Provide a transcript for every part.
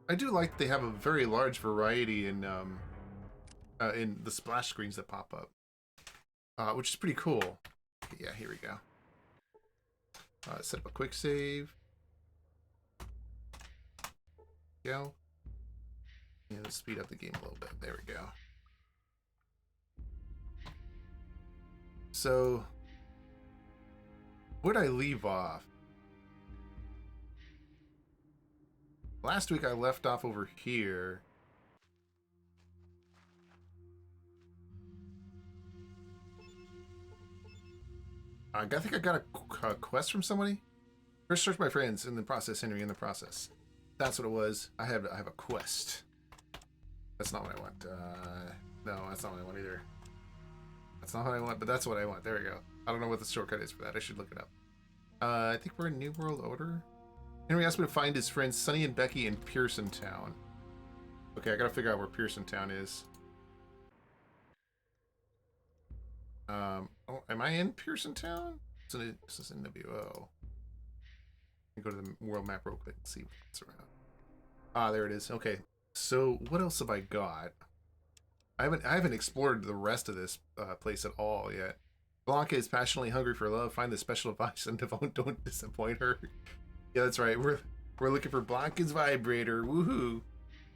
I do like they have a very large variety in the splash screens that pop up, which is pretty cool. Okay, yeah, here we go. Set up a quick save. Go. Yeah, let's speed up the game a little bit. There we go. So, where'd I leave off? Last week I left off over here. I think I got a quest from somebody. First search my friends, in the process, Henry, in the process. That's what it was. I have a quest. That's not what I want. No, that's not what I want either. That's not what I want, but that's what I want. There we go. I don't know what the shortcut is for that. I should look it up. I think we're in New World Order. Henry asked me to find his friends Sonny and Becky in Pearson Town. Okay, I gotta figure out where Pearson Town is. Oh, am I in Pearson Town? This is NWO. Go to the world map real quick and see what's around. Ah, there it is. Okay, so what else have I got? I haven't explored the rest of this place at all yet. Blanca is passionately hungry for love. Find the special advice and don't disappoint her. Yeah, that's right. We're looking for Blanca's vibrator. Woohoo!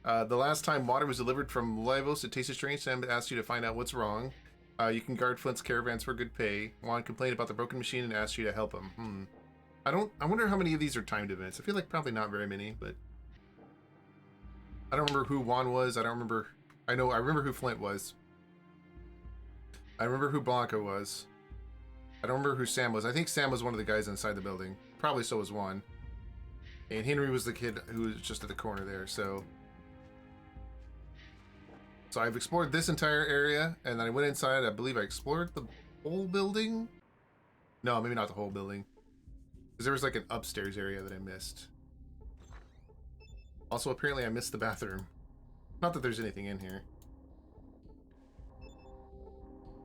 The last time water was delivered from Livos, it tasted strange. Sam asked you to find out what's wrong. You can guard Flint's caravans for good pay. Juan complained about the broken machine and asked you to help him. I wonder how many of these are timed events. I feel like probably not very many, but I don't remember who Juan was. I remember who Flint was. I remember who Blanca was. I don't remember who Sam was. I think Sam was one of the guys inside the building. Probably so was Juan. And Henry was the kid who was just at the corner there, so I've explored this entire area, and then I went inside. I believe I explored the whole building. No, maybe not the whole building. Because there was like an upstairs area that I missed. Also, apparently I missed the bathroom. Not that there's anything in here.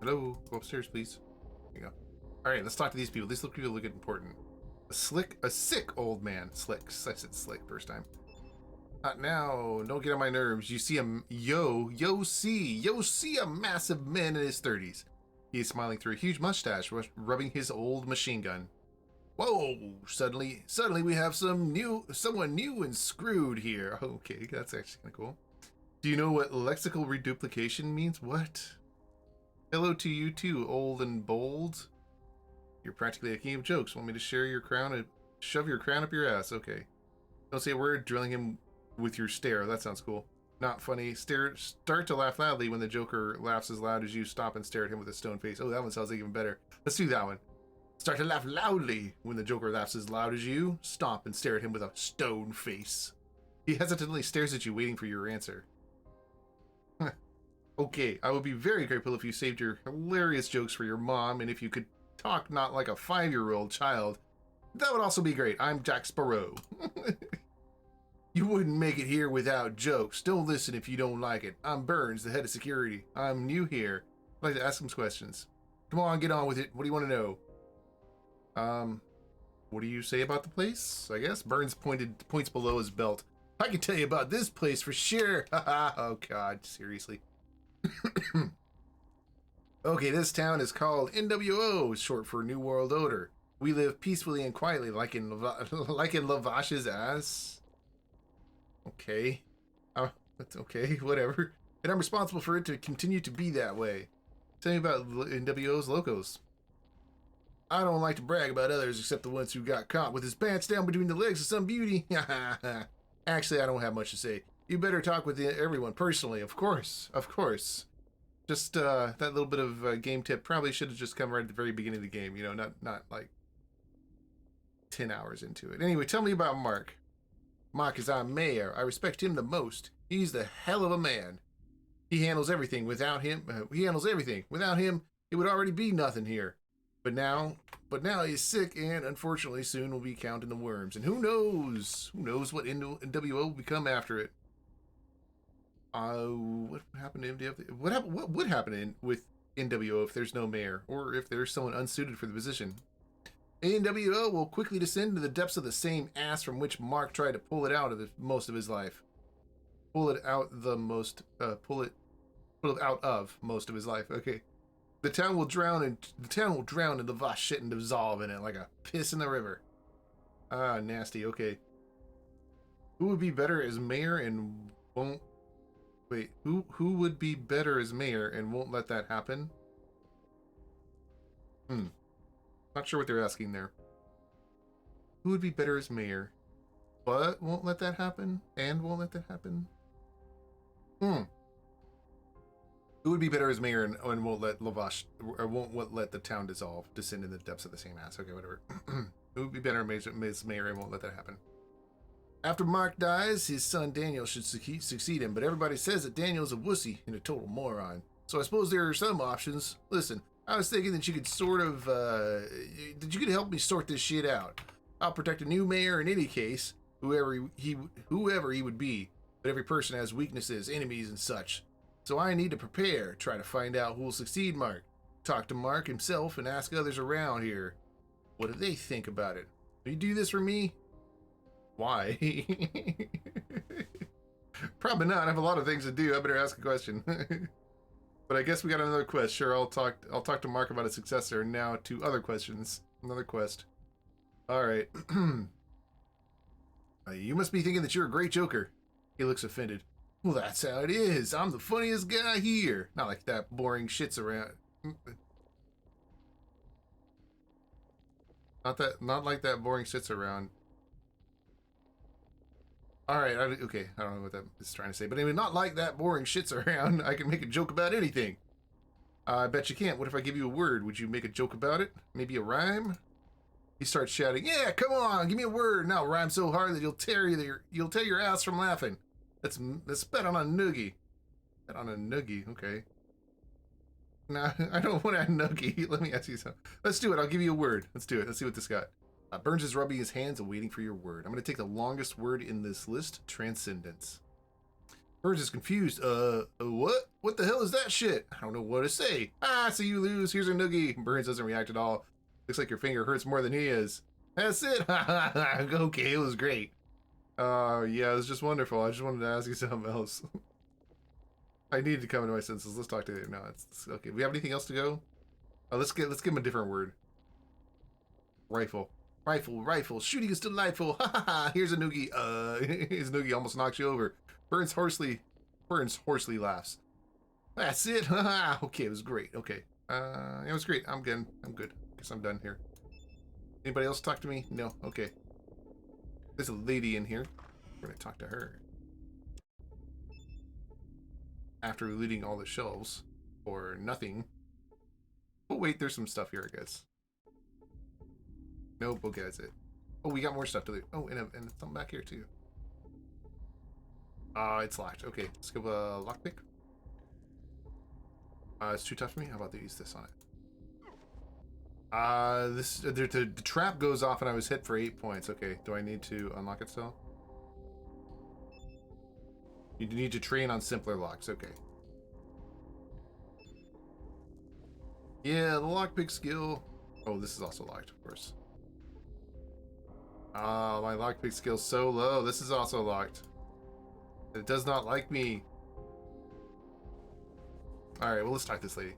Hello? Go upstairs, please. There you go. Alright, let's talk to these people. These people look important. A sick old man. Slick. I said slick first time. Not now. Don't get on my nerves. You see Yo see a massive man in his 30s. He is smiling through a huge mustache, rubbing his old machine gun. Whoa! Suddenly we have someone new and screwed here. Okay, that's actually kind of cool. Do you know what lexical reduplication means? What? Hello to you too, old and bold. You're practically a king of jokes. Want me to shove your crown up your ass? Okay. Don't say a word. Drilling him with your stare. That sounds cool. Not funny. Start to laugh loudly when the Joker laughs as loud as you. Stop and stare at him with a stone face. Oh, that one sounds like even better. Let's do that one. Start to laugh loudly when the Joker laughs as loud as you. Stop and stare at him with a stone face. He hesitantly stares at you, waiting for your answer. Okay, I would be very grateful if you saved your hilarious jokes for your mom, and if you could talk not like a 5-year-old child. That would also be great. I'm Jack Sparrow. You wouldn't make it here without jokes. Don't listen if you don't like it. I'm Burns, the head of security. I'm new here. I'd like to ask some questions. Come on, get on with it. What do you want to know? What do you say about the place? I guess Burns points below his belt. I can tell you about this place for sure. Oh God, seriously. Okay, this town is called NWO, short for New World Order. We live peacefully and quietly, like in Lavash's ass. Okay. That's okay, whatever. And I'm responsible for it to continue to be that way. Tell me about NWO's locos. I don't like to brag about others except the ones who got caught with his pants down between the legs of some beauty. Actually, I don't have much to say. You better talk with everyone personally, of course. Of course. Just that little bit of game tip probably should have just come right at the very beginning of the game, you know, not like 10 hours into it. Anyway, tell me about Mark. Mark is our mayor. I respect him the most. He's the hell of a man. He handles everything. Without him, Without him, it would already be nothing here. But now he's sick, and unfortunately soon will be counting the worms. And who knows what NWO will become after it. What happened to MDF? What would happen with NWO if there's no mayor, or if there's someone unsuited for the position? NWO will quickly descend to the depths of the same ass from which Mark tried to pull it out of most of his life. pull it out the most, pull it out of most of his life. Okay. The town will drown in the vast shit and dissolve in it like a piss in the river. Ah, nasty. Okay. Who would be better as mayor and won't... Wait, who would be better as mayor and won't let that happen? Not sure what they're asking there. Who would be better as mayor, but won't let that happen? And won't let that happen? Who would be better as mayor and won't let Lavash, or won't let the town dissolve, descend in the depths of the same ass? Okay, whatever. Who would be better as mayor and won't let that happen? After Mark dies, his son Daniel should succeed him, but everybody says that Daniel's a wussy and a total moron. So I suppose there are some options. Listen, I was thinking that you could that you could help me sort this shit out. I'll protect a new mayor in any case, whoever he would be, but every person has weaknesses, enemies, and such. So I need to prepare, try to find out who will succeed Mark, talk to Mark himself, and ask others around here. What do they think about it? Will you do this for me? Why? Probably not. I have a lot of things to do. I better ask a question. But I guess we got another quest. Sure, I'll talk to Mark about a successor. Now to other questions. Another quest. All right. You must be thinking that you're a great joker. He looks offended. Well, that's how it is. I'm the funniest guy here. Not like that boring shit's around. Not like that boring shit's around. All right, okay. I don't know what that is trying to say, but anyway, not like that boring shit's around. I can make a joke about anything. I bet you can't. What if I give you a word? Would you make a joke about it? Maybe a rhyme? He starts shouting, "Yeah, come on, give me a word. Now rhyme so hard that you'll tear your ass from laughing." Let's bet on a noogie. Bet on a noogie, okay. Nah, I don't want a noogie. Let me ask you something. Let's do it. I'll give you a word. Let's do it. Let's see what this got. Burns is rubbing his hands and waiting for your word. I'm going to take the longest word in this list, transcendence. Burns is confused. What? What the hell is that shit? I don't know what to say. Ah, so you lose. Here's a noogie. Burns doesn't react at all. Looks like your finger hurts more than he is. That's it. Okay, it was great. Yeah, it was just wonderful. I just wanted to ask you something else. I need to come into my senses. Let's talk to you. No, it's okay. We have anything else to go? Let's give him a different word. Rifle. Rifle. Shooting is delightful. Ha ha ha. Here's a noogie. His noogie almost knocks you over. Burns hoarsely laughs. That's it. Ha ha. Okay, it was great. Okay. It was great. I'm good. Guess I'm done here. Anybody else talk to me? No. Okay. There's a lady in here. We're gonna talk to her. After looting all the shelves for nothing. Oh wait, there's some stuff here, I guess. Nope, okay, that's it. Oh, we got more stuff to loot. Oh, and something back here too. It's locked. Okay, let's give a lockpick. It's too tough for me. How about they use this on it? The trap goes off and I was hit for 8 points. Okay, do I need to unlock it still? You need to train on simpler locks. Okay. Yeah, the lockpick skill. Oh, this is also locked, of course. My lockpick skill's so low. This is also locked. It does not like me. Alright, well, let's talk to this lady.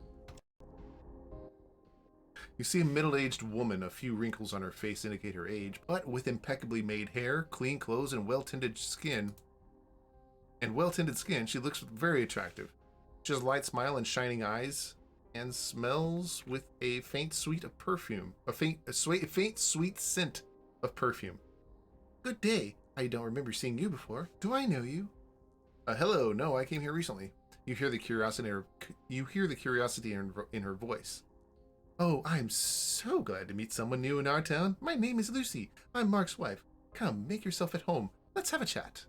You see a middle-aged woman. A few wrinkles on her face indicate her age, but with impeccably made hair, clean clothes, and well-tended skin, she looks very attractive. She has a light smile and shining eyes, and smells with a faint sweet of perfume. A faint sweet scent of perfume. Good day. I don't remember seeing you before. Do I know you? Hello. No, I came here recently. You hear the curiosity in her voice. Oh, I'm so glad to meet someone new in our town. My name is Lucy. I'm Mark's wife. Come, make yourself at home. Let's have a chat.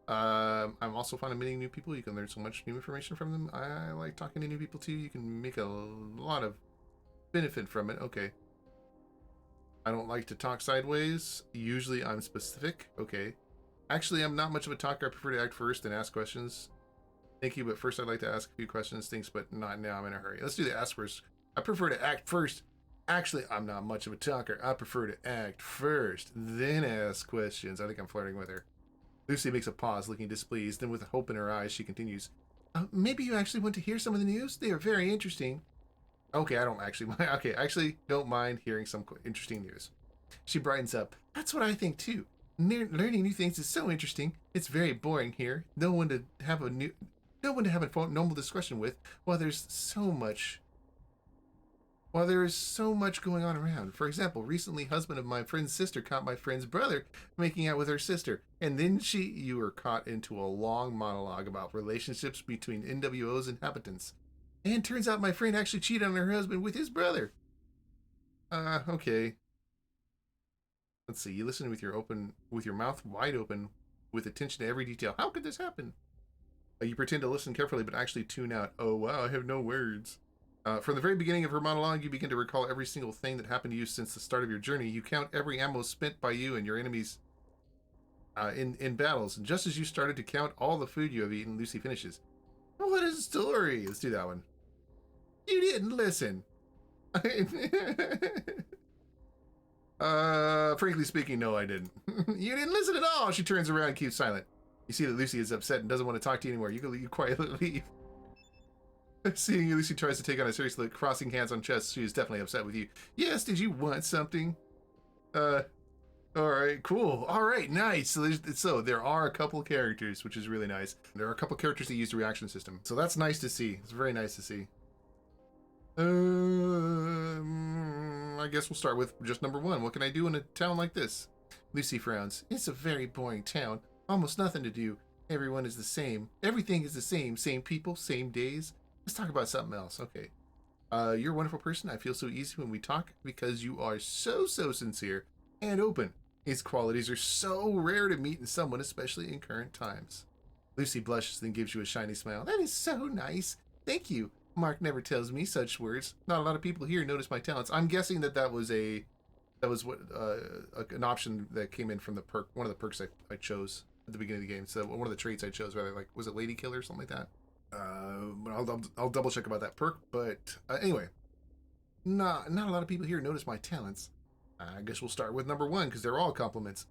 I'm also fond of meeting new people. You can learn so much new information from them. I like talking to new people too. You can make a lot of benefit from it. Okay. I don't like to talk sideways. Usually I'm specific. Okay. Actually, I'm not much of a talker. I prefer to act first and ask questions. Thank you, but first I'd like to ask a few questions. Thanks, but not now. I'm in a hurry. Let's do the ask first. I prefer to act first. Actually, I'm not much of a talker. I prefer to act first, then ask questions. I think I'm flirting with her. Lucy makes a pause, looking displeased. Then, with hope in her eyes, she continues, maybe you actually want to hear some of the news? They are very interesting. Okay, I don't actually mind. Okay, I actually don't mind hearing some interesting news. She brightens up. That's what I think, too. Learning new things is so interesting. It's very boring here. No one to have a normal discussion with while there's so much there is so much going on around. For example, recently husband of my friend's sister caught my friend's brother making out with her sister, and then you were caught into a long monologue about relationships between NWO's inhabitants. And turns out my friend actually cheated on her husband with his brother. Okay. Let's see. You listen with your mouth wide open, with attention to every detail. How could this happen? You pretend to listen carefully, but actually tune out. Oh wow, I have no words. From the very beginning of her monologue, you begin to recall every single thing that happened to you since the start of your journey. You count every ammo spent by you and your enemies in battles. And just as you started to count all the food you have eaten, Lucy finishes. What a story! Let's do that one. You didn't listen. Frankly speaking, no, I didn't. You didn't listen at all. She turns around and keeps silent. You see that Lucy is upset and doesn't want to talk to you anymore. You quietly leave. Seeing you, Lucy tries to take on a serious look, crossing hands on chest. She is definitely upset with you. Yes, did you want something? Alright, cool. Alright, nice. So there are a couple characters, which is really nice. There are a couple characters that use the reaction system. So that's nice to see. It's very nice to see. I guess we'll start with just number one. What can I do in a town like this? Lucy frowns. It's a very boring town. Almost nothing to do. Everyone is the same. Everything is the same. Same people, same days. Let's talk about something else. Okay. You're a wonderful person. I feel so easy when we talk because you are so sincere and open. His qualities are so rare to meet in someone, especially in current times. Lucy blushes, then gives you a shiny smile. That is so nice. Thank you. Mark never tells me such words. Not a lot of people here notice my talents. I'm guessing that was what an option that came in from the perk, one of the perks I chose at the beginning of the game. So one of the traits I chose, rather, like, was it Lady Killer or something like that? I'll double check about that perk. But anyway, not a lot of people here notice my talents. I guess we'll start with number one because they're all compliments.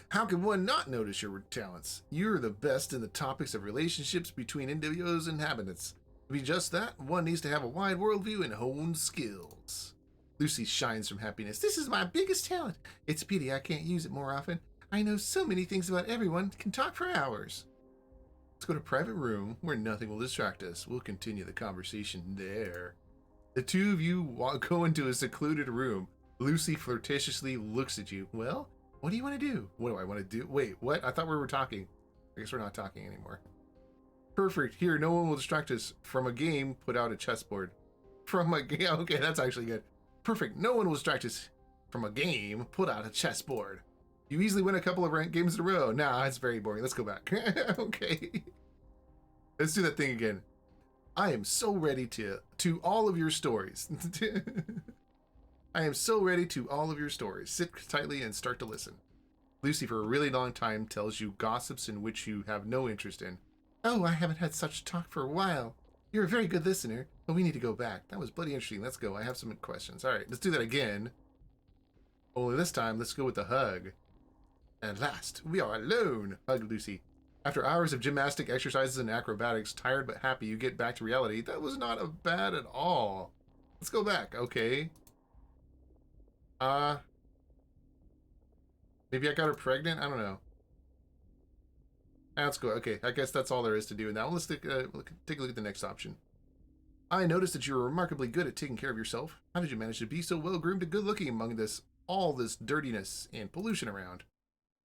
How can one not notice your talents? You're the best in the topics of relationships between NWO's inhabitants. To be just that, one needs to have a wide worldview and honed skills. Lucy shines from happiness. This is my biggest talent. It's a pity I can't use it more often. I know so many things about everyone, can talk for hours. Let's go to a private room where nothing will distract us. We'll continue the conversation there. The two of you go into a secluded room. Lucy flirtatiously looks at you. Well, what do you want to do? What do I want to do? Wait, what? I thought we were talking. I guess we're not talking anymore. Perfect. Here, no one will distract us. From a game, put out a chessboard. From a game. Okay, that's actually good. Perfect. No one will distract us. From a game, put out a chessboard. You easily win a couple of ranked games in a row. Nah, it's very boring. Let's go back. Okay. Let's do that thing again. I am so ready to all of your stories. I am so ready to all of your stories. Sit tightly and start to listen. Lucy, for a really long time, tells you gossips in which you have no interest in. Oh, I haven't had such talk for a while. You're a very good listener, but we need to go back. That was bloody interesting. Let's go. I have some questions. All right, let's do that again. Only this time, let's go with the hug. At last, we are alone, hugged Lucy. After hours of gymnastic exercises and acrobatics, tired but happy, you get back to reality. That was not bad at all. Let's go back. Okay. Maybe I got her pregnant? I don't know. Let's go. Okay, I guess that's all there is to do in that one. Let's take a look at the next option. I noticed that you were remarkably good at taking care of yourself. How did you manage to be so well-groomed and good-looking among all this dirtiness and pollution around?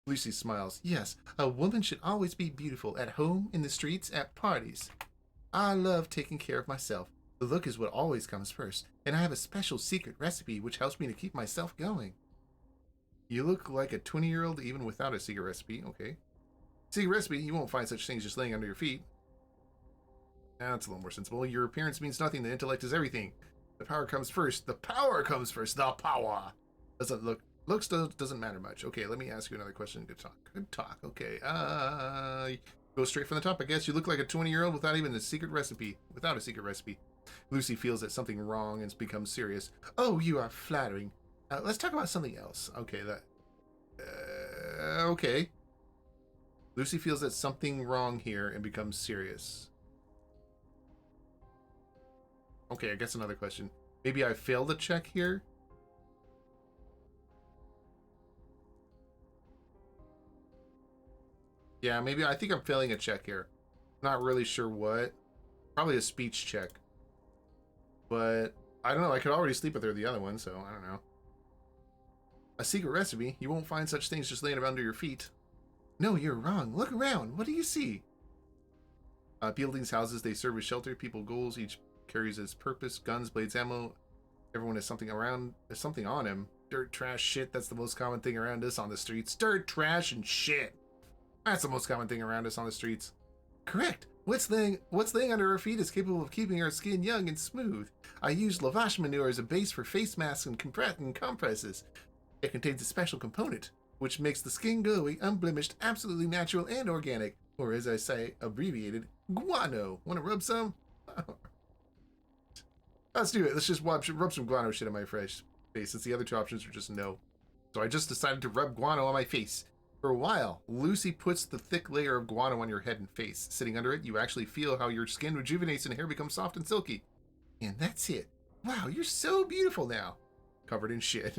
Lucy smiles. Yes, a woman should always be beautiful, at home, in the streets, at parties. I love taking care of myself. The look is what always comes first, and I have a special secret recipe which helps me to keep myself going. You look like a 20-year-old even without a secret recipe. Okay. Secret recipe, you won't find such things just laying under your feet. That's a little more sensible. Your appearance means nothing. The intellect is everything. The power comes first. The power comes first. The power. Looks doesn't matter much. Okay, let me ask you another question. Good talk. Good talk. Okay. Go straight from the top, I guess. You look like a 20-year-old without even a secret recipe. Without a secret recipe. Lucy feels that something wrong and becomes serious. Oh, you are flattering. Let's talk about something else. Okay, okay. Lucy feels that something wrong here and becomes serious. Okay, I guess another question. Maybe I failed a check here? Yeah, maybe I think I'm failing a check here. Not really sure what. Probably a speech check. But I don't know. I could already sleep with her the other one, so I don't know. A secret recipe? You won't find such things just laying around under your feet. No, you're wrong. Look around. What do you see? Buildings, houses, they serve as shelter. People, goals. Each carries its purpose. Guns, blades, ammo. Everyone has something around. There's something on him. Dirt, trash, shit. That's the most common thing around us on the streets. Dirt, trash, and shit. That's the most common thing around us on the streets. Correct. What's laying under our feet is capable of keeping our skin young and smooth. I use lavash manure as a base for face masks and compresses. It contains a special component, which makes the skin glowy, unblemished, absolutely natural and organic, or as I say, abbreviated, guano. Want to rub some? Let's do it. Let's just rub some guano shit on my fresh face, since the other two options are just no. So I just decided to rub guano on my face. For a while, Lucy puts the thick layer of guano on your head and face. Sitting under it, you actually feel how your skin rejuvenates and hair becomes soft and silky. And that's it. Wow, you're so beautiful now. Covered in shit.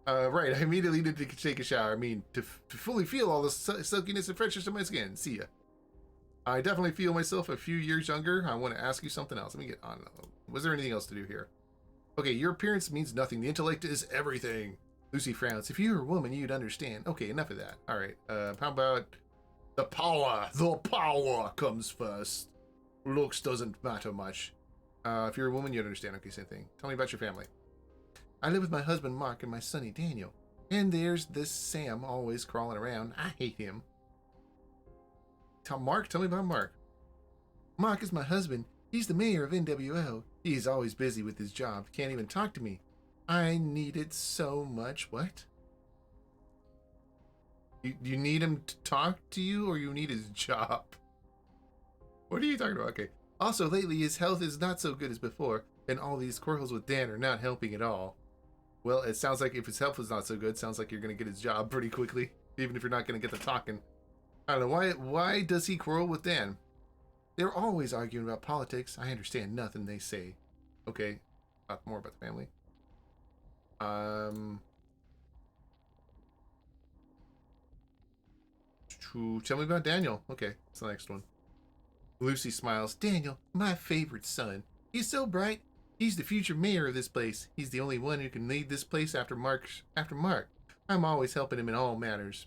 Right, I immediately need to take a shower. I mean, to fully feel all the silkiness and freshness of my skin. See ya. I definitely feel myself a few years younger. I want to ask you something else. Let me get on. Was there anything else to do here? Okay, your appearance means nothing. The intellect is everything. Lucy frowns. If you were a woman, you'd understand. Okay, enough of that. All right. How about the power? The power comes first. Looks doesn't matter much. If you're a woman, you'd understand. Okay, same thing. Tell me about your family. I live with my husband, Mark, and my sonny, Daniel. And there's this Sam always crawling around. I hate him. Tell me about Mark. Mark is my husband. He's the mayor of NWO. He's always busy with his job. Can't even talk to me. I need it so much. What? You need him to talk to you, or you need his job? What are you talking about? Okay. Also, lately his health is not so good as before, and all these quarrels with Dan are not helping at all. Well, it sounds like if his health is not so good, sounds like you're going to get his job pretty quickly, even if you're not going to get the talking. I don't know, why does he quarrel with Dan? They're always arguing about politics. I understand nothing they say. Okay, more about the family. Tell me about Daniel. Okay, that's the next one. Lucy smiles. Daniel, my favorite son. He's so bright. He's the future mayor of this place. He's the only one who can lead this place after Mark. I'm always helping him in all matters.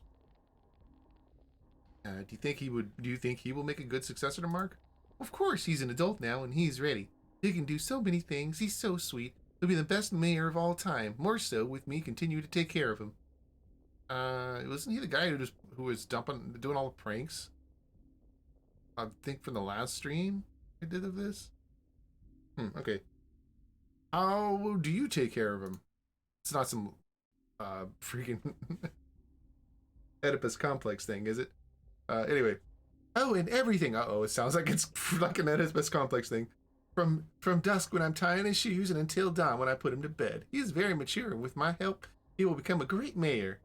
Do you think he will make a good successor to Mark? Of course, he's an adult now and he's ready. He can do so many things. He's so sweet. He'll be the best mayor of all time. More so with me continue to take care of him. Wasn't he the guy who was doing all the pranks? I think from the last stream I did of this. Okay. How do you take care of him? It's not some freaking Oedipus complex thing, is it? Anyway. Oh, and everything. Uh-oh, it sounds like it's like an Oedipus complex thing. From dusk when I'm tying his shoes and until dawn when I put him to bed. He is very mature, and with my help, he will become a great mayor.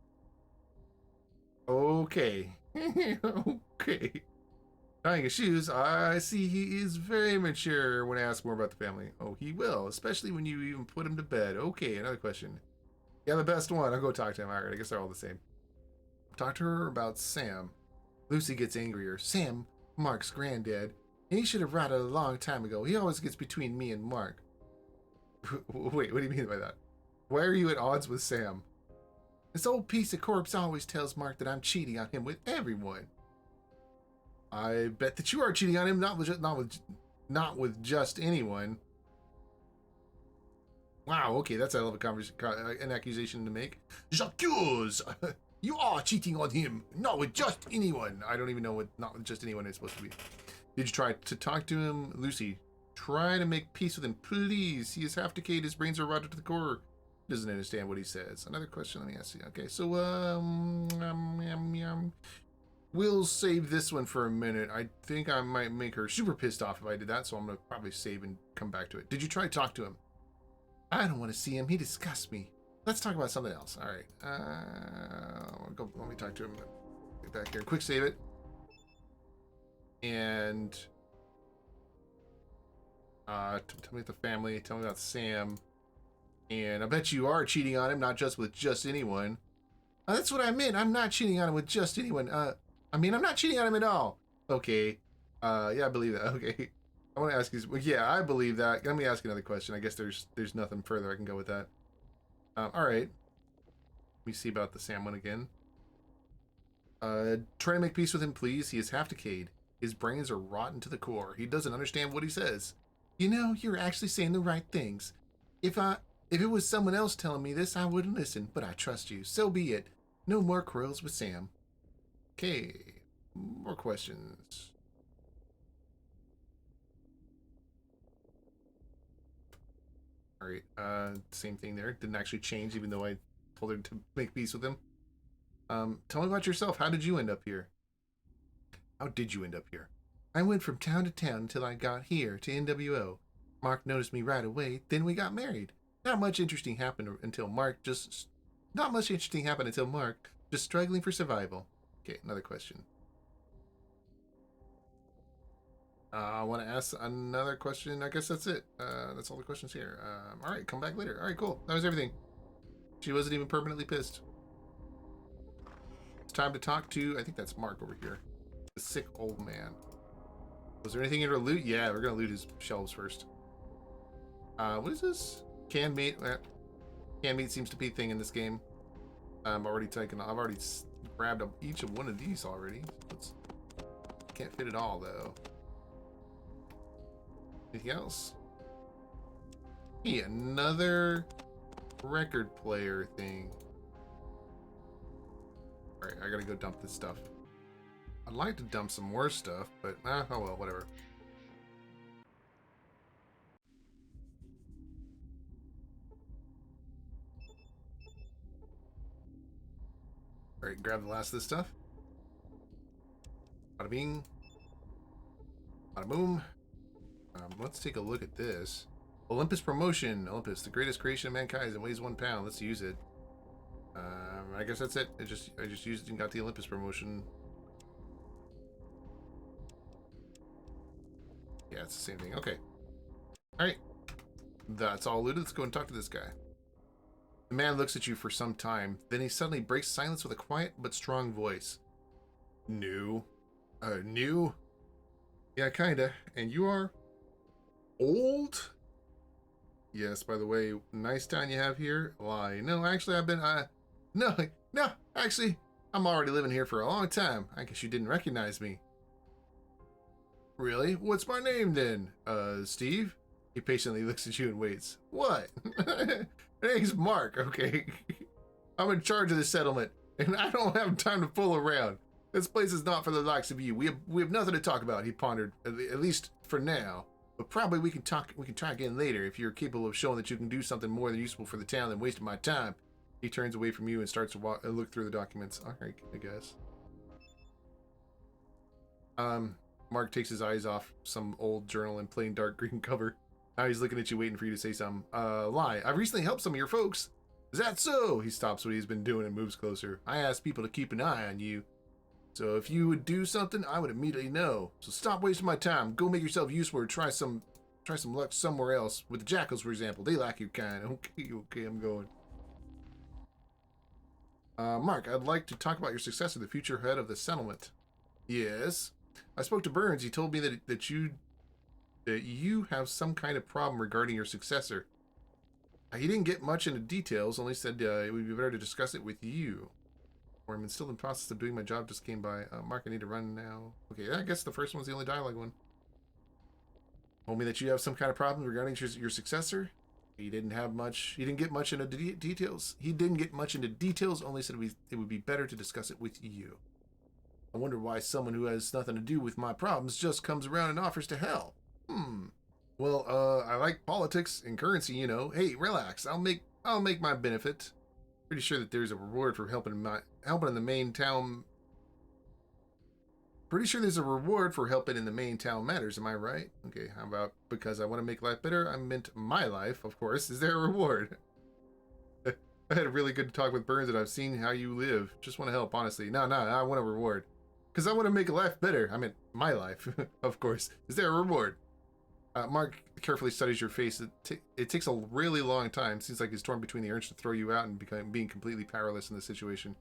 Okay. Okay. Tying his shoes, I see he is very mature when I ask more about the family. Oh, he will, especially when you even put him to bed. Okay, another question. Yeah, the best one. I'll go talk to him. All right, I guess they're all the same. Talk to her about Sam. Lucy gets angrier. Sam, Mark's granddad. And he should have rotted a long time ago. He always gets between me and Mark. Wait, what do you mean by that? Why are you at odds with Sam? This old piece of corpse always tells Mark that I'm cheating on him with everyone. I bet that you are cheating on him, not with just anyone. Wow, okay, that's a hell of an accusation to make. J'accuse! You are cheating on him, not with just anyone. I don't even know what not with just anyone is supposed to be. Did you try to talk to him? Lucy, try to make peace with him, please. He is half decayed, his brains are rotted to the core. He doesn't understand what he says. Another question, let me ask you. Okay, so, we'll save this one for a minute. I think I might make her super pissed off if I did that, so I'm going to probably save and come back to it. Did you try to talk to him? I don't want to see him. He disgusts me. Let's talk about something else. All right. go. Let me talk to him. Get back here. Quick save it. And tell me about the family. Tell me about Sam. And I bet you are cheating on him, not just with just anyone. That's what I meant. I'm not cheating on him with just anyone. I mean, I'm not cheating on him at all. Okay. Yeah, I believe that. Okay. I want to ask you. Well, yeah, I believe that. Let me ask another question. I guess there's nothing further I can go with that. All right. Let me see about the Sam one again. Try to make peace with him, please. He is half decayed. His brains are rotten to the core. He doesn't understand what he says. You know, you're actually saying the right things. If it was someone else telling me this, I wouldn't listen, but I trust you. So be it. No more quarrels with Sam. Okay. More questions. Alright, same thing there. Didn't actually change, even though I told her to make peace with him. Tell me about yourself. How did you end up here? How did you end up here? I went from town to town until I got here to NWO. Mark noticed me right away, then we got married. Not much interesting happened until Mark just struggling for survival. Okay, another question. I want to ask another question. I guess that's it. That's all the questions here. All right, come back later. All right, cool. That was everything. She wasn't even permanently pissed. It's time to talk to, I think that's Mark over here. The sick old man. Was there anything in her loot? Yeah, we're going to loot his shelves first. What is this? Canned meat. Canned meat seems to be a thing in this game. I've already grabbed up each of one of these already. Can't fit it all, though. Anything else? Hey, another record player thing. Alright, I gotta go dump this stuff. I'd like to dump some more stuff, but oh well, whatever. Alright, grab the last of this stuff. Bada bing. Bada boom. Let's take a look at this. Olympus promotion. Olympus, the greatest creation of mankind, and weighs 1 pound. Let's use it. I guess that's it. I just used it and got the Olympus promotion. Yeah, it's the same thing. Okay. Alright. That's all looted. Let's go and talk to this guy. The man looks at you for some time. Then he suddenly breaks silence with a quiet but strong voice. New? New? Yeah, kinda. And you are? Old? Yes, by the way, nice town you have here. Why? No, actually, I've been, no, actually, I'm already living here for a long time. I guess you didn't recognize me. Really? What's my name then? Steve? He patiently looks at you and waits. What? My name's Mark, okay? I'm in charge of the settlement, and I don't have time to fool around. This place is not for the likes of you. We have nothing to talk about, he pondered, at least for now. But probably we can try again later if you're capable of showing that you can do something more than useful for the town than wasting my time. He turns away from you and starts to look through the documents. Alright, I guess. Mark takes his eyes off some old journal in plain dark green cover. Now he's looking at you waiting for you to say something. Lie. I recently helped some of your folks. Is that so? He stops what he's been doing and moves closer. I asked people to keep an eye on you. So if you would do something, I would immediately know. So stop wasting my time. Go make yourself useful or try some luck somewhere else. With the jackals, for example. They like your kind. Okay, I'm going. Mark, I'd like to talk about your successor, the future head of the settlement. Yes. I spoke to Burns. He told me that you have some kind of problem regarding your successor. He didn't get much into details, only said it would be better to discuss it with you. Or I'm still in the process of doing my job, just came by. Mark, I need to run now. Okay, I guess the first one's the only dialogue one. Told me that you have some kind of problem regarding your successor. He didn't get much into details. He didn't get much into details, only said it would be better to discuss it with you. I wonder why someone who has nothing to do with my problems just comes around and offers to help. Well, I like politics and currency, you know. Hey, relax. I'll make my benefit. Pretty sure that there's a reward for helping in the main town. Pretty sure there's a reward for helping in the main town matters. Am I right? Okay. How about because I want to make life better? I meant my life, of course. Is there a reward? I had a really good talk with Burns and I've seen how you live. Just want to help, honestly. No, I want a reward. Because I want to make life better. I mean, my life, of course. Is there a reward? Mark carefully studies your face. It takes a really long time. Seems like he's torn between the urge to throw you out and being completely powerless in the situation.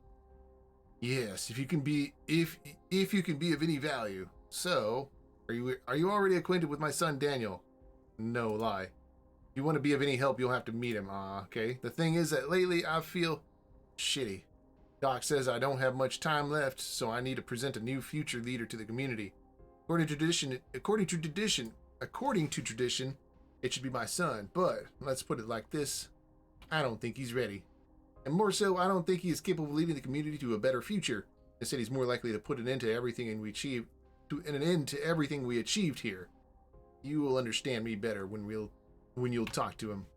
Yes, if you can be of any value. So, are you already acquainted with my son Daniel? No lie. If you want to be of any help, you'll have to meet him. Okay. The thing is that lately I feel shitty. Doc says I don't have much time left, so I need to present a new future leader to the community. According to tradition, it should be my son, but let's put it like this. I don't think he's ready. And more so, I don't think he is capable of leading the community to a better future. Instead, he's more likely to put an end to everything we achieved here. You will understand me better when you'll talk to him.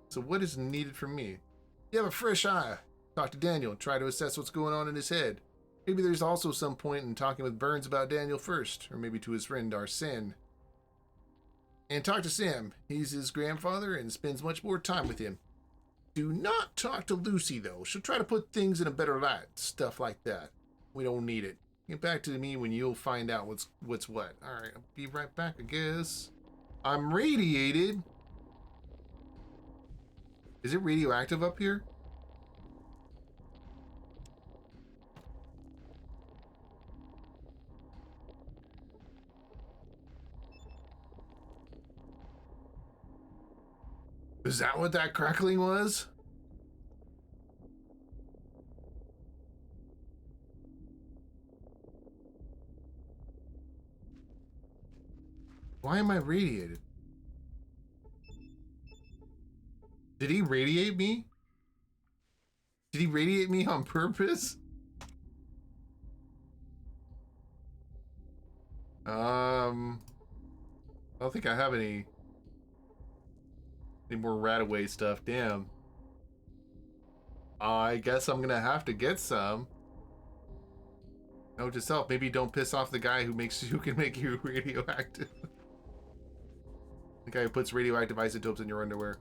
So what is needed from me? You have a fresh eye. Talk to Daniel. Try to assess what's going on in his head. Maybe there's also some point in talking with Burns about Daniel first, or maybe to his friend Arsene. And talk to Sam. He's his grandfather and spends much more time with him. Do not talk to Lucy, though. She'll try to put things in a better light. Stuff like that. We don't need it. Get back to me when you'll find out what's what. Alright, I'll be right back, I guess. I'm radiated. Is it radioactive up here? Is that what that crackling was? Why am I radiated? Did he radiate me? Did he radiate me on purpose? I don't think I have any more Radaway stuff. Damn. I guess I'm gonna have to get some. Note to self, maybe don't piss off the guy who can make you radioactive. The guy who puts radioactive isotopes in your underwear.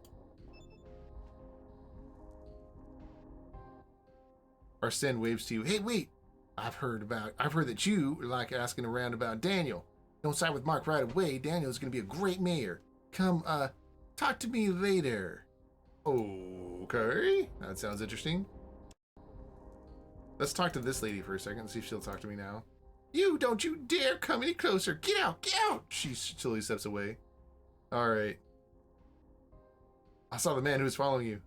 Arsene waves to you. Hey, wait! I've heard that you like asking around about Daniel. Don't side with Mark right away. Daniel's gonna be a great mayor. Come, talk to me later. Okay, that sounds interesting. Let's talk to this lady for a second, see if she'll talk to me now. Don't you dare come any closer. Get out, get out! She slowly steps away. Alright. I saw the man who was following you.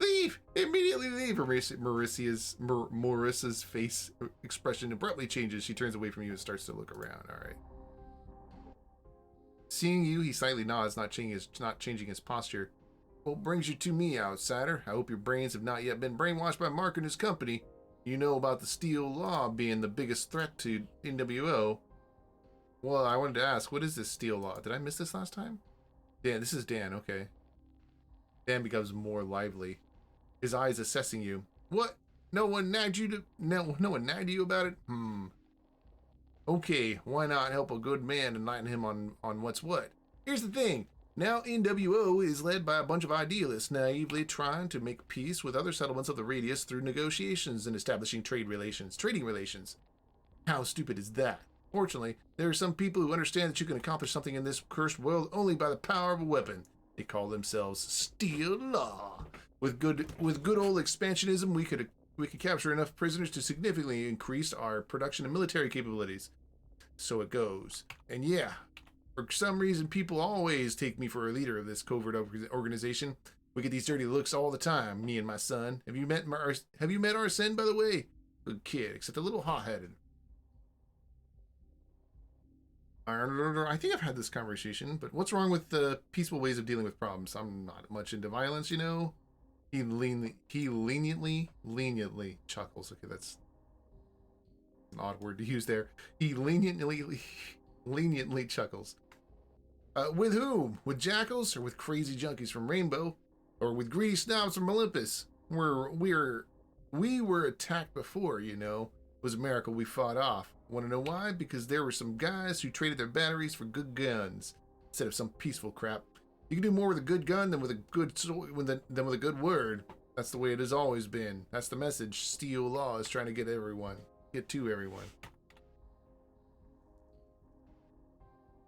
Leave! Immediately leave! Marissa's face expression abruptly changes. She turns away from you and starts to look around. Alright. Seeing you, he slightly nods, not changing his posture. What brings you to me, outsider? I hope your brains have not yet been brainwashed by Mark and his company. You know about the steel law being the biggest threat to NWO. Well, I wanted to ask, what is this steel law? Did I miss this last time? Dan, this is Dan, okay. Dan becomes more lively. His eyes assessing you. What? No one nagged you about it? Okay, why not help a good man and enlighten him on what's what? Here's the thing. Now NWO is led by a bunch of idealists naively trying to make peace with other settlements of the radius through negotiations and establishing trading relations. How stupid is that? Fortunately, there are some people who understand that you can accomplish something in this cursed world only by the power of a weapon. They call themselves Steel Law. With good old expansionism, we could capture enough prisoners to significantly increase our production and military capabilities. So it goes. And yeah, for some reason, people always take me for a leader of this covert organization. We get these dirty looks all the time, me and my son. Have you met Arsene, by the way? Good kid, except a little hot-headed. I think I've had this conversation, but what's wrong with the peaceful ways of dealing with problems? I'm not much into violence, you know? He leniently chuckles. Okay, that's an odd word to use there. He leniently chuckles. With whom? With jackals, or with crazy junkies from Rainbow, or with greedy snobs from Olympus? We were attacked before, you know. It was a miracle we fought off. Want to know why? Because there were some guys who traded their batteries for good guns instead of some peaceful crap. You can do more with a good gun than with a good than with a good word. That's the way it has always been. That's the message Steel Law is trying to get to everyone.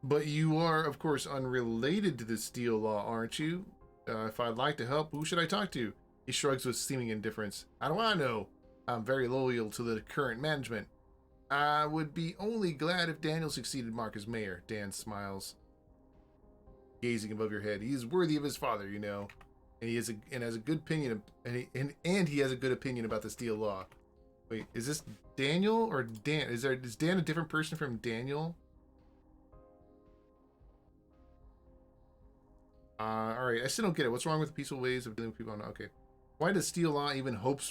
But you are, of course, unrelated to the Steel Law, aren't you? If I'd like to help, who should I talk to? He shrugs with seeming indifference. How do I know? I'm very loyal to the current management. I would be only glad if Daniel succeeded Mark as mayor. Dan smiles, gazing above your head. He is worthy of his father, you know, and he has a good opinion, and he has a good opinion about the Steel Law. Wait, is this Daniel or Dan? Is Dan a different person from Daniel? All right, I still don't get it. What's wrong with the peaceful ways of dealing with people? Okay, why does Steel Law even hope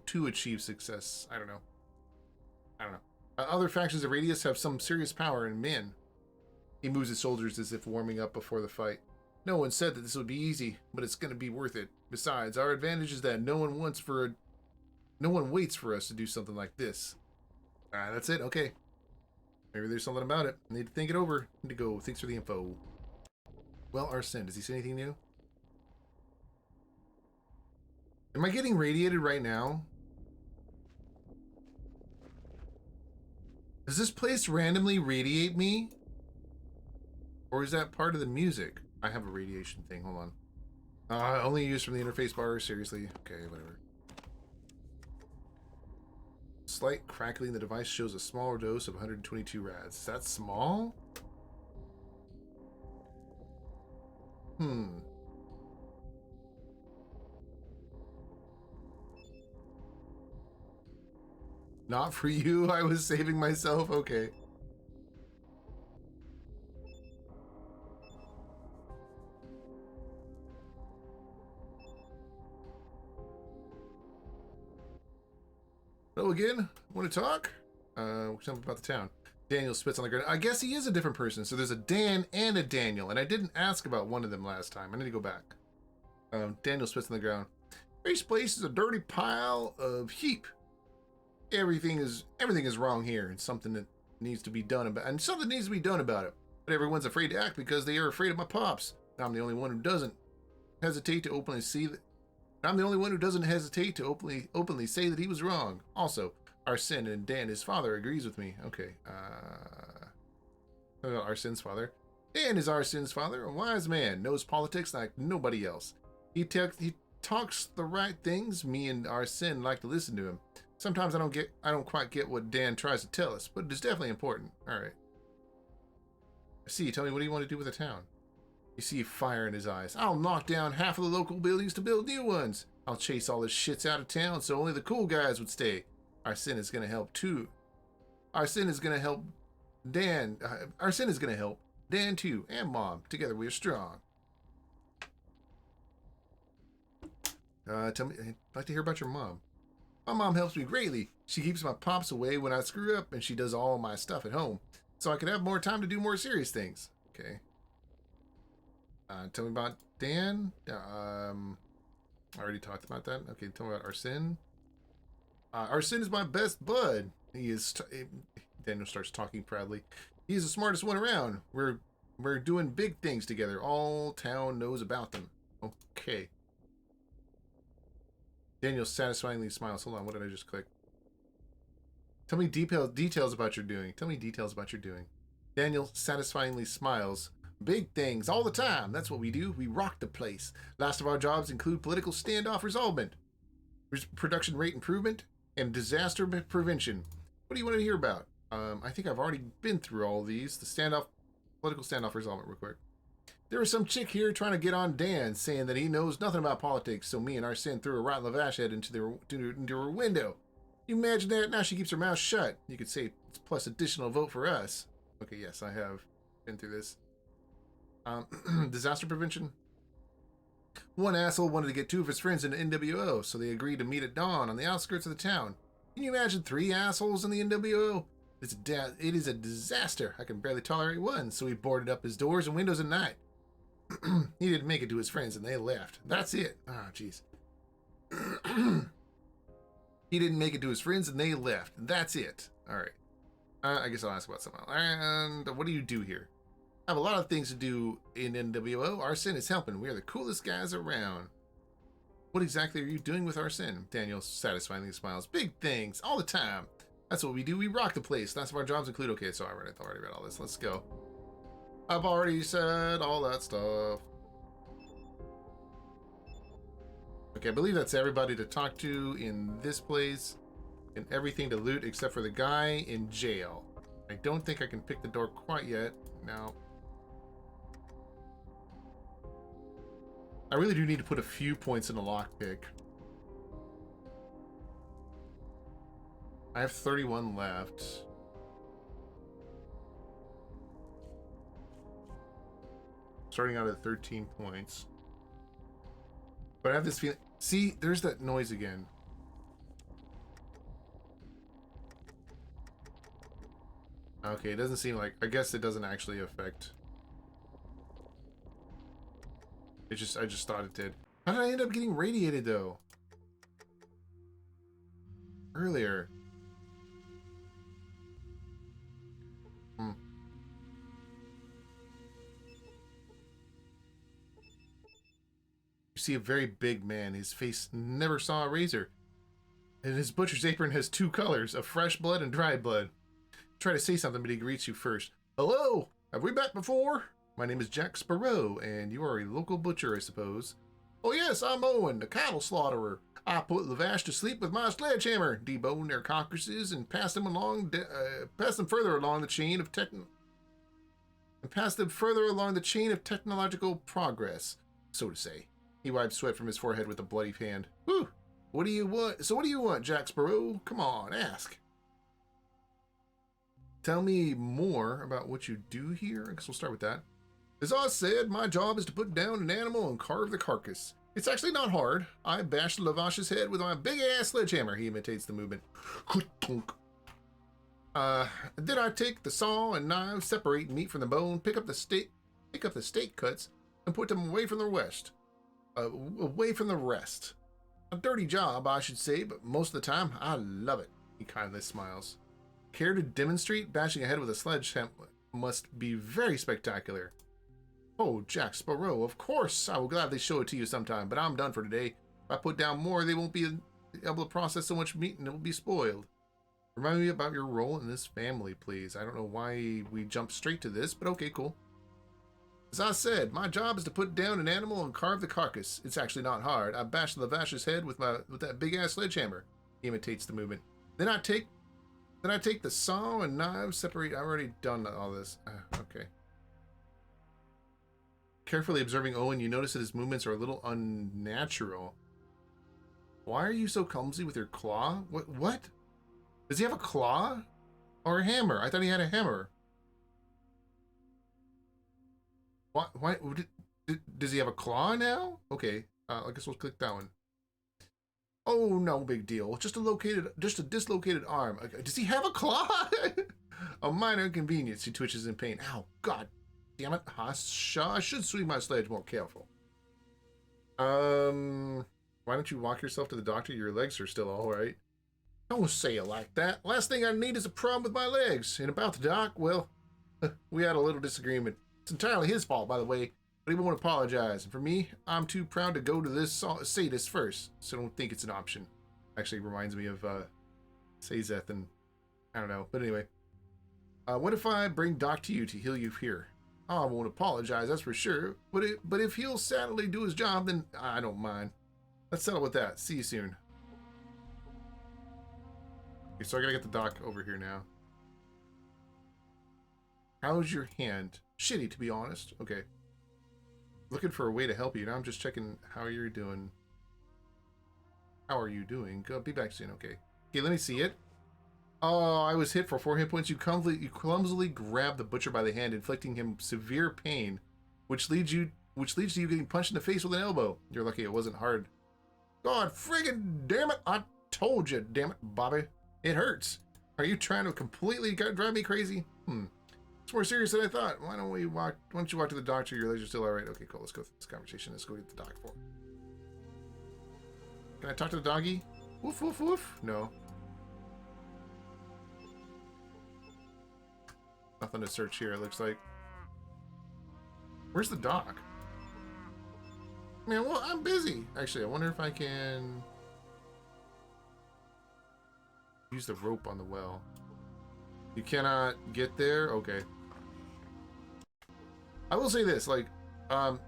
to achieve success? I don't know. Other factions of Radius have some serious power in men. He moves his shoulders as if warming up before the fight. No one said that this would be easy, but it's going to be worth it. Besides, our advantage is that no one waits for us to do something like this. That's it. Okay. Maybe there's something about it. I need to think it over. Need to go. Thanks for the info. Well, Arsene, does he say anything new? Am I getting radiated right now? Does this place randomly radiate me? Or is that part of the music? I have a radiation thing. Hold on. Only used from the interface bar. Seriously? Okay, whatever. Slight crackling. The device shows a smaller dose of 122 rads. Is that small? Not for you. I was saving myself. Okay. Hello again. Want to talk? Something about the town. Daniel spits on the ground. I guess he is a different person. So there's a Dan and a Daniel, and I didn't ask about one of them last time. I need to go back. Daniel spits on the ground. This place is a dirty pile of heap. Everything is wrong here, and something needs to be done about it. But everyone's afraid to act because they are afraid of my pops. I'm the only one who doesn't hesitate to openly see that. I'm the only one who doesn't hesitate to openly say that he was wrong. Also, Arsene and Dan, his father, agrees with me. Okay. Arsene's father. Dan is Arsene's father, a wise man, knows politics like nobody else. He talks the right things. Me and Arsene like to listen to him. Sometimes I don't quite get what Dan tries to tell us, but it's definitely important. All right. I see. Tell me, what do you want to do with the town? You see fire in his eyes. I'll knock down half of the local buildings to build new ones. I'll chase all the shits out of town so only the cool guys would stay. Arsene is going to help too. Arsene is going to help Dan. Arsene is going to help Dan too, and Mom. Together we are strong. Tell me, I'd like to hear about your mom. My mom helps me greatly. She keeps my pops away when I screw up, and she does all my stuff at home, so I can have more time to do more serious things. Okay. Tell me about Dan. I already talked about that. Okay, tell me about Arsene. Arsene is my best bud. Daniel starts talking proudly. He's the smartest one around. We're doing big things together. All town knows about them. Okay. Daniel satisfyingly smiles. Hold on, what did I just click? Tell me details about your doing. Tell me details about your doing. Daniel satisfyingly smiles. Big things all the time. That's what we do. We rock the place. Last of our jobs include political standoff resolvement, production rate improvement, and disaster prevention. What do you want to hear about? I think I've already been through all these. The political standoff resolvement real quick. There was some chick here trying to get on Dan, saying that he knows nothing about politics, so me and Arsene threw a rotten lavash head into her window. You imagine that? Now she keeps her mouth shut. You could say it's plus additional vote for us. Okay, yes, I have been through this. Disaster prevention. One asshole wanted to get two of his friends into NWO, so they agreed to meet at dawn on the outskirts of the town. Can you imagine 3 assholes in the NWO? It is a disaster. I can barely tolerate one, so he boarded up his doors and windows at night. He didn't make it to his friends, and they left. That's it. Oh, jeez. He didn't make it to his friends, and they left. That's it. All right. I guess I'll ask about something else. And what do you do here? I have a lot of things to do in NWO. Our sin is helping. We are the coolest guys around. What exactly are you doing with our sin? Daniel satisfyingly smiles. Big things, all the time. That's what we do. We rock the place. That's what our jobs include. Okay, so I already read all this. Let's go. I've already said all that stuff. Okay, I believe that's everybody to talk to in this place. And everything to loot except for the guy in jail. I don't think I can pick the door quite yet. No. I really do need to put a few points in the lockpick. I have 31 left. Starting out at 13 points. But I have this feeling... See, there's that noise again. Okay, it doesn't seem like... I guess it doesn't actually affect... I just thought it did. How did I end up getting radiated, though? Earlier. You see a very big man. His face never saw a razor. And his butcher's apron has two colors, of fresh blood and dry blood. Try to say something, but he greets you first. Hello! Have we met before? My name is Jack Sparrow, and you are a local butcher, I suppose. Oh yes, I'm Owen, the cattle slaughterer. I put Lavash to sleep with my sledgehammer, deboned their carcasses, and passed them further along the chain of technological progress, so to say. He wiped sweat from his forehead with a bloody hand. Whew! What do you want? So what do you want, Jack Sparrow? Come on, ask. Tell me more about what you do here. I guess we'll start with that. As I said, my job is to put down an animal and carve the carcass. It's actually not hard. I bash Lavash's head with my big-ass sledgehammer. He imitates the movement. Then I take the saw and knives, separate meat from the bone, pick up the steak cuts, and put them away from the rest. A dirty job, I should say, but most of the time, I love it. He kindly smiles. Care to demonstrate? Bashing a head with a sledgehammer must be very spectacular. Oh, Jack Sparrow, of course. I will gladly show it to you sometime, but I'm done for today. If I put down more, they won't be able to process so much meat and it will be spoiled. Remind me about your role in this family, please. I don't know why we jumped straight to this, but okay, cool. As I said, my job is to put down an animal and carve the carcass. It's actually not hard. I bash Lavash's head with that big-ass sledgehammer. He imitates the movement. Then I take the saw and knives, separate... I've already done all this. Okay. Carefully observing Owen, you notice that his movements are a little unnatural. Why are you so clumsy with your claw? What? Does he have a claw? Or a hammer? I thought he had a hammer. What? Why? Does he have a claw now? Okay. I guess we'll click that one. Oh, no big deal. Just a dislocated arm. Does he have a claw? A minor inconvenience. He twitches in pain. Ow, God damn it. I should swing my sledge more careful. Why don't you walk yourself to the doctor? Your legs are still all right. Don't say it like that. Last thing I need is a problem with my legs. And about the doc, well, we had a little disagreement. It's entirely his fault, by the way. But he won't apologize. And for me, I'm too proud to go to this sadist first. So don't think it's an option. Actually reminds me of Seth and I don't know. But anyway. What if I bring Doc to you to heal you here? Oh, I won't apologize, that's for sure. But if he'll sadly do his job, then I don't mind. Let's settle with that. See you soon. Okay, so I gotta get the Doc over here now. How's your hand? Shitty, to be honest. Okay. Looking for a way to help you. Now I'm just checking how you're doing. How are you doing? Go, be back soon. Okay. Okay, let me see it. Oh, I was hit for 4 hit points. You clumsily grab the butcher by the hand, inflicting him severe pain, which leads to you getting punched in the face with an elbow. You're lucky it wasn't hard. God friggin' damn it! I told you, damn it, Bobby. It hurts. Are you trying to completely drive me crazy? It's more serious than I thought. Why don't you walk to the doctor? Your legs are still alright. Okay, cool. Let's go through this conversation. Let's go get the doc for him. Can I talk to the doggy? Woof, woof, woof. No. Nothing to search here, it looks like. Where's the dock? Man, well, I'm busy. Actually, I wonder if I can use the rope on the well. You cannot get there? Okay. I will say this, like,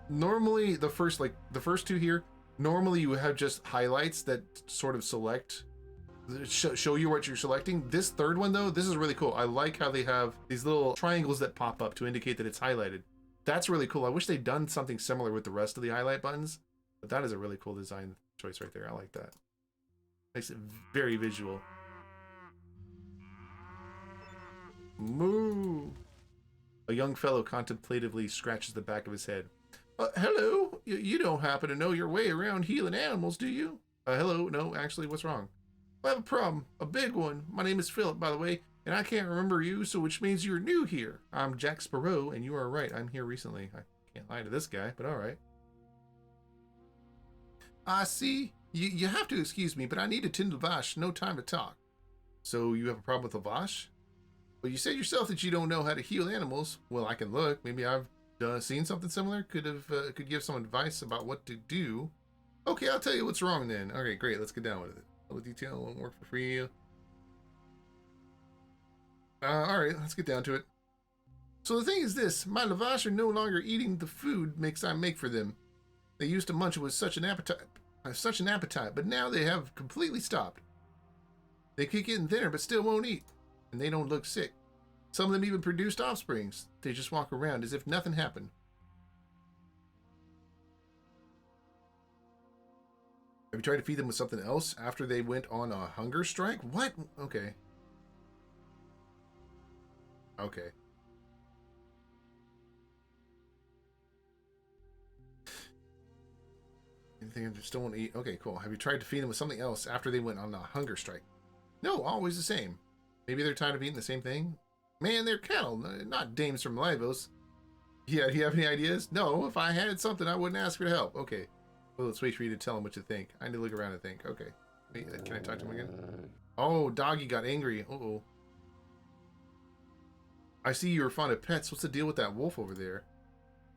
normally the first two here, normally you have just highlights that sort of select, show you what you're selecting. This third one though, this is really cool. I like how they have these little triangles that pop up to indicate that it's highlighted. That's really cool. I wish they'd done something similar with the rest of the highlight buttons, but that is a really cool design choice right there. I like that. Makes it very visual. Moo! A young fellow contemplatively scratches the back of his head. Hello? You don't happen to know your way around healing animals, do you? Hello? No, actually, what's wrong? I have a problem. A big one. My name is Philip, by the way, and I can't remember you, so which means you're new here. I'm Jack Sparrow, and you are right. I'm here recently. I can't lie to this guy, but all right. I see. You have to excuse me, but I need to tend to Lavash. No time to talk. So you have a problem with Lavash? Well, you said yourself that you don't know how to heal animals. Well, I can look. Maybe I've seen something similar. Could give some advice about what to do. Okay, I'll tell you what's wrong then. Okay, great. Let's get down with it. All the detail won't work for free. All right, let's get down to it. So the thing is this: my Lavash are no longer eating the food mix I make for them. They used to munch with such an appetite, but now they have completely stopped. They keep getting thinner, but still won't eat, and they don't look sick. Some of them even produced offsprings. They just walk around as if nothing happened. Have you tried to feed them with something else after they went on a hunger strike? What? Okay. Okay. Anything they still won't eat? Okay, cool. Have you tried to feed them with something else after they went on a hunger strike? No, always the same. Maybe they're tired of eating the same thing? Man, they're cattle, not dames from Livos. Yeah, do you have any ideas? No, if I had something, I wouldn't ask for help. Okay. Well, let's wait for you to tell them what you think. I need to look around and think. Okay. Wait, can I talk to him again? Oh, doggy got angry. Uh-oh. I see you were fond of pets. What's the deal with that wolf over there?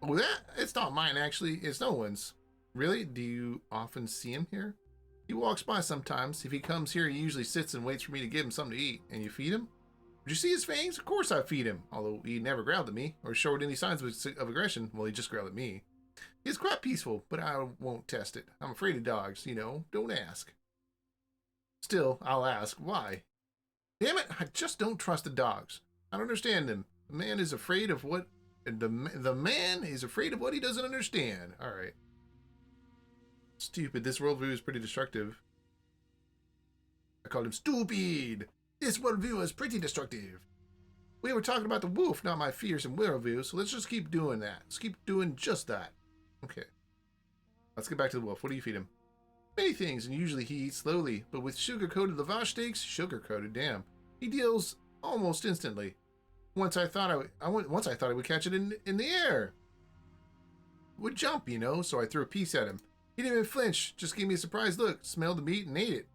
Oh, it's not mine, actually. It's no one's. Really? Do you often see him here? He walks by sometimes. If he comes here, he usually sits and waits for me to give him something to eat. And you feed him? Did you see his fangs? Of course I feed him. Although he never growled at me or showed any signs of aggression. Well, he just growled at me. He's quite peaceful, but I won't test it. I'm afraid of dogs, you know. Don't ask. Still, I'll ask. Why? Damn it, I just don't trust the dogs. I don't understand them. The man is afraid of what... The man is afraid of what he doesn't understand. All right. Stupid. This worldview is pretty destructive. I called him stupid. This worldview is pretty destructive. We were talking about the wolf, not my fears and worldview, so let's just keep doing that. Let's keep doing just that. Okay. Let's get back to the wolf. What do you feed him? Many things, and usually he eats slowly, but with sugar-coated lavash steaks, sugar-coated, damn, he deals almost instantly. Once I thought I would catch it in the air. It would jump, you know, so I threw a piece at him. He didn't even flinch, just gave me a surprised look, smelled the meat, and ate it.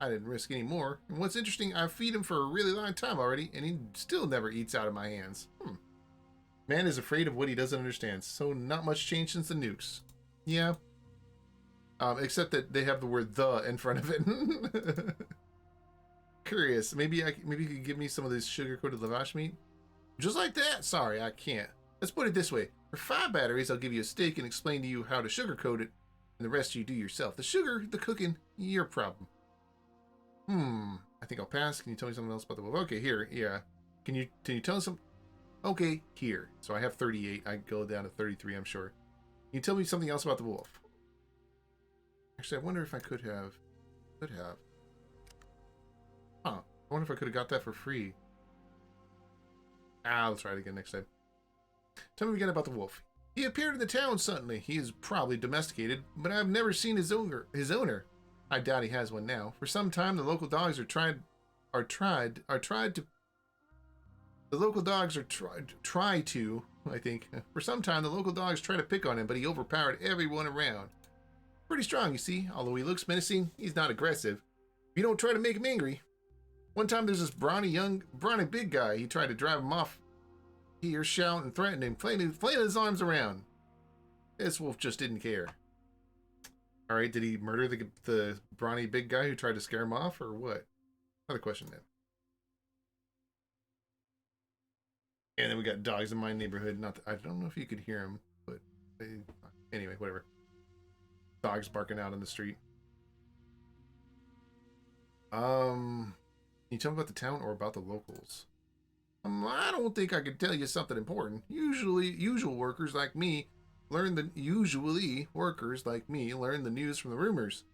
I didn't risk any more. And what's interesting, I feed him for a really long time already, and he still never eats out of my hands. Man is afraid of what he doesn't understand, so not much change since the nukes. Yeah. Except that they have the word "the" in front of it. Curious. Maybe you could give me some of this sugar-coated lavash meat? Just like that? Sorry, I can't. Let's put it this way. For 5 batteries, I'll give you a steak and explain to you how to sugar-coat it, and the rest you do yourself. The sugar, the cooking, your problem. I think I'll pass. Can you tell me something else about the wolf? Okay, here, yeah. Can you tell me some? Okay, here. So I have 38. I go down to 33, I'm sure. Can you tell me something else about the wolf? Actually, I wonder if I could have. Huh. I wonder if I could have got that for free. I'll try it again next time. Tell me again about the wolf. He appeared in the town suddenly. He is probably domesticated, but I've never seen his owner. I doubt he has one now. For some time, the local dogs try to, I think. For some time, the local dogs try to pick on him, but he overpowered everyone around. Pretty strong, you see. Although he looks menacing, he's not aggressive. You don't try to make him angry. One time, there's this brawny big guy. He tried to drive him off He shouting, threatening, flailing his arms around. This wolf just didn't care. Alright, did he murder the brawny big guy who tried to scare him off, or what? Another question then. And then we got dogs in my neighborhood. Not that, I don't know if you could hear them, but anyway, whatever. Dogs barking out on the street. Can you tell me about the town or about the locals? I don't think I could tell you something important. Usual workers like me learn the news from the rumors.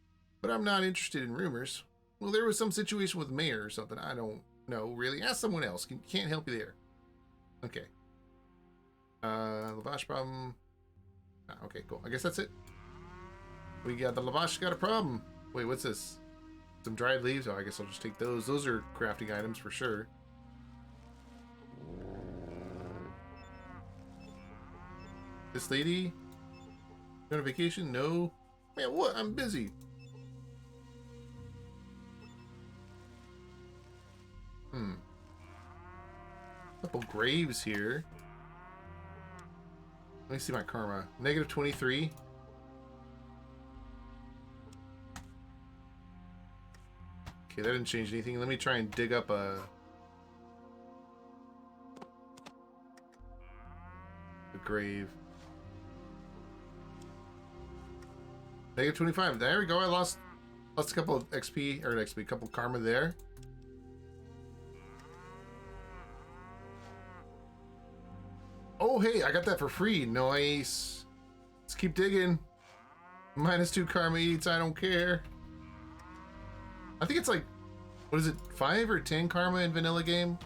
But I'm not interested in rumors. Well, there was some situation with the mayor or something. I don't know, really. Ask someone else. Can't help you there. Okay. Lavash problem. Okay, cool. I guess that's it. We got the Lavash got a problem. Wait, what's this? Some dried leaves? Oh, I guess I'll just take those. Those are crafting items for sure. This lady? Going on vacation? No. Man, what? I'm busy. Couple graves here. Let me see my karma. Negative 23. Okay, that didn't change anything. Let me try and dig up a grave. Negative 25. There we go. I lost a couple of XP, or XP, couple karma there. Oh, hey, I got that for free. Nice. Let's keep digging. -2 karma eats. I don't care. I think it's like, what is it, 5 or 10 karma in vanilla game?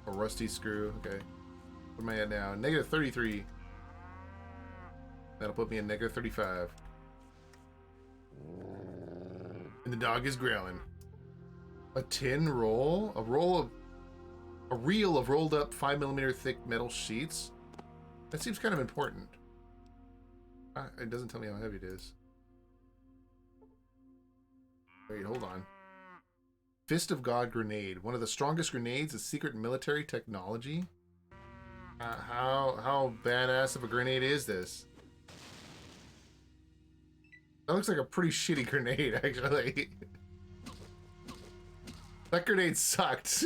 A rusty screw. Okay. What am I at now? Negative 33. That'll put me in negative 35. And the dog is growling. A tin roll? A reel of rolled up 5mm thick metal sheets? That seems kind of important. It doesn't tell me how heavy it is. Wait, hold on. Fist of God grenade. One of the strongest grenades is secret military technology. How badass of a grenade is this? That looks like a pretty shitty grenade, actually. That grenade sucked.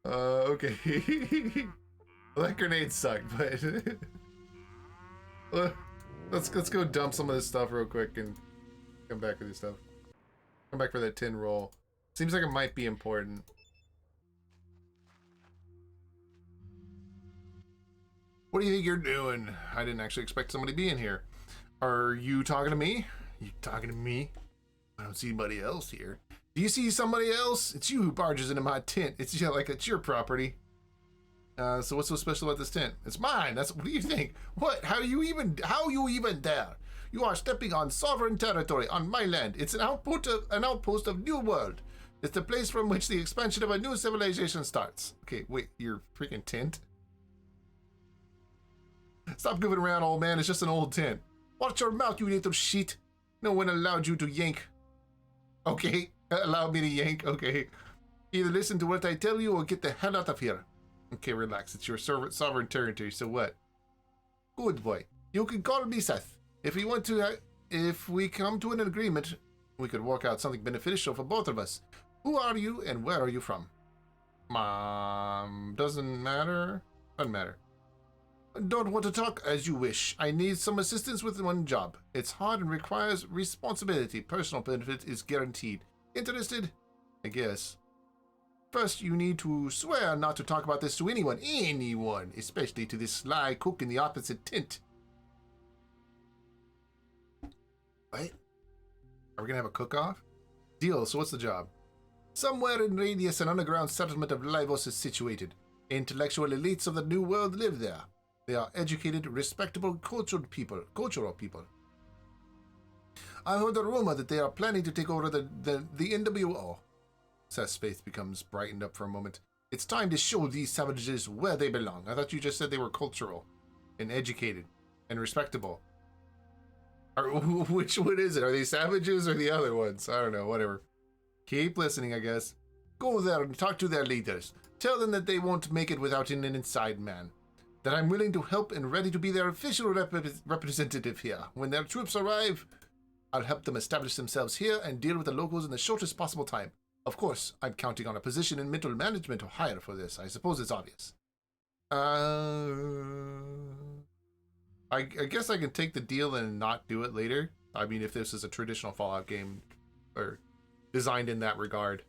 Okay. Well, that grenade sucked, but let's go dump some of this stuff real quick and come back with this stuff. Come back for that tin roll. Seems like it might be important. What do you think you're doing? I didn't actually expect somebody to be in here. Are you talking to me? You talking to me? I don't see anybody else here. Do you see somebody else? It's you who barges into my tent. It's like it's your property. So what's so special about this tent? It's mine. What do you think? What? How you even dare? You are stepping on sovereign territory on my land. It's an outpost of New World. It's the place from which the expansion of a new civilization starts. Okay, wait, your freaking tent? Stop goofing around, old man. It's just an old tent. Watch your mouth, you little shit. No one allowed you to yank. Okay, allowed me to yank. Okay. Either listen to what I tell you or get the hell out of here. Okay, relax. It's your sovereign territory, so what? Good boy. You can call me Seth. If we come to an agreement, we could work out something beneficial for both of us. Who are you and where are you from? Doesn't matter. Doesn't matter. Don't want to talk? As you wish. I need some assistance with one job. It's hard and requires responsibility. Personal benefit is guaranteed. Interested? I guess. First, you need to swear not to talk about this to anyone. Anyone. Especially to this sly cook in the opposite tent. What? Are we gonna have a cook-off? Deal. So what's the job? Somewhere in radius, an underground settlement of Livos is situated. Intellectual elites of the New World live there. They are educated, respectable, cultural people. I heard a rumor that they are planning to take over the NWO. Seth's face becomes brightened up for a moment. It's time to show these savages where they belong. I thought you just said they were cultural and educated and respectable. Which one is it? Are they savages or the other ones? I don't know, whatever. Keep listening, I guess. Go there and talk to their leaders. Tell them that they won't make it without an inside man. That I'm willing to help and ready to be their official representative here. When their troops arrive, I'll help them establish themselves here and deal with the locals in the shortest possible time. Of course, I'm counting on a position in middle management or higher for this. I suppose it's obvious. I guess I can take the deal and not do it later. I mean, if this is a traditional Fallout game or designed in that regard.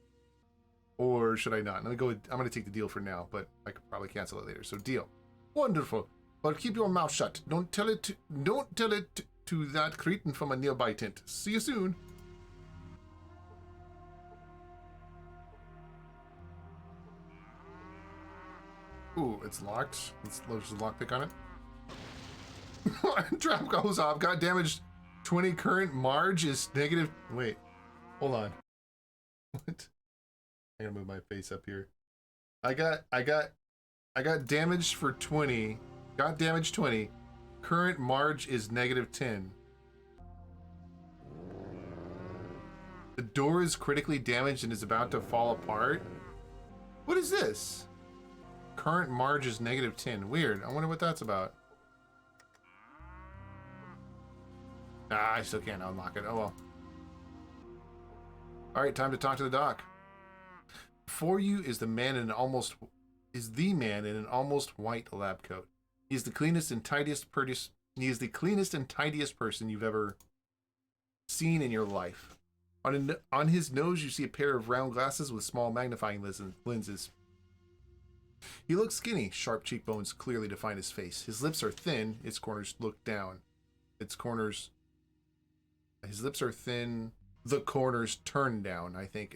Or should I not? Let me go. I'm going to take the deal for now, but I could probably cancel it later. So deal. Wonderful. But keep your mouth shut. Don't tell it to that cretin from a nearby tent. See you soon. Ooh, it's locked. Let's load the lockpick on it. Trap goes off. Got damaged. 20 current. Marge is negative. Wait. Hold on. What? I'm gonna move my face up here. I got damaged for 20. Got damaged 20. Current Marge is negative 10. The door is critically damaged and is about to fall apart. What is this? Current Marge is negative 10. Weird. I wonder what that's about. Ah, I still can't unlock it. Oh well. Alright, time to talk to the doc. Before you is the man in an almost white lab coat. He is the cleanest and tidiest person you've ever seen in your life. On his nose, you see a pair of round glasses with small magnifying lenses. He looks skinny. Sharp cheekbones clearly define his face. His lips are thin. Its corners look down. His lips are thin. The corners turn down, I think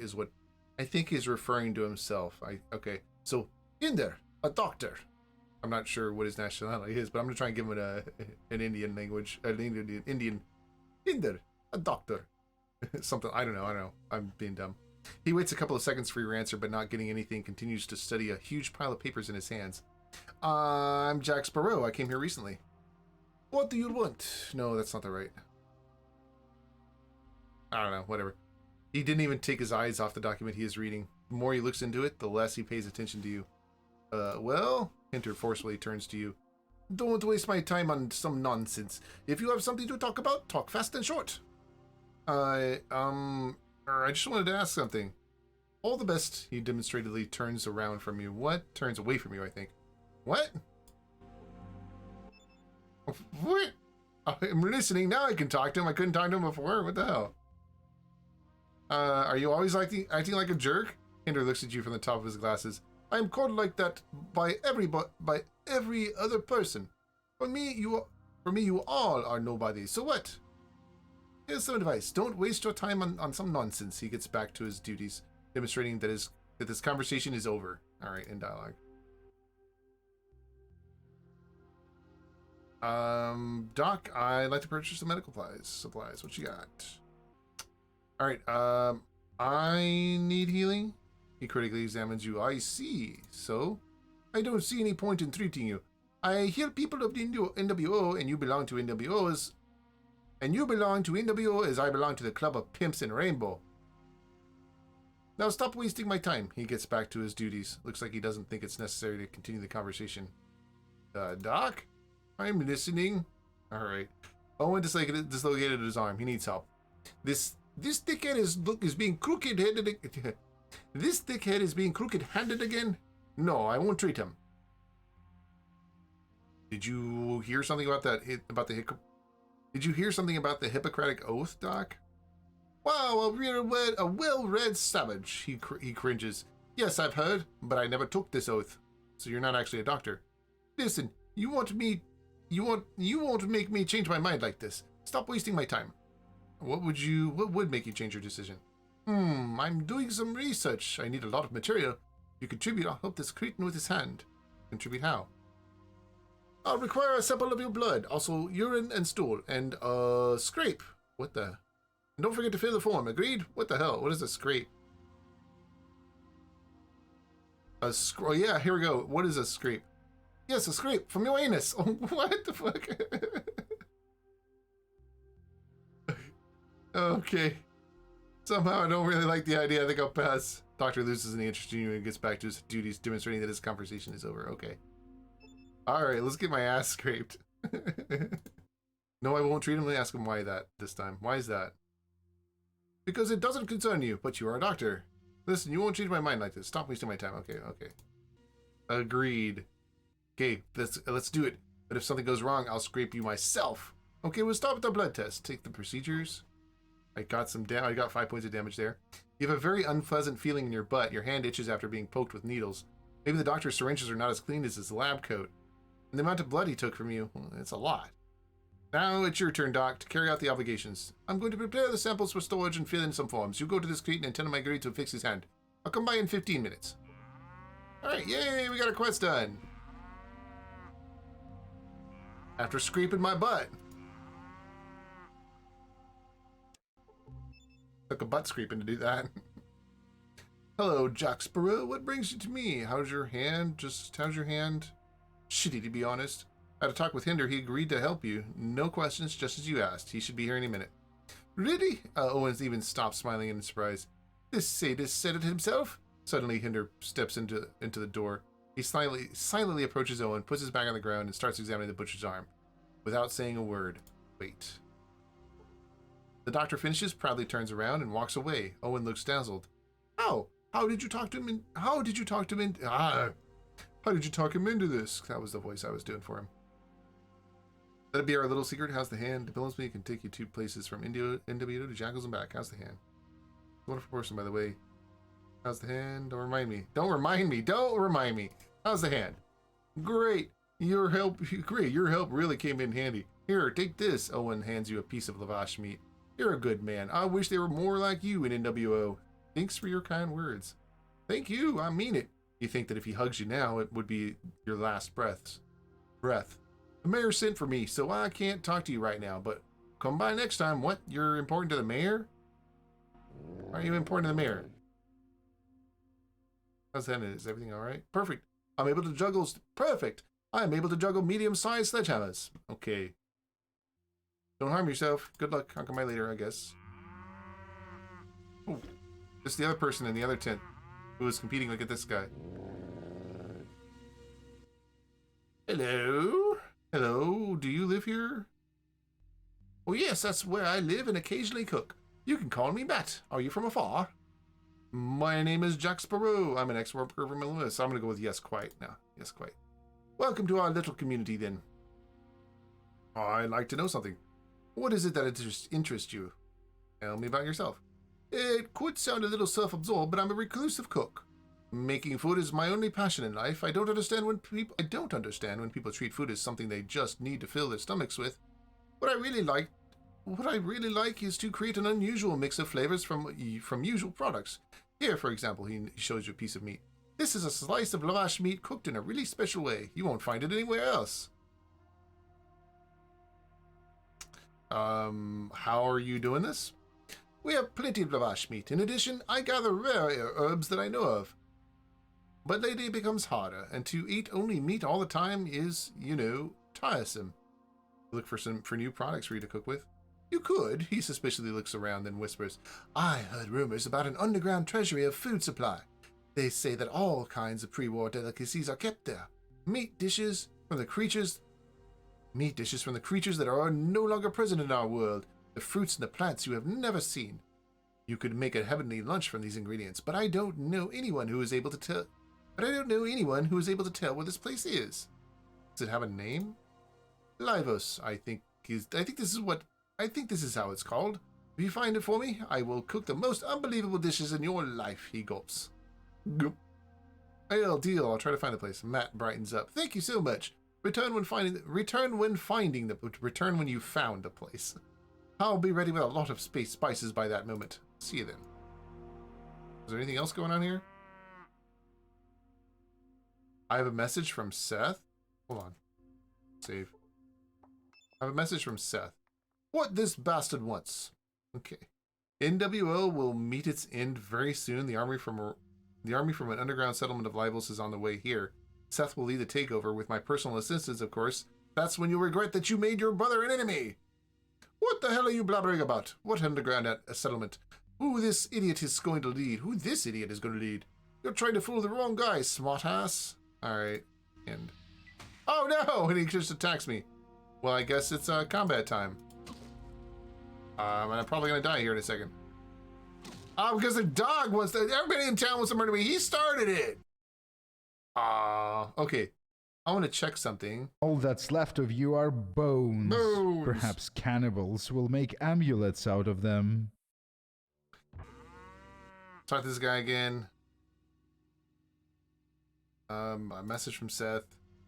he's referring to himself. Okay. So, Hinder, a doctor. I'm not sure what his nationality is, but I'm going to try and give him an Indian language. An Indian. Hinder, a doctor. Something. I don't know. I'm being dumb. He waits a couple of seconds for your answer, but not getting anything, continues to study a huge pile of papers in his hands. I'm Jack Sparrow. I came here recently. What do you want? No, that's not the right. I don't know. Whatever. He didn't even take his eyes off the document he is reading. The more he looks into it, the less he pays attention to you. Well, Hinter forcefully turns to you. Don't waste my time on some nonsense. If you have something to talk about, talk fast and short. I just wanted to ask something. All the best. He demonstratively turns around from you. What? Turns away from you, I think. What? What? I'm listening. Now I can talk to him. I couldn't talk to him before. What the hell? Are you always acting like a jerk? Hinder looks at you from the top of his glasses. I am called like that by every other person. For me, you all are nobody. So what? Here's some advice. Don't waste your time on some nonsense. He gets back to his duties, demonstrating that this conversation is over. All right, in dialogue. Doc, I'd like to purchase some medical supplies. What you got? All right, I need healing. He critically examines you. I see. So, I don't see any point in treating you. I hear people of the NWO, and you belong to NWO as I belong to the Club of Pimps and Rainbow. Now stop wasting my time. He gets back to his duties. Looks like he doesn't think it's necessary to continue the conversation. Doc? I'm listening. All right. Owen dislocated his arm. He needs help. This dickhead is being crooked-headed. This dickhead is being crooked-handed again? No, I won't treat him. Did you hear something about that? Did you hear something about the Hippocratic Oath, Doc? Wow, a well-read savage. He cringes. Yes, I've heard, but I never took this oath. So you're not actually a doctor. Listen, you won't make me change my mind like this. Stop wasting my time. What would make you change your decision? I'm doing some research. I need a lot of material. If you contribute, I'll help this cretin with his hand. Contribute how? I'll require a sample of your blood, also urine and stool, and a scrape. What the? And don't forget to fill the form. Agreed? What the hell? What is a scrape? Oh yeah, here we go. What is a scrape? Yes, a scrape from your anus. Oh, what the fuck? Okay. Somehow I don't really like the idea. I think I'll pass. Doctor loses any interest in you and gets back to his duties, demonstrating that his conversation is over. Okay. Alright, let's get my ass scraped. No, I won't treat him. Let me ask him why that this time. Why is that? Because it doesn't concern you, but you are a doctor. Listen, you won't change my mind like this. Stop wasting my time. Okay, okay. Agreed. Okay, let's do it. But if something goes wrong, I'll scrape you myself. Okay, we'll start with the blood test. Take the procedures. I got 5 points of damage there. You have a very unpleasant feeling in your butt. Your hand itches after being poked with needles. Maybe the doctor's syringes are not as clean as his lab coat. And the amount of blood he took from you, well, it's a lot. Now it's your turn, Doc, to carry out the obligations. I'm going to prepare the samples for storage and fill in some forms. You go to this crate and tell him I agree to fix his hand. I'll come by in 15 minutes. Alright, yay, we got our quest done. After scraping my butt. Took a butt scraping to do that. Hello, Jack Sparrow. What brings you to me? How's your hand? How's your hand? Shitty, to be honest. I had a talk with Hinder. He agreed to help you. No questions, just as you asked. He should be here any minute. Really? Owens even stopped smiling in surprise. This sadist said it himself? Suddenly, Hinder steps into the door. He silently approaches Owen, puts his back on the ground, and starts examining the butcher's arm. Without saying a word. Wait. The doctor finishes, proudly turns around, and walks away. Owen looks dazzled. How? How did you talk to him? How did you talk him into this? That was the voice I was doing for him. Let it be our little secret. How's the hand? Depends me can take you 2 places from NWO to Jackals and back. How's the hand? Wonderful person, by the way. How's the hand? Don't remind me. Don't remind me. Don't remind me. How's the hand? Great. Your help really came in handy. Here, take this. Owen hands you a piece of lavash meat. You're a good man. I wish there were more like you in NWO. Thanks for your kind words. Thank you. I mean it. You think that if he hugs you now, it would be your last breath. The mayor sent for me, so I can't talk to you right now, but come by next time. What? You're important to the mayor? Are you important to the mayor? How's that? Is everything alright? Perfect. I'm able to juggle... Perfect! I'm able to juggle medium-sized sledgehammers. Okay. Don't harm yourself. Good luck. I'll come by later, I guess. Ooh. Just the other person in the other tent who was competing against this guy. Hello? Hello? Do you live here? Oh yes, that's where I live and occasionally cook. You can call me Matt. Are you from afar? My name is Jack Sparrow. I'm an ex-worker from Olympus. I'm going to go with yes, quite. No, yes, quite. Welcome to our little community, then. I'd like to know something. What is it that interests you? Tell me about yourself. It could sound a little self-absorbed, but I'm a reclusive cook. Making food is my only passion in life. I don't understand when people treat food as something they just need to fill their stomachs with. What I really like is to create an unusual mix of flavors from usual products. Here, for example, he shows you a piece of meat. This is a slice of lavash meat cooked in a really special way. You won't find it anywhere else. How are you doing this? We have plenty of lavash meat. In addition, I gather rare herbs that I know of. But lately it becomes harder, and to eat only meat all the time is, tiresome. Look for new products for you to cook with. You could. He suspiciously looks around, then whispers, I heard rumors about an underground treasury of food supply. They say that all kinds of pre-war delicacies are kept there. Meat dishes from the creatures that are no longer present in our world. The fruits and the plants you have never seen. You could make a heavenly lunch from these ingredients, but I don't know anyone who is able to tell where this place is. Does it have a name? Livos, I think this is how it's called. If you find it for me, I will cook the most unbelievable dishes in your life, he gulps. Goop. Deal. I'll try to find the place. Matt brightens up. Thank you so much. Return when you found the place. I'll be ready with a lot of spices by that moment. See you then. Is there anything else going on here? I have a message from Seth. Hold on. Save. I have a message from Seth. What this bastard wants. Okay. NWO will meet its end very soon. The army from an underground settlement of Livos is on the way here. Seth will lead the takeover with my personal assistance, of course. That's when you'll regret that you made your brother an enemy. What the hell are you blabbering about? What underground settlement? Who this idiot is going to lead? Who this idiot is going to lead? You're trying to fool the wrong guy, smartass. Alright, and... Oh no! And he just attacks me. Well, I guess it's combat time. And I'm probably gonna die here in a second. Because the dog wants to... Everybody in town wants to murder me. He started it! Okay. I want to check something. All that's left of you are bones. Bones! Perhaps cannibals will make amulets out of them. Talk to this guy again. A message from Seth,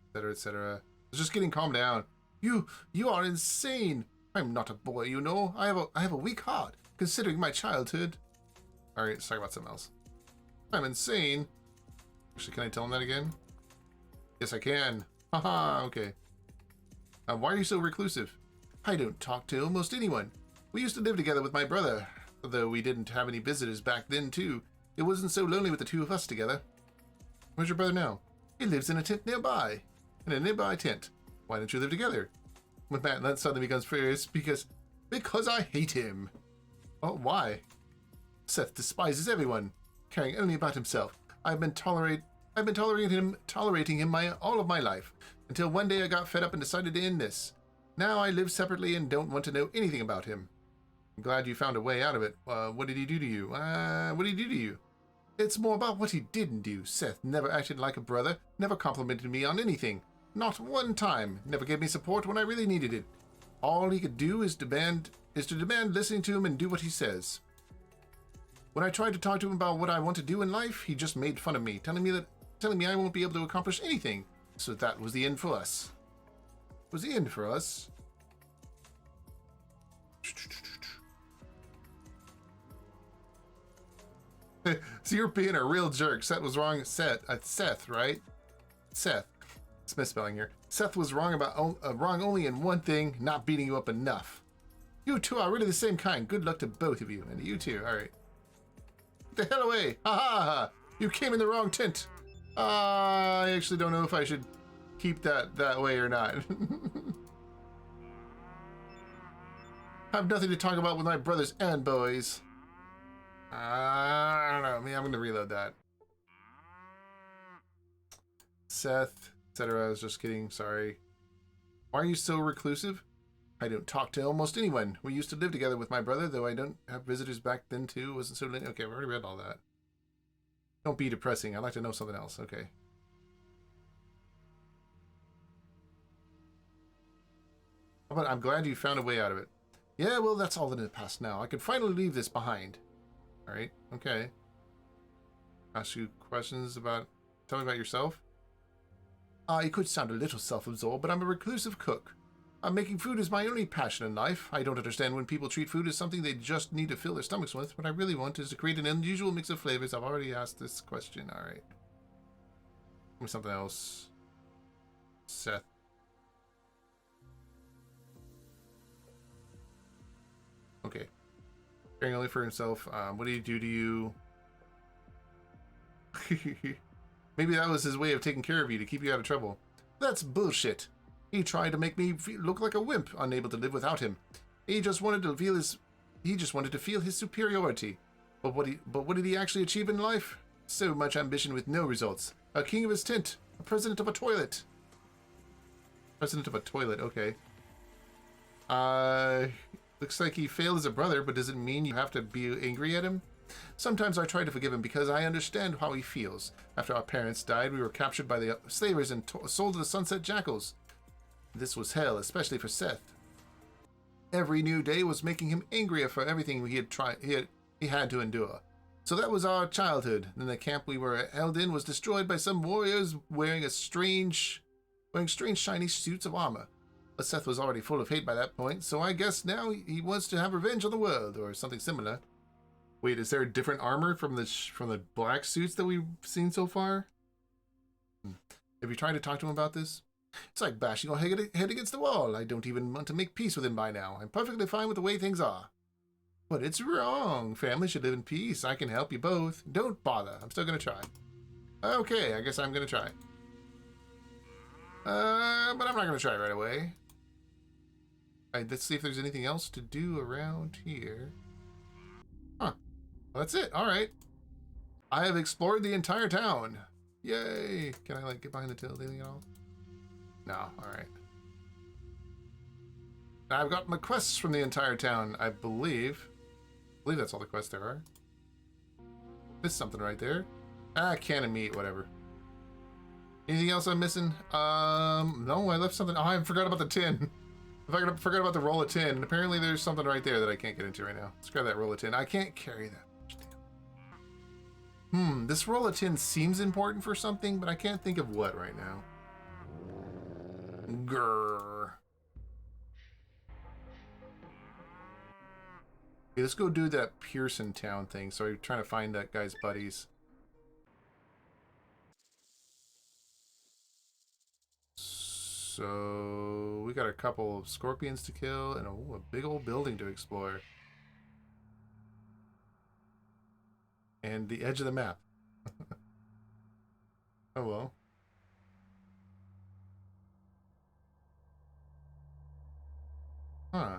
etc., etc. It's just getting calmed down. You are insane. I'm not a boy, you know. I have a weak heart, considering my childhood. All right, let's talk about something else. I'm insane. Actually, can I tell him that again? Yes, I can. Haha. Okay. Why are you so reclusive? I don't talk to almost anyone. We used to live together with my brother, though we didn't have any visitors back then too. It wasn't so lonely with the two of us together. Where's your brother now? He lives in a tent nearby. In a nearby tent. Why don't you live together? With Matt, that suddenly becomes furious because I hate him. Oh, why? Seth despises everyone, caring only about himself. I've been tolerating him all of my life, until one day I got fed up and decided to end this. Now I live separately and don't want to know anything about him. I'm glad you found a way out of it. What did he do to you? What did he do to you? It's more about what he didn't do. Seth never acted like a brother, never complimented me on anything. Not one time. Never gave me support when I really needed it. All he could do is to demand listening to him and do what he says. When I tried to talk to him about what I want to do in life, he just made fun of me, telling me I won't be able to accomplish anything. So that was the end for us. Was the end for us? So you're being a real jerk. Seth was wrong. Seth, right? Seth. It's misspelling here. Seth was wrong wrong only in one thing, not beating you up enough. You two are really the same kind. Good luck to both of you. And you too. All right. Get the hell away. Ha ha ha. You came in the wrong tent. I actually don't know if I should keep that way or not. I have nothing to talk about with my brothers and boys. I don't know. I'm going to reload that. Seth, etc. I was just kidding. Sorry. Why are you so reclusive? I don't talk to almost anyone. We used to live together with my brother, though I don't have visitors back then too. Wasn't so late. Okay, we already read all that. Don't be depressing. I'd like to know something else. Okay. But I'm glad you found a way out of it. Yeah, well, that's all in the past now. I can finally leave this behind. All right. Okay. Ask you questions about... Tell me about yourself. It could sound a little self-absorbed, but I'm a reclusive cook. Making food is my only passion in life. I don't understand when people treat food as something they just need to fill their stomachs with. What I really want is to create an unusual mix of flavors. I've already asked this question. All right. Give me something else. Seth. Okay. Caring only for himself. What did he do to you? Maybe that was his way of taking care of you to keep you out of trouble. That's bullshit. He tried to make me look like a wimp, unable to live without him. He just wanted to feel his superiority. But what did he actually achieve in life? So much ambition with no results. A king of his tent. A president of a toilet. President of a toilet, okay. Looks like he failed as a brother, but does it mean you have to be angry at him? Sometimes I try to forgive him because I understand how he feels. After our parents died, we were captured by the slavers and sold to the Sunset Jackals. This was hell, especially for Seth. Every new day was making him angrier for everything he had to endure. So that was our childhood. Then the camp we were held in was destroyed by some warriors wearing strange shiny suits of armor. But Seth was already full of hate by that point, so I guess now he wants to have revenge on the world, or something similar. Wait, is there a different armor from the black suits that we've seen so far? Have you tried to talk to him about this? It's like bashing your head against the wall. I don't even want to make peace with him by now. I'm perfectly fine with the way things are. But it's wrong. Family should live in peace. I can help you both. Don't bother. I'm still going to try. Okay, I guess I'm going to try. But I'm not going to try right away. Alright, let's see if there's anything else to do around here. Huh. Well, that's it. Alright. I have explored the entire town. Yay! Can I, like, get behind the building at all? No. Alright. I've gotten the quests from the entire town, I believe. I believe that's all the quests there are. There's something right there. Ah, can of meat, whatever. Anything else I'm missing? No, I left something. Oh, I forgot about the tin. I forgot about the roll of tin. And apparently there's something right there that I can't get into right now. Let's grab that roll of tin. I can't carry that. This roll of tin seems important for something, but I can't think of what right now. Grrr. Okay, let's go do that Pearson town thing. So I'm trying to find that guy's buddies. So we got a couple of scorpions to kill and a big old building to explore. And the edge of the map. Oh well. Huh.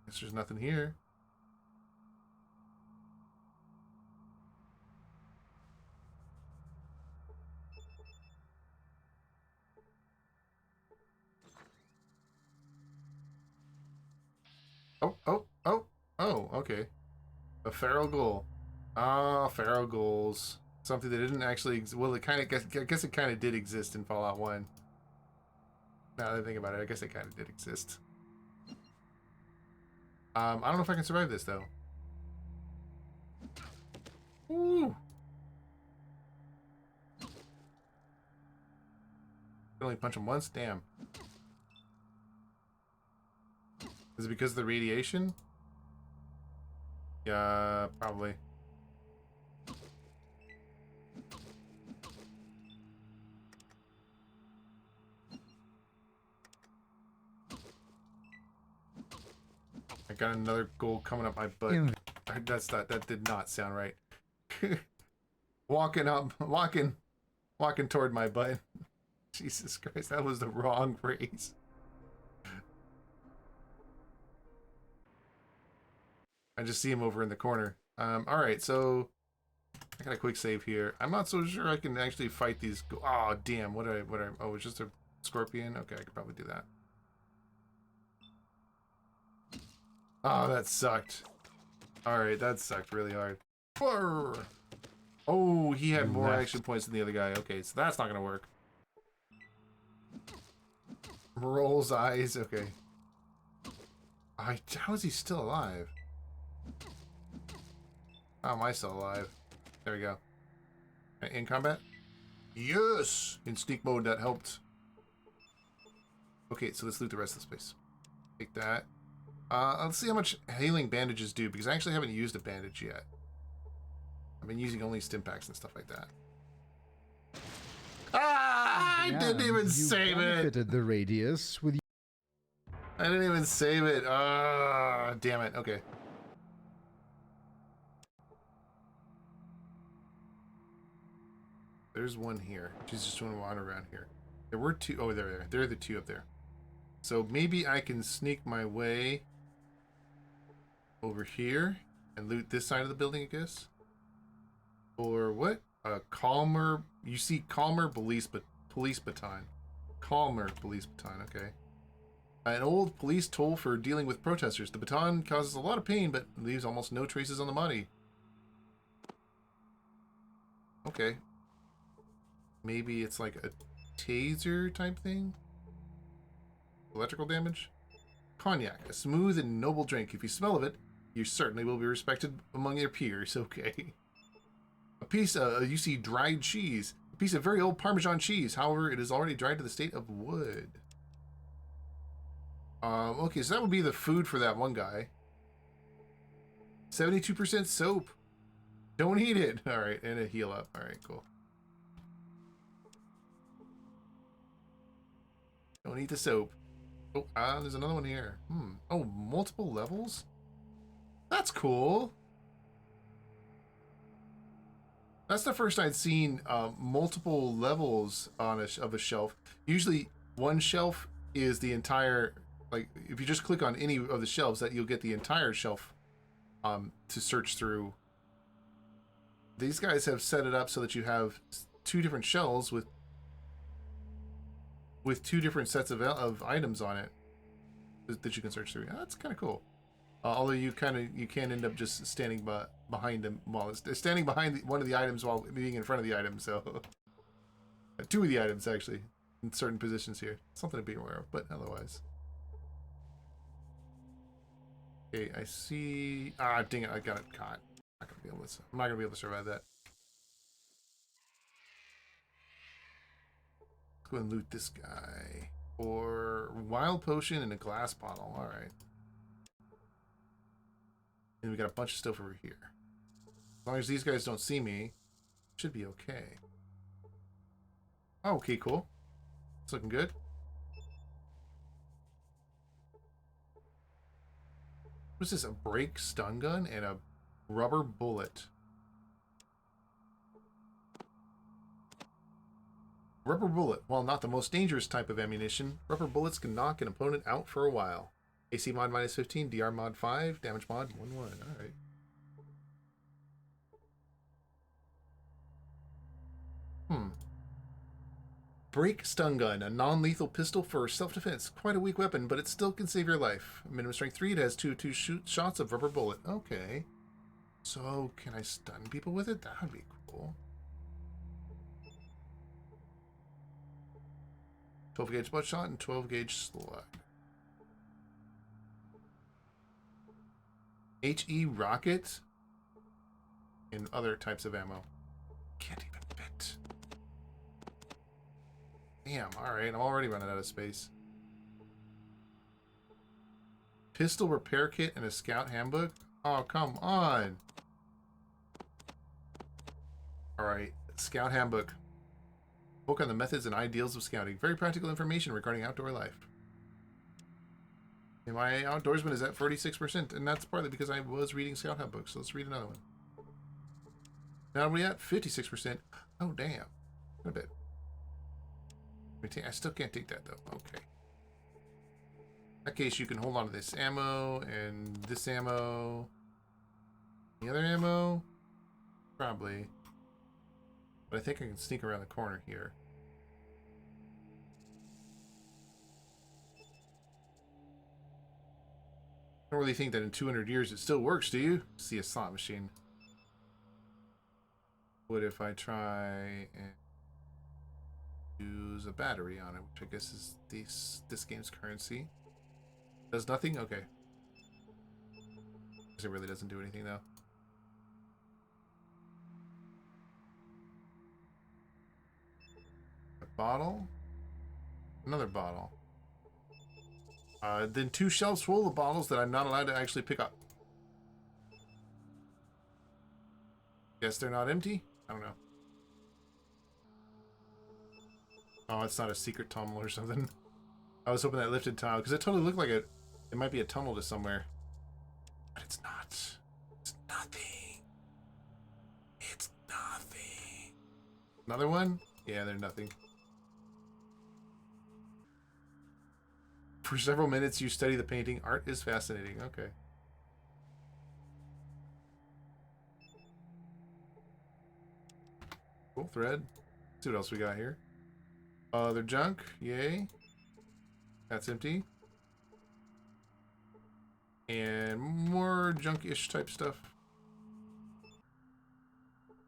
Guess there's nothing here. Oh, okay. A feral ghoul. Ah, feral ghouls. Something that didn't actually well, it kind of I guess it kind of did exist in Fallout 1. Now that I think about it, I guess it kind of did exist. I don't know if I can survive this though. Ooh. Can only punch him once? Damn. Is it because of the radiation? Yeah, probably. I got another ghoul coming up my butt. That did not sound right. walking toward my butt. Jesus Christ, that was the wrong phrase. I just see him over in the corner. Alright, so I got a quick save here. I'm not so sure I can actually fight these. Oh, damn. Oh, it's just a scorpion? Okay, I could probably do that. Oh, that sucked. Alright, that sucked really hard. Oh, he had more action points than the other guy. Okay, so that's not gonna work. Rolls eyes. Okay. How is he still alive? How am I still alive? There we go. In combat? Yes! In sneak mode, that helped. Okay, so let's loot the rest of the space. Take that. Let's see how much healing bandages do, because I actually haven't used a bandage yet. I've been using only stim packs and stuff like that. Ah! I didn't even save it! The radius with. I didn't even save it. Ah, damn it. Okay. There's one here. She's just going to wander around here. There were two. Oh, there. There are the two up there. So maybe I can sneak my way over here and loot this side of the building, I guess. Or what? Calmer. You see, calmer police baton. Calmer police baton. Okay. An old police tool for dealing with protesters. The baton causes a lot of pain, but leaves almost no traces on the body. Okay. Maybe it's like a taser type thing? Electrical damage? Cognac, a smooth and noble drink. If you smell of it, you certainly will be respected among your peers. Okay. A piece of, you see dried cheese. A piece of very old Parmesan cheese. However, it is already dried to the state of wood. Okay, so that would be the food for that one guy. 72% soap. Don't eat it. Alright, and a heal up. Alright, cool. Don't eat the soap. Oh, there's another one here. Oh, multiple levels? That's cool. That's the first I'd seen multiple levels on of a shelf. Usually, one shelf is the entire. Like, if you just click on any of the shelves, that you'll get the entire shelf to search through. These guys have set it up so that you have two different shelves with two different sets of items on it that you can search through. That's kind of cool. Although you can end up just standing behind them while it's standing behind one of the items while being in front of the item. So two of the items actually in certain positions here. Something to be aware of, but otherwise. Okay, I see. Ah, dang it! I got it caught. I'm not gonna be able to survive that. Let's go and loot this guy for wild potion and a glass bottle. All right. And we got a bunch of stuff over here. As long as these guys don't see me, should be okay. Oh, okay, cool. It's looking good. What's this? A break stun gun and a rubber bullet. Rubber bullet. While not the most dangerous type of ammunition, rubber bullets can knock an opponent out for a while. AC mod minus 15, DR mod 5, damage mod 1-1. Alright. Break stun gun, a non-lethal pistol for self-defense. Quite a weak weapon, but it still can save your life. Minimum strength 3, it has two shots of rubber bullet. Okay. So, can I stun people with it? That would be cool. 12 gauge buttshot and 12 gauge slug. HE rocket and other types of ammo. Can't even fit. Damn, alright, I'm already running out of space. Pistol repair kit and a scout handbook? Oh, come on. Alright, scout handbook. Book on the methods and ideals of scouting. Very practical information regarding outdoor life. And my outdoorsman is at 46%, and that's partly because I was reading scout handbooks, so let's read another one. Now we're at 56%. Oh, damn. A bit. I still can't take that, though. Okay. In that case, you can hold on to this ammo and this ammo. The other ammo? Probably. But I think I can sneak around the corner here. I don't really think that in 200 years it still works, do you? See a slot machine. What if I try and use a battery on it, which I guess is this game's currency? Does nothing? Okay. It really doesn't do anything, though. A bottle? Another bottle. Then 2 shelves full of bottles that I'm not allowed to actually pick up. Guess they're not empty? I don't know. Oh, it's not a secret tunnel or something. I was hoping that lifted tile, because it totally looked like it might be a tunnel to somewhere. But it's not. It's nothing. It's nothing. Another one? Yeah, they're nothing. For several minutes, you study the painting. Art is fascinating. Okay. Cool thread. Let's see what else we got here. Other junk. Yay. That's empty. And more junk-ish type stuff.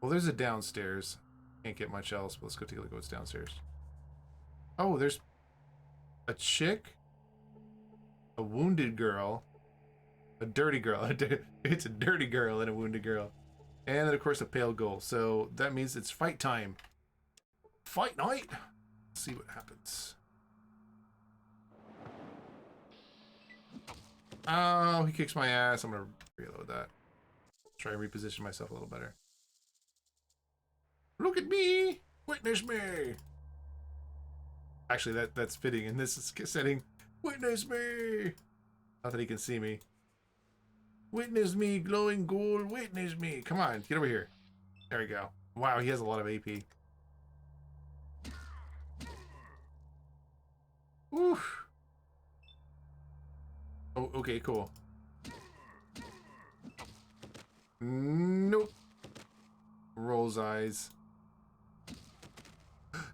Well, there's a downstairs. Can't get much else, but let's go take a look at what's downstairs. Oh, there's a chick. A wounded girl. A dirty girl. It's a dirty girl and a wounded girl. And then, of course, a pale ghoul. So that means it's fight time. Fight night? Let's see what happens. Oh, he kicks my ass. I'm going to reload that. Try and reposition myself a little better. Look at me! Witness me! Actually, that's fitting in this setting. Witness me! Not that he can see me. Witness me, glowing ghoul. Witness me. Come on, get over here. There we go. Wow, he has a lot of AP. Oof. Oh, okay, cool. Nope. Rolls eyes.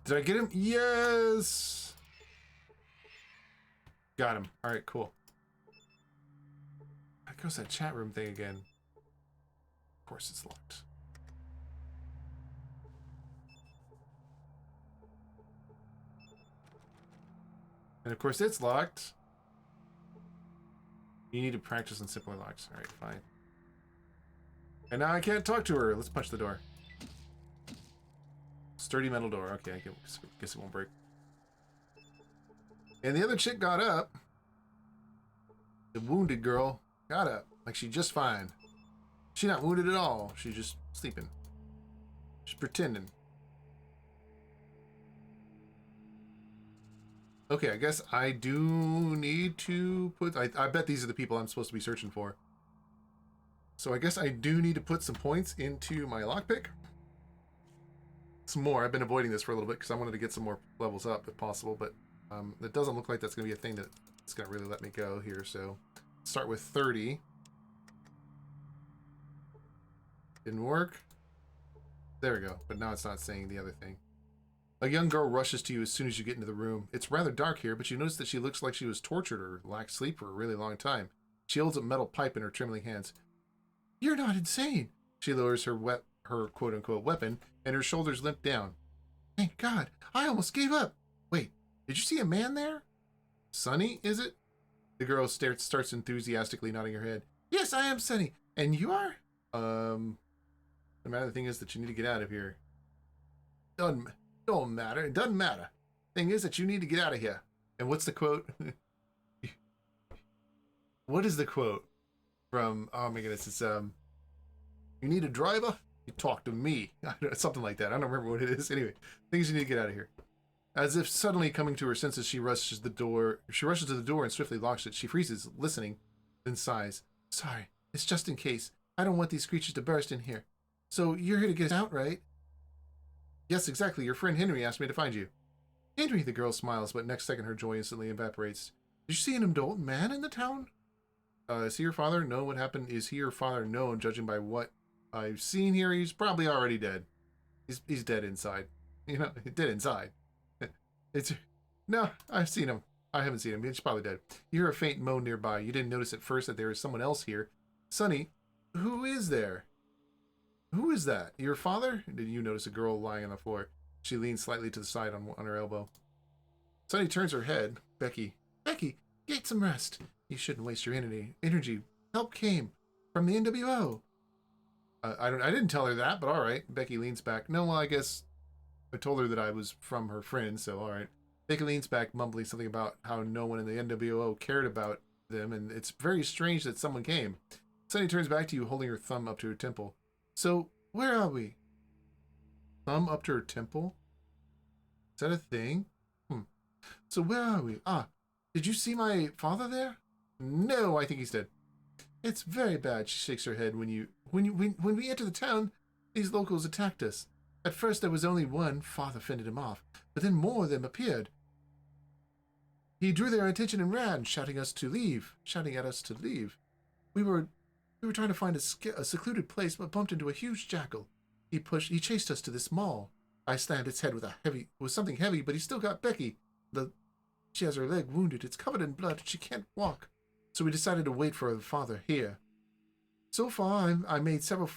Did I get him? Yes! Got him. Alright, cool. There goes that chat room thing again. Of course it's locked. And of course it's locked. You need to practice on simpler locks. Alright, fine. And now I can't talk to her. Let's punch the door. Sturdy metal door. Okay, I guess it won't break. And the other chick got up. The wounded girl got up. Like she's just fine. She's not wounded at all. She's just sleeping. She's pretending. Okay, I guess I do need to put... I bet these are the people I'm supposed to be searching for. So I guess I do need to put some points into my lockpick. Some more. I've been avoiding this for a little bit because I wanted to get some more levels up if possible, but it doesn't look like that's going to be a thing that's going to really let me go here. So start with 30. Didn't work. There we go. But now it's not saying the other thing. A young girl rushes to you as soon as you get into the room. It's rather dark here, but you notice that she looks like she was tortured or lacked sleep for a really long time. She holds a metal pipe in her trembling hands. You're not insane. She lowers her quote-unquote weapon, and her shoulders limp down. Thank God, I almost gave up. Wait, did you see a man there? Sonny, is it? The girl starts enthusiastically nodding her head. Yes, I am Sonny. And you are? The matter thing is that you need to get out of here. Don't matter. It doesn't matter. Thing is that you need to get out of here. And what's the quote? What is the quote from? Oh my goodness! It's you need a driver. You talk to me. Something like that. I don't remember what it is. Anyway, things you need to get out of here. As if suddenly coming to her senses, she rushes to the door and swiftly locks it. She freezes, listening, then sighs. Sorry, it's just in case. I don't want these creatures to burst in here. So you're here to get us out, right? Yes, exactly. Your friend Henry asked me to find you. Henry, the girl smiles, but next second her joy instantly evaporates. Did you see an adult man in the town? Is he your father? No, what happened? Is he your father? No, judging by what I've seen here, he's probably already dead. He's dead inside. You know, dead inside. No, I've seen him. I haven't seen him. He's probably dead. You hear a faint moan nearby. You didn't notice at first that there is someone else here. Sonny, who is there? Who is that? Your father? Did you notice a girl lying on the floor? She leans slightly to the side on her elbow. Sonny turns her head. Becky, get some rest. You shouldn't waste your energy. Help came from the NWO. I didn't tell her that, but all right. Becky leans back. No, well, I guess I told her that I was from her friend, so all right. Becky leans back, mumbling something about how no one in the NWO cared about them, and it's very strange that someone came. Sonny turns back to you, holding her thumb up to her temple. So, where are we? Thumb up to her temple? Is that a thing? So where are we? Did you see my father there? No, I think he's dead. It's very bad, she shakes her head. When we entered the town, these locals attacked us. At first there was only one, father fended him off, but then more of them appeared. He drew their attention and ran, shouting at us to leave. We were trying to find a secluded place, but bumped into a huge jackal. He chased us to this mall. I slammed its head with something heavy, but he still got Becky. She has her leg wounded. It's covered in blood. She can't walk. So we decided to wait for her father here. So far, I made several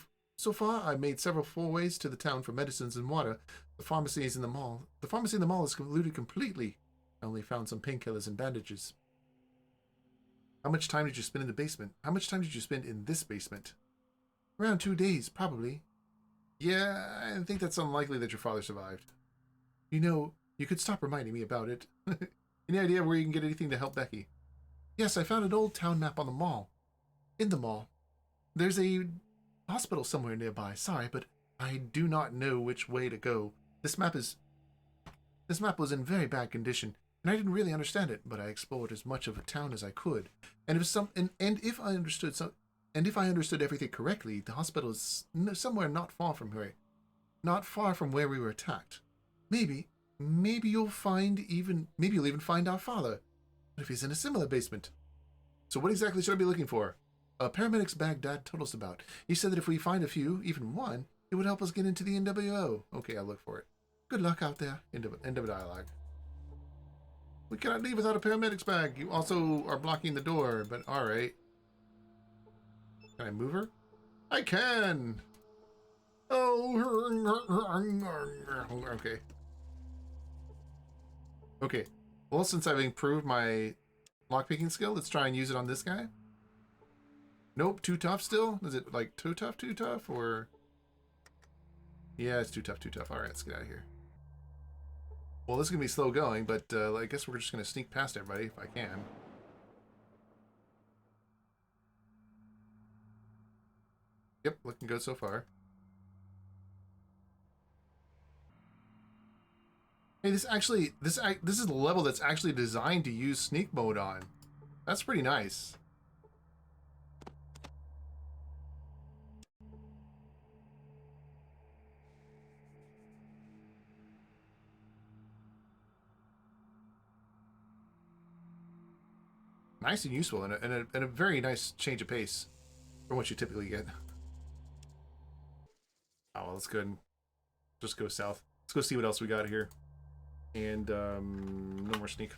forays to the town for medicines and water. The pharmacy in the mall is looted completely. I only found some painkillers and bandages. How much time did you spend in the basement? How much time did you spend in this basement? Around 2 days, probably. Yeah, I think that's unlikely that your father survived. You know, you could stop reminding me about it. Any idea where you can get anything to help Becky? Yes, I found an old town map on the mall. In the mall. There's a hospital somewhere nearby. Sorry, but I do not know which way to go. This map was in very bad condition, and I didn't really understand it, but I explored as much of a town as I could. And if I understood everything correctly, the hospital is somewhere not far from here. not far from where we were attacked. Maybe you'll even find our father. What if he's in a similar basement? So what exactly should I be looking for? A paramedic's bag Dad told us about. He said that if we find a few, even one, it would help us get into the NWO. Okay, I'll look for it. Good luck out there. End of dialogue. We cannot leave without a paramedic's bag. You also are blocking the door, but alright. Can I move her? I can! Oh, okay. Okay. Well, since I've improved my lockpicking skill, let's try and use it on this guy. Nope, too tough still? Is it like too tough, or... Yeah, it's too tough. Alright, let's get out of here. Well, this is going to be slow going, but I guess we're just going to sneak past everybody if I can. Yep, looking good so far. Hey, this is the level that's actually designed to use sneak mode on. That's pretty nice. Nice and useful, and a very nice change of pace from what you typically get. Oh, well, let's go ahead and just go south. Let's go see what else we got here. And, no more sneak.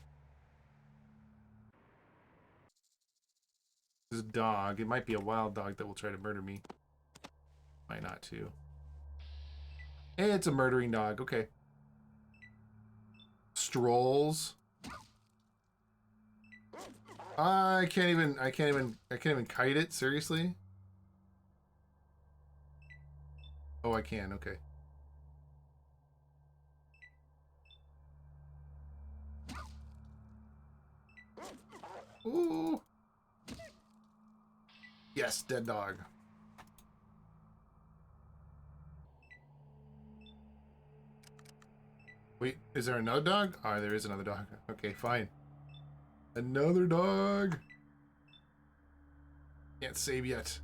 This dog, it might be a wild dog that will try to murder me. Might not, too. Hey, it's a murdering dog, okay. Strolls. I can't even kite it, seriously? Oh, I can, okay. Ooh. Yes, dead dog. Wait, is there another dog? Oh, there is another dog. Okay, fine. Another dog. Can't save yet.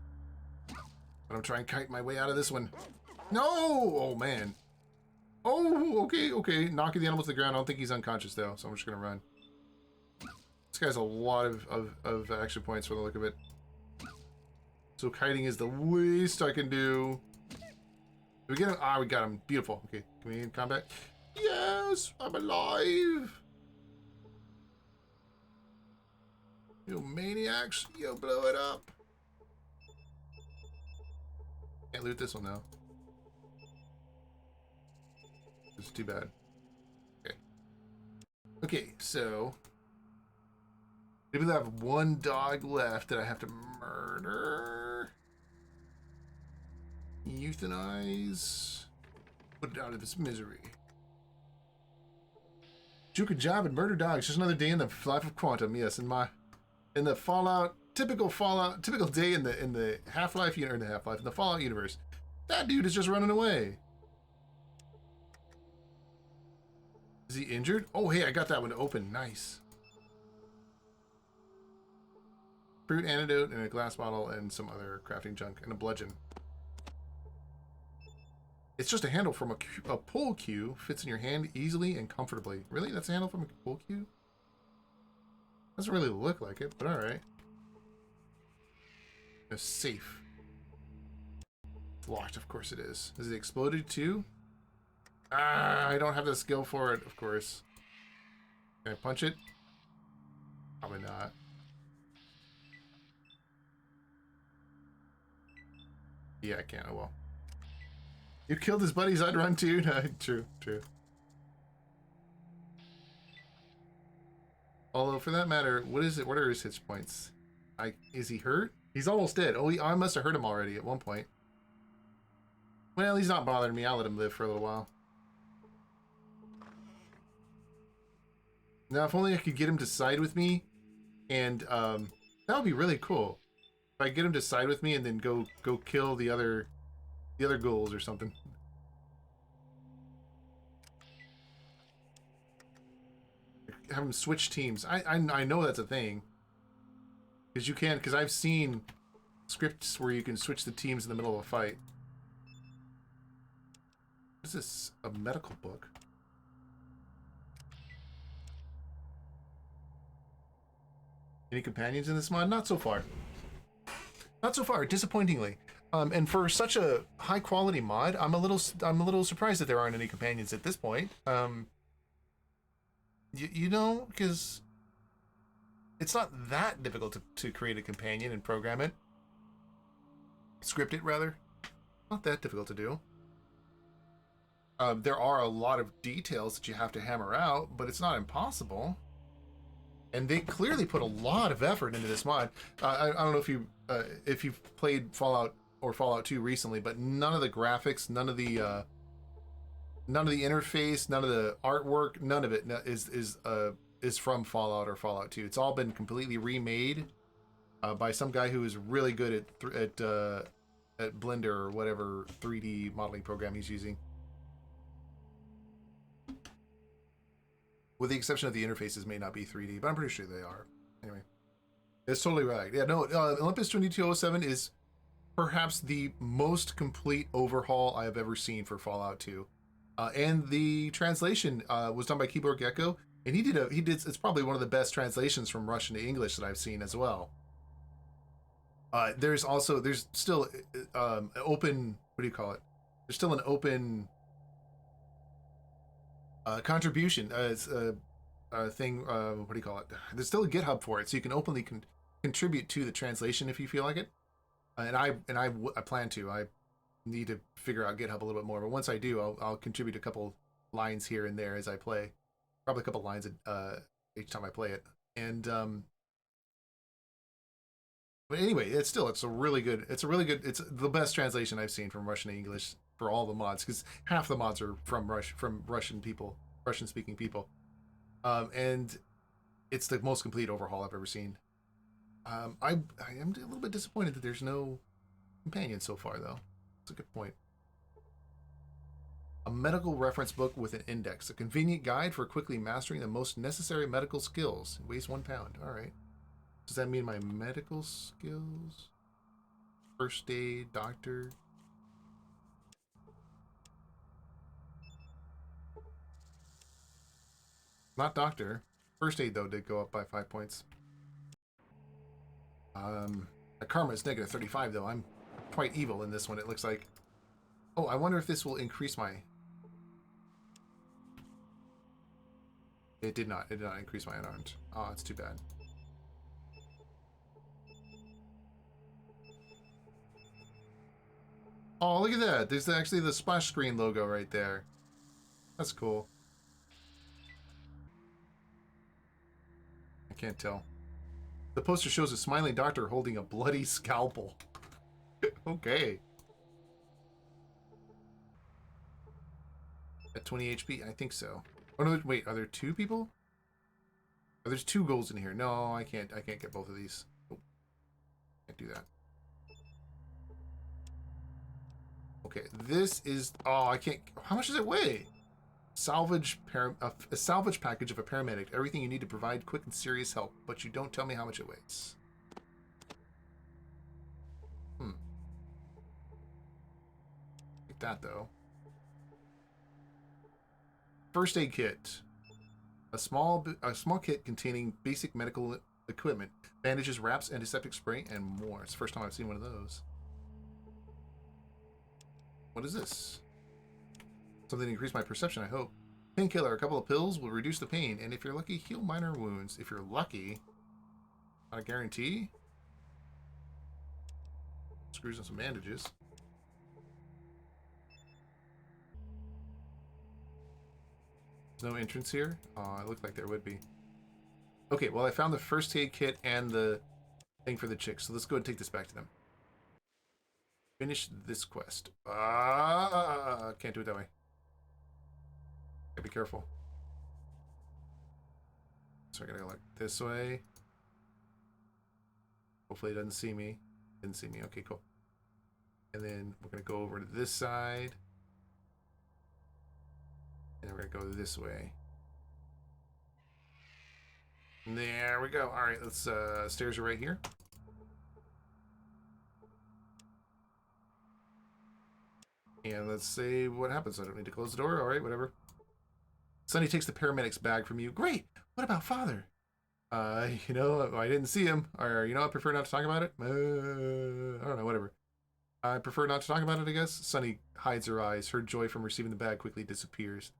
But I'm trying to kite my way out of this one. No! Oh, man. Oh, okay. Knocking the animal to the ground. I don't think he's unconscious, though, so I'm just going to run. This guy's a lot of action points for the look of it. So kiting is the least I can do. Did we get him? Ah, we got him. Beautiful. Okay, can we in combat? Yes, I'm alive. You maniacs, you blow it up. Can't loot this one now. This is too bad. Okay. Okay, so maybe I have one dog left that I have to murder. Euthanize. Put it out of its misery. Juke a job and murder dogs. Just another day in the life of Quantum. Yes, in the Fallout, typical day in the Half-Life in the Fallout universe. That dude is just running away. Is he injured? Oh, hey, I got that one open. Nice. Fruit antidote and a glass bottle and some other crafting junk and a bludgeon. It's just a handle from a pull cue. Fits in your hand easily and comfortably. Really? That's a handle from a pull cue? Doesn't really look like it, but alright. A safe. It's locked, of course it is. Is it exploded too? Ah, I don't have the skill for it, of course. Can I punch it? Probably not. Yeah, I can. Oh well. You killed his buddies, I'd run too. No, true. Although, for that matter, what is it? What are his hit points? Is he hurt? He's almost dead. Oh, I must have hurt him already at one point. Well, he's not bothering me. I'll let him live for a little while. Now, if only I could get him to side with me, and that would be really cool. If I get him to side with me and then go kill the other ghouls or something. Have them switch teams. I know that's a thing. Because you can, because I've seen scripts where you can switch the teams in the middle of a fight. Is this a medical book? Any companions in this mod? Not so far. Not so far, disappointingly. And for such a high quality mod, I'm a little surprised that there aren't any companions at this point. You know, because it's not that difficult to create a companion and program it. Script it, rather. Not that difficult to do. There are a lot of details that you have to hammer out, but it's not impossible. And they clearly put a lot of effort into this mod. I don't know if you've played Fallout or Fallout 2 recently, but none of the graphics, none of the interface, none of the artwork, none of it is from Fallout or Fallout 2. It's all been completely remade by some guy who is really good at Blender or whatever 3D modeling program he's using. With the exception of the interfaces may not be 3D, but I'm pretty sure they are. Anyway, it's totally right. Yeah, no, Olympus 2207 is perhaps the most complete overhaul I have ever seen for Fallout 2. And the translation was done by Keyboard Gecko, and it's probably one of the best translations from Russian to English that I've seen as well. There's still open, what do you call it? There's still an open contribution. It's a thing. What do you call it? There's still a GitHub for it, so you can openly contribute to the translation if you feel like it. And I plan to. I need to figure out GitHub a little bit more, but once I do, I'll contribute a couple lines here and there as I play. Probably a couple lines each time I play it. And but anyway, it's the best translation I've seen from Russian to English for all the mods, because half the mods are from Russian speaking people. And it's the most complete overhaul I've ever seen. I am a little bit disappointed that there's no companion so far, though. That's a good point. A medical reference book with an index. A convenient guide for quickly mastering the most necessary medical skills. It weighs 1 pound. All right. Does that mean my medical skills? First aid, doctor? Not doctor. First aid, though, did go up by 5 points. My karma is negative 35, though. I'm quite evil in this one, it looks like. Oh, I wonder if this will increase my... It did not. It did not increase my unarmed. Oh, it's too bad. Oh, look at that. There's actually the splash screen logo right there. That's cool. I can't tell. The poster shows a smiling doctor holding a bloody scalpel. Okay. At 20 HP? I think so. Oh no, wait, are there 2 people? Oh, there's 2 goals in here. No, I can't get both of these. Oh, can't do that. Okay, this is... Oh, I can't... How much does it weigh? A salvage package of a paramedic. Everything you need to provide quick and serious help, but you don't tell me how much it weighs. Like that, though. First aid kit. A small kit containing basic medical equipment. Bandages, wraps, antiseptic spray, and more. It's the first time I've seen one of those. What is this? Something to increase my perception, I hope. Painkiller. A couple of pills will reduce the pain, and if you're lucky, heal minor wounds. If you're lucky, not a guarantee. Screws and some bandages. There's no entrance here? Oh, it looked like there would be. Okay, well, I found the first aid kit and the thing for the chicks, so let's go and take this back to them. Finish this quest. Can't do it that way. Gotta be careful. So I gotta go like this way. Hopefully it doesn't see me. Didn't see me. Okay, cool. And then we're gonna go over to this side. And then we're gonna go this way. And there we go. All right, let's. Stairs are right here. And let's say what happens. I don't need to close the door. All right, whatever. Sonny takes the paramedic's bag from you. Great. What about father? You know, I didn't see him. Or, you know, I prefer not to talk about it. I don't know, whatever. I prefer not to talk about it, I guess. Sonny hides her eyes. Her joy from receiving the bag quickly disappears.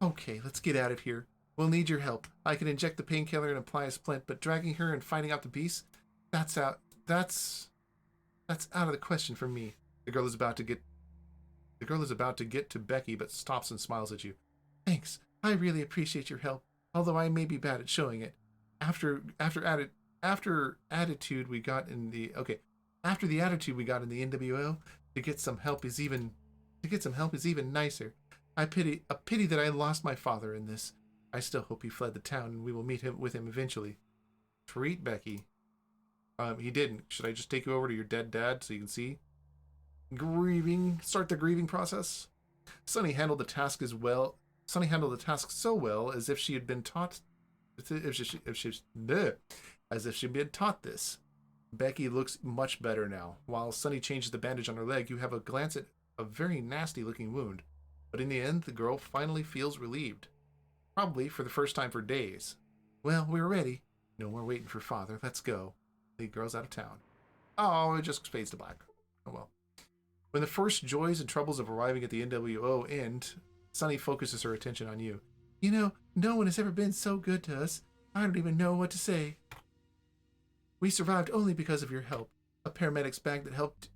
Okay, let's get out of here. We'll need your help. I can inject the painkiller and apply a splint, but dragging her and finding out the beast, that's out of the question for me. The girl is about to get to Becky, but stops and smiles at you. Thanks. I really appreciate your help, although I may be bad at showing it. After the attitude we got in the NWO, to get some help is even nicer. A pity that I lost my father in this. I still hope he fled the town and we will meet with him eventually. Treat Becky. He didn't. Should I just take you over to your dead dad so you can see? Start the grieving process. Sonny handled the task so well as if she had been taught as if she'd been taught this. Becky looks much better now. While Sonny changes the bandage on her leg, you have a glance at a very nasty looking wound. But in the end, the girl finally feels relieved. Probably for the first time for days. Well, we're ready. No more waiting for father. Let's go. The girl's out of town. Oh, it just fades to black. Oh well. When the first joys and troubles of arriving at the NWO end, Sonny focuses her attention on you. You know, no one has ever been so good to us. I don't even know what to say. We survived only because of your help. A paramedic's bag that helped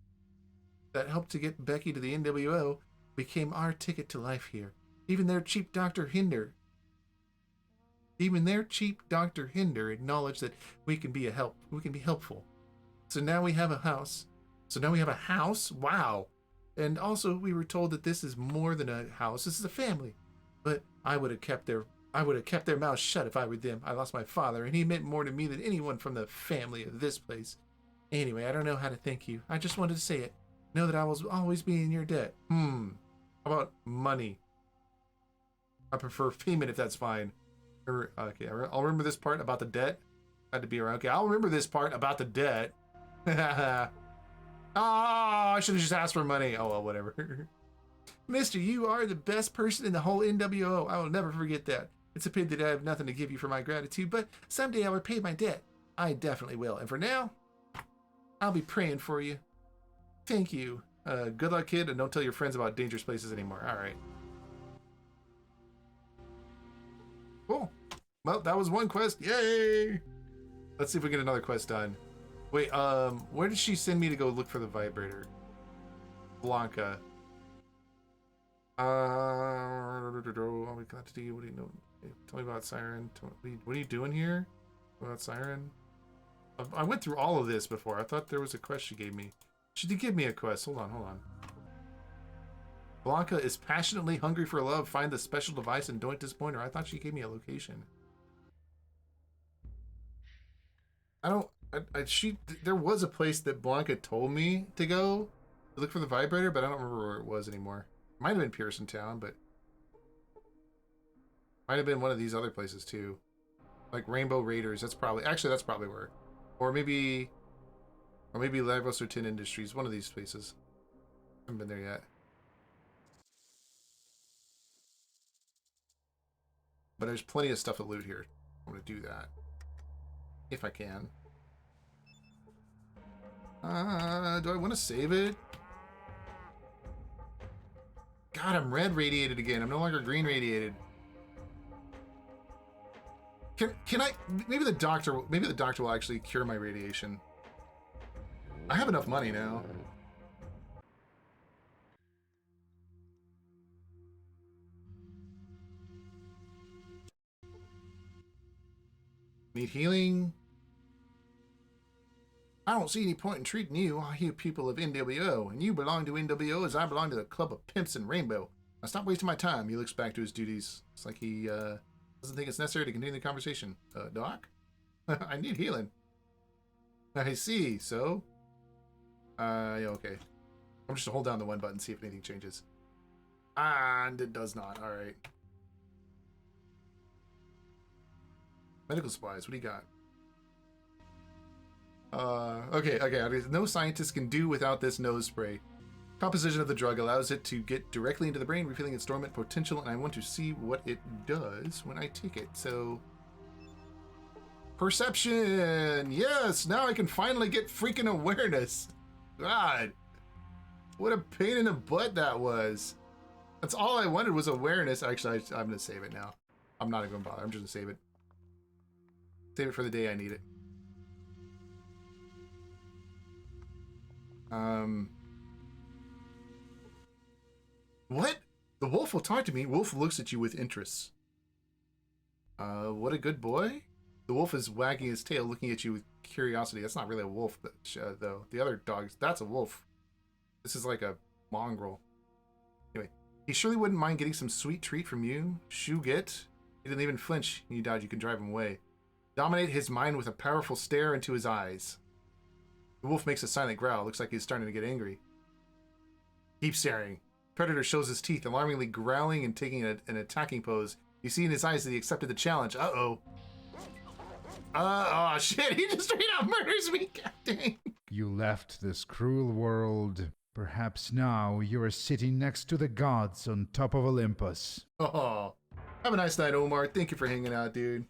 to get Becky to the NWO became our ticket to life here. Even their cheap Dr. Hinder acknowledged that we can be helpful. So now we have a house. Wow. And also we were told that this is more than a house. This is a family. But I would have kept their mouths shut if I were them. I lost my father, and he meant more to me than anyone from the family of this place. Anyway, I don't know how to thank you. I just wanted to say it. Know that I will always be in your debt. How about money? I prefer payment if that's fine. Okay, I'll remember this part about the debt. Had to be around. Okay, I'll remember this part about the debt. I should have just asked for money. Oh, well, whatever. Mister, you are the best person in the whole NWO. I will never forget that. It's a pity that I have nothing to give you for my gratitude, but someday I will pay my debt. I definitely will. And for now, I'll be praying for you. Thank you. Good luck, kid, and don't tell your friends about dangerous places anymore. All right. Cool. Well, that was one quest. Yay! Let's see if we get another quest done. Wait, where did she send me to go look for the vibrator? Blanca. What we got to do? What do you know? Tell me about Siren. What are you doing here? What about Siren? I went through all of this before. I thought there was a quest she gave me. She did give me a quest. Hold on. Blanca is passionately hungry for love. Find the special device and don't disappoint her. I thought she gave me a location. There was a place that Blanca told me to go to look for the vibrator, but I don't remember where it was anymore. Might have been Pearson Town, but might have been one of these other places too. Like Rainbow Raiders. That's probably where. Or maybe Livos or Tin Industries. One of these places. Haven't been there yet. But there's plenty of stuff to loot here. I'm gonna do that. If I can. Do I want to save it? God, I'm red radiated again. I'm no longer green radiated. Can I? Maybe the doctor will actually cure my radiation. I have enough money now. Need healing? I don't see any point in treating you. I hear people of NWO, and you belong to NWO as I belong to the Club of Pimps and Rainbow. Now stop wasting my time. He looks back to his duties. It's like he doesn't think it's necessary to continue the conversation. Doc? I need healing. I see, so? Yeah, okay. I'm just gonna hold down the one button, see if anything changes. And it does not. Alright. Medical supplies, what do you got? Okay. No scientist can do without this nose spray. Composition of the drug allows it to get directly into the brain, revealing its dormant potential, and I want to see what it does when I take it. So, perception! Yes! Now I can finally get freaking awareness! God! What a pain in the butt that was! That's all I wanted was awareness. Actually, I'm going to save it now. I'm not even going to bother. I'm just going to save it. Save it for the day I need it. What? The wolf will talk to me. Wolf looks at you with interest. What a good boy. The wolf is wagging his tail, looking at you with curiosity. That's not really a wolf, but, though. The other dogs, that's a wolf. This is like a mongrel. Anyway, he surely wouldn't mind getting some sweet treat from you. Shuget. He didn't even flinch. You doubt you can drive him away. Dominate his mind with a powerful stare into his eyes. The wolf makes a silent growl. Looks like he's starting to get angry. Keep staring. Predator shows his teeth, alarmingly growling and taking an attacking pose. You see in his eyes that he accepted the challenge. Uh-oh. Oh, shit. He just straight up murders me. God dang. You left this cruel world. Perhaps now you are sitting next to the gods on top of Olympus. Oh. Have a nice night, Omar. Thank you for hanging out, dude.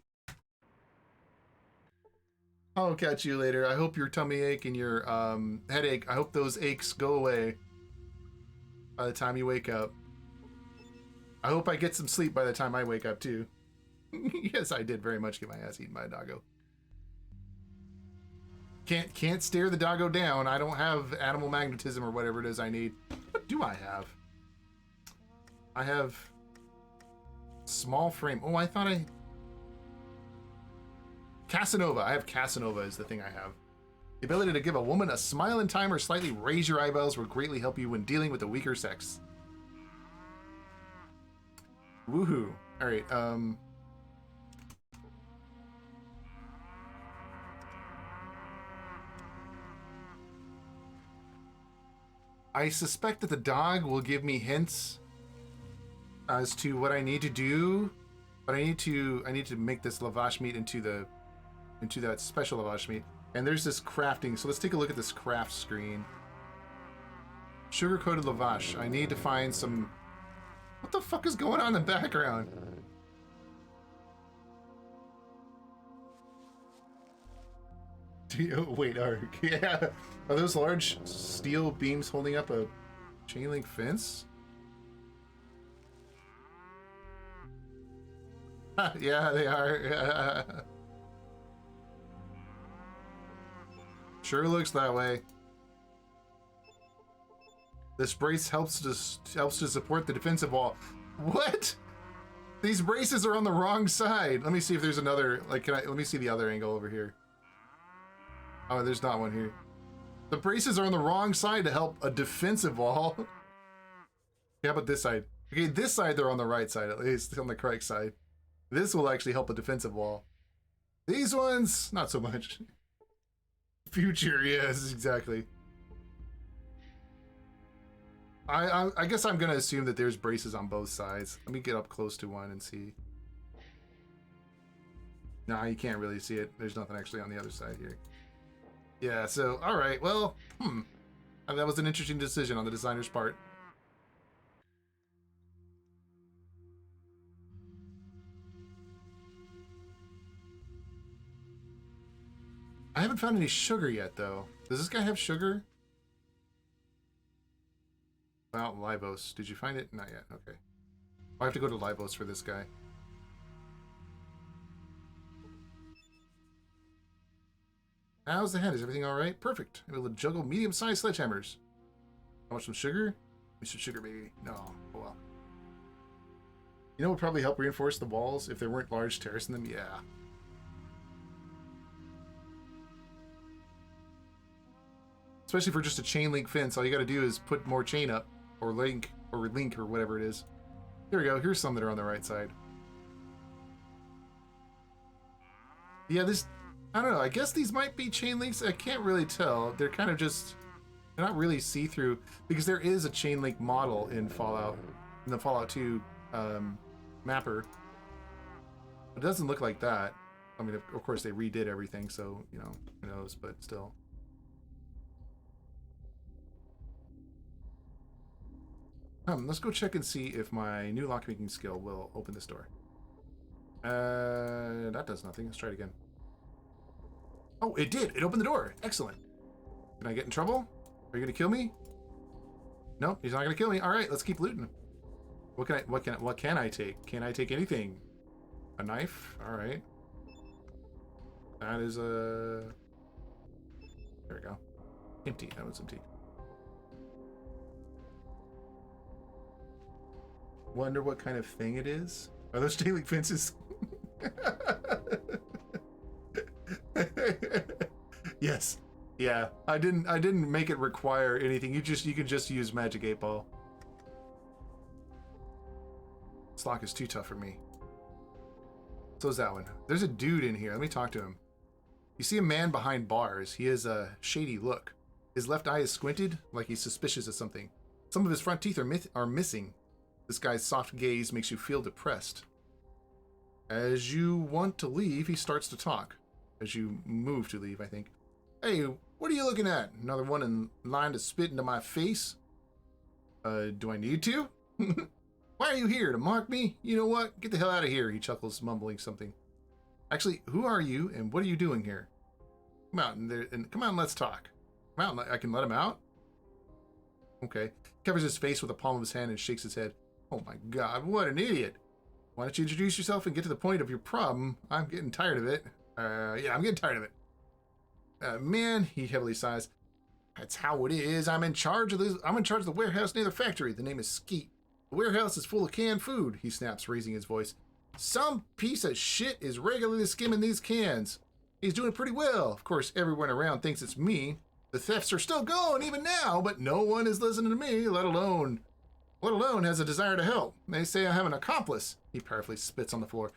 I'll catch you later. I hope your tummy ache and your headache, I hope those aches go away by the time you wake up. I hope I get some sleep by the time I wake up, too. Yes, I did very much get my ass eaten by a doggo. Can't stare the doggo down. I don't have animal magnetism or whatever it is I need. What do I have? I have small frame. Oh, I thought I... Casanova. I have Casanova is the thing I have. The ability to give a woman a smile in time or slightly raise your eyebrows will greatly help you when dealing with the weaker sex. Woohoo. Alright, I suspect that the dog will give me hints as to what I need to do, but I need to make this lavash meat into that special lavash meat. And there's this crafting, so let's take a look at this craft screen. Sugar-coated lavash. I need to find some... What the fuck is going on in the background? Wait, yeah. Are those large steel beams holding up a chain link fence? Yeah, they are. Sure looks that way. This brace helps to support the defensive wall. What? These braces are on the wrong side. Let me see if there's another. Like, let me see the other angle over here. Oh, there's not one here. The braces are on the wrong side to help a defensive wall. How about this side? Okay, this side they're on the right side, at least on the correct side. This will actually help a defensive wall. These ones, not so much. Future, yes, exactly. I guess I'm gonna assume that there's braces on both sides. Let me get up close to one and see. Nah, you can't really see it. There's nothing actually on the other side here. Yeah, so, alright, well, that was an interesting decision on the designer's part. I haven't found any sugar yet, though. Does this guy have sugar? Well, Livos. Did you find it? Not yet. Okay. I have to go to Livos for this guy. How's the head? Is everything alright? Perfect. I'm able to juggle medium-sized sledgehammers. How much some sugar? Give me some sugar, baby. No. Oh well. You know what would probably help reinforce the walls if there weren't large terraces in them? Yeah. Especially for just a chain link fence, all you gotta do is put more chain up, or link, or whatever it is. Here we go, here's some that are on the right side. Yeah, this, I don't know, I guess these might be chain links, I can't really tell. They're kind of just, they're not really see-through, because there is a chain link model in Fallout, in the Fallout 2 mapper. It doesn't look like that. I mean, of course they redid everything, so, you know, who knows, but still. Let's go check and see if my new lockpicking skill will open this door. That does nothing. Let's try it again. Oh, it did. It opened the door. Excellent. Can I get in trouble? Are you gonna kill me? Nope, he's not gonna kill me. All right, let's keep looting. What can I take? Can I take anything? A knife? All right. That is a. There we go. Empty. That was empty. Wonder what kind of thing it is. Are those chain link fences? Yes. Yeah. I didn't make it require anything. You can just use Magic 8 Ball. This lock is too tough for me. So is that one. There's a dude in here. Let me talk to him. You see a man behind bars. He has a shady look. His left eye is squinted, like he's suspicious of something. Some of his front teeth are missing. This guy's soft gaze makes you feel depressed. As you want to leave, he starts to talk. As you move to leave, I think. Hey, what are you looking at? Another one in line to spit into my face? Do I need to? Why are you here? To mock me? You know what? Get the hell out of here, he chuckles, mumbling something. Actually, who are you and what are you doing here? Come out and come on, let's talk. Come out, I can let him out? Okay. Covers his face with the palm of his hand and shakes his head. Oh my god, what an idiot. Why don't you introduce yourself and get to the point of your problem? I'm getting tired of it. Yeah, I'm getting tired of it. Man, he heavily sighs. That's how it is. I'm in charge of the warehouse near the factory. The name is Skeet. The warehouse is full of canned food, he snaps, raising his voice. Some piece of shit is regularly skimming these cans. He's doing pretty well. Of course, everyone around thinks it's me. The thefts are still going even now, but no one is listening to me, let alone has a desire to help. They say I have an accomplice. He powerfully spits on the floor.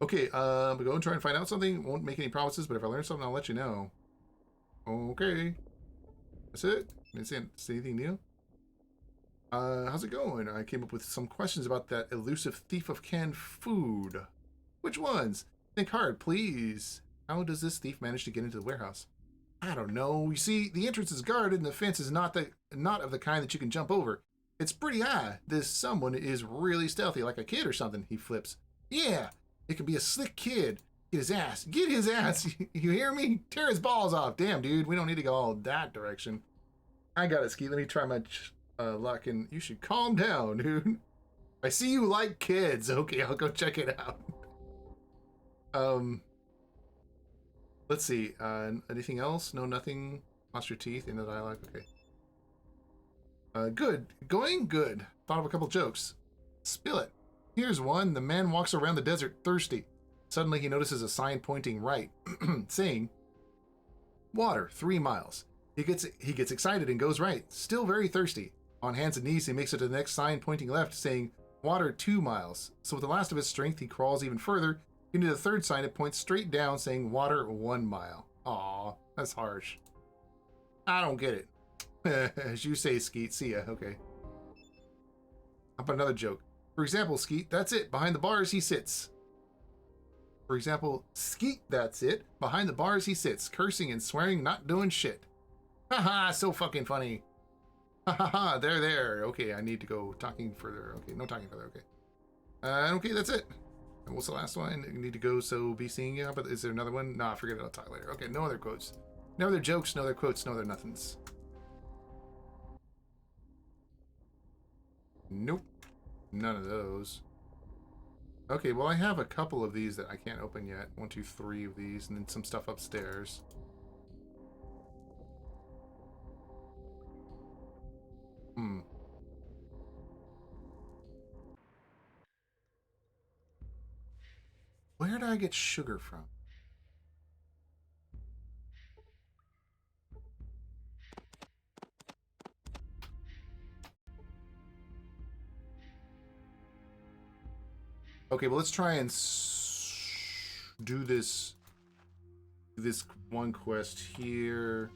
Okay, go and try and find out something. Won't make any promises, but if I learn something, I'll let you know. Okay. That's it? Didn't say anything new? How's it going? I came up with some questions about that elusive thief of canned food. Which ones? Think hard, please. How does this thief manage to get into the warehouse? I don't know. You see, the entrance is guarded and the fence is not of the kind that you can jump over. It's pretty high. This someone is really stealthy, like a kid or something, he flips. Yeah, it could be a slick kid. Get his ass. Get his ass. You hear me? Tear his balls off. Damn, dude. We don't need to go all that direction. I got it, Skeet. Let me try my luck, and you should calm down, dude. I see you like kids. Okay, I'll go check it out. Let's see. Anything else? No, nothing. Lost your teeth in the dialogue. Okay. Good. Going? Good. Thought of a couple jokes. Spill it. Here's one. The man walks around the desert thirsty. Suddenly he notices a sign pointing right, saying, water, 3 miles. He gets excited and goes right, still very thirsty. On hands and knees, he makes it to the next sign pointing left, saying, water, 2 miles. So with the last of his strength, he crawls even further into the third sign. It points straight down, saying, water, 1 mile. Aw, that's harsh. I don't get it. As you say, Skeet. See ya. Okay. How about another joke? For example, Skeet, that's it. Behind the bars, he sits. For example, Skeet, that's it. Behind the bars, he sits, cursing and swearing, not doing shit. Haha, so fucking funny. Haha, there. Okay, I need to go talking further. Okay, no talking further. Okay. Okay, that's it. And what's the last one? You need to go, so be seeing you. But is there another one? Nah, forget it. I'll talk later. Okay, no other quotes. No other jokes, no other quotes, no other nothings. Nope. None of those. Okay, well, I have a couple of these that I can't open yet. 1, 2, 3 of these, and then some stuff upstairs. Where did I get sugar from? Okay, well, let's try and do this one quest here.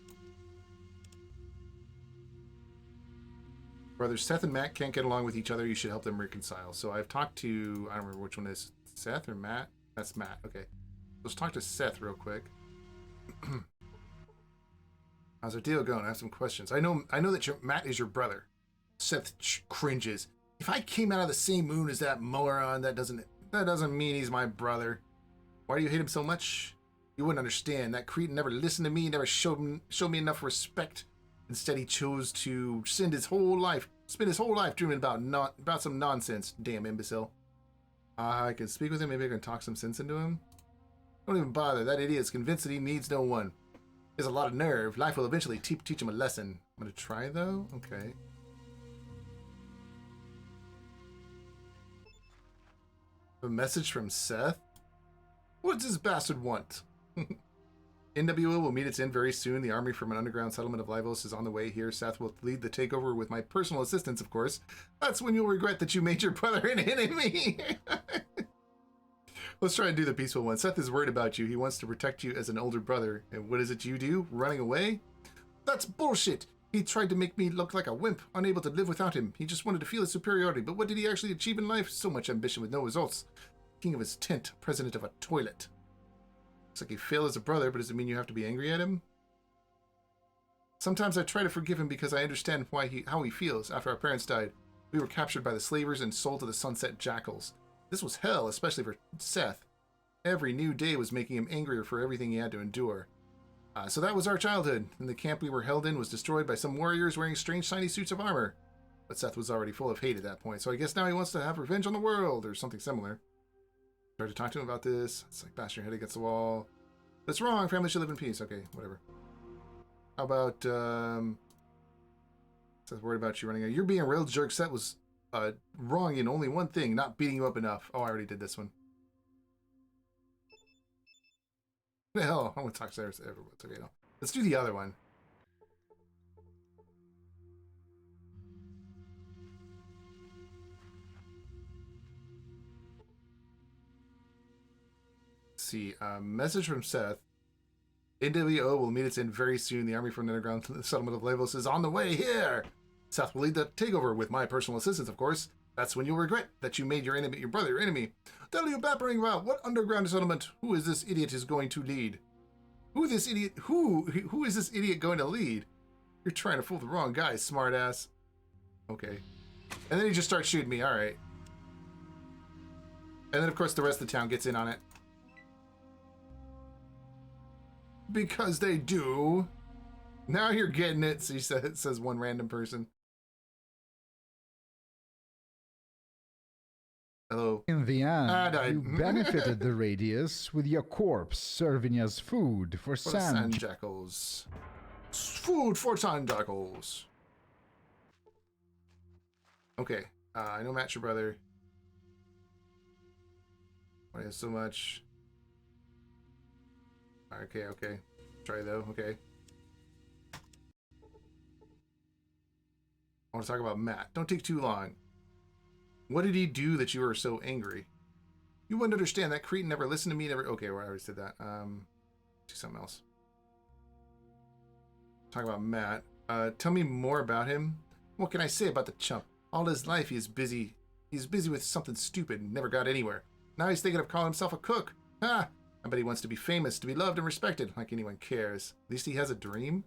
Brothers Seth and Matt can't get along with each other. You should help them reconcile. So I've talked to, I don't remember which one is Seth or Matt. That's Matt. Okay. Let's talk to Seth real quick. How's our deal going? I have some questions. I know that Matt is your brother. Seth cringes. If I came out of the same moon as that moron, that doesn't mean he's my brother. Why do you hate him so much? You wouldn't understand. That cretin never listened to me, never showed me enough respect. Instead, he chose to spend his whole life dreaming about some nonsense. Damn imbecile. I can speak with him. Maybe I can talk some sense into him. Don't even bother. That idiot is convinced that he needs no one. He has a lot of nerve. Life will eventually teach him a lesson. I'm going to try, though? Okay. A message from Seth? What does this bastard want? NWO will meet its end very soon. The army from an underground settlement of Livos is on the way here. Seth will lead the takeover with my personal assistance, of course. That's when you'll regret that you made your brother an enemy. Let's try and do the peaceful one. Seth is worried about you. He wants to protect you as an older brother. And what is it you do? Running away? That's bullshit. He tried to make me look like a wimp, unable to live without him. He just wanted to feel his superiority. But what did he actually achieve in life? So much ambition with no results. King of his tent, president of a toilet. Looks like he failed as a brother, but does it mean you have to be angry at him? Sometimes I try to forgive him because I understand how he feels. After our parents died, we were captured by the slavers and sold to the sunset jackals. This was hell, especially for Seth. Every new day was making him angrier for everything he had to endure. So that was our childhood, and the camp we were held in was destroyed by some warriors wearing strange shiny suits of armor. But Seth was already full of hate at that point, so I guess now he wants to have revenge on the world, or something similar. Tried to talk to him about this. It's like bash your head against the wall. That's wrong. Family should live in peace. Okay, whatever. How about, Seth worried about you running out. You're being a real jerk. Seth was wrong in only one thing, not beating you up enough. Oh, I already did this one. The hell, I want to talk to everyone. Okay, no. Let's do the other one. Let's see, message from Seth. NWO will meet its end very soon. The army from the underground settlement of Livos is on the way here. Seth will lead the takeover with my personal assistance, of course. That's when you'll regret that you made your brother your enemy. What are you babbling about? What underground settlement? Who is this idiot going to lead? Who is this idiot going to lead? You're trying to fool the wrong guy, smartass. Okay. And then he just starts shooting me. All right. And then, of course, the rest of the town gets in on it. Because they do. Now you're getting it, says one random person. Hello. In the end, you benefited the radius with your corpse serving as food for sand jackals. Food for sand jackals. Okay. I know Matt's your brother. Why is so much? Okay. Try though. Okay. I want to talk about Matt. Don't take too long. What did he do that you were so angry? You wouldn't understand. That cretin never listened to me. Okay, well, I already said that. Do something else. Talk about Matt. Tell me more about him. What can I say about the chump? All his life he's busy with something stupid and never got anywhere. Now he's thinking of calling himself a cook. Ha! I bet he wants to be famous, to be loved and respected, like anyone cares. At least he has a dream.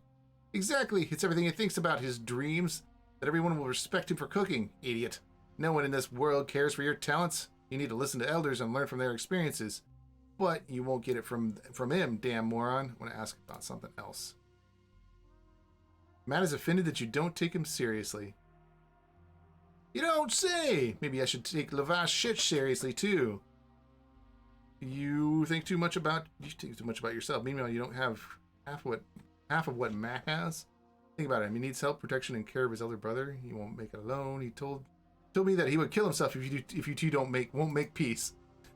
Exactly. It's everything he thinks about, his dreams. That everyone will respect him for cooking. Idiot. No one in this world cares for your talents. You need to listen to elders and learn from their experiences. But you won't get it from him, damn moron. I want to ask about something else. Matt is offended that you don't take him seriously. You don't say! Maybe I should take Livos shit seriously, too. You think too much about yourself. Meanwhile, you don't have half of what Matt has. Think about it. He needs help, protection, and care of his elder brother. He won't make it alone. He told me that he would kill himself if you two won't make peace.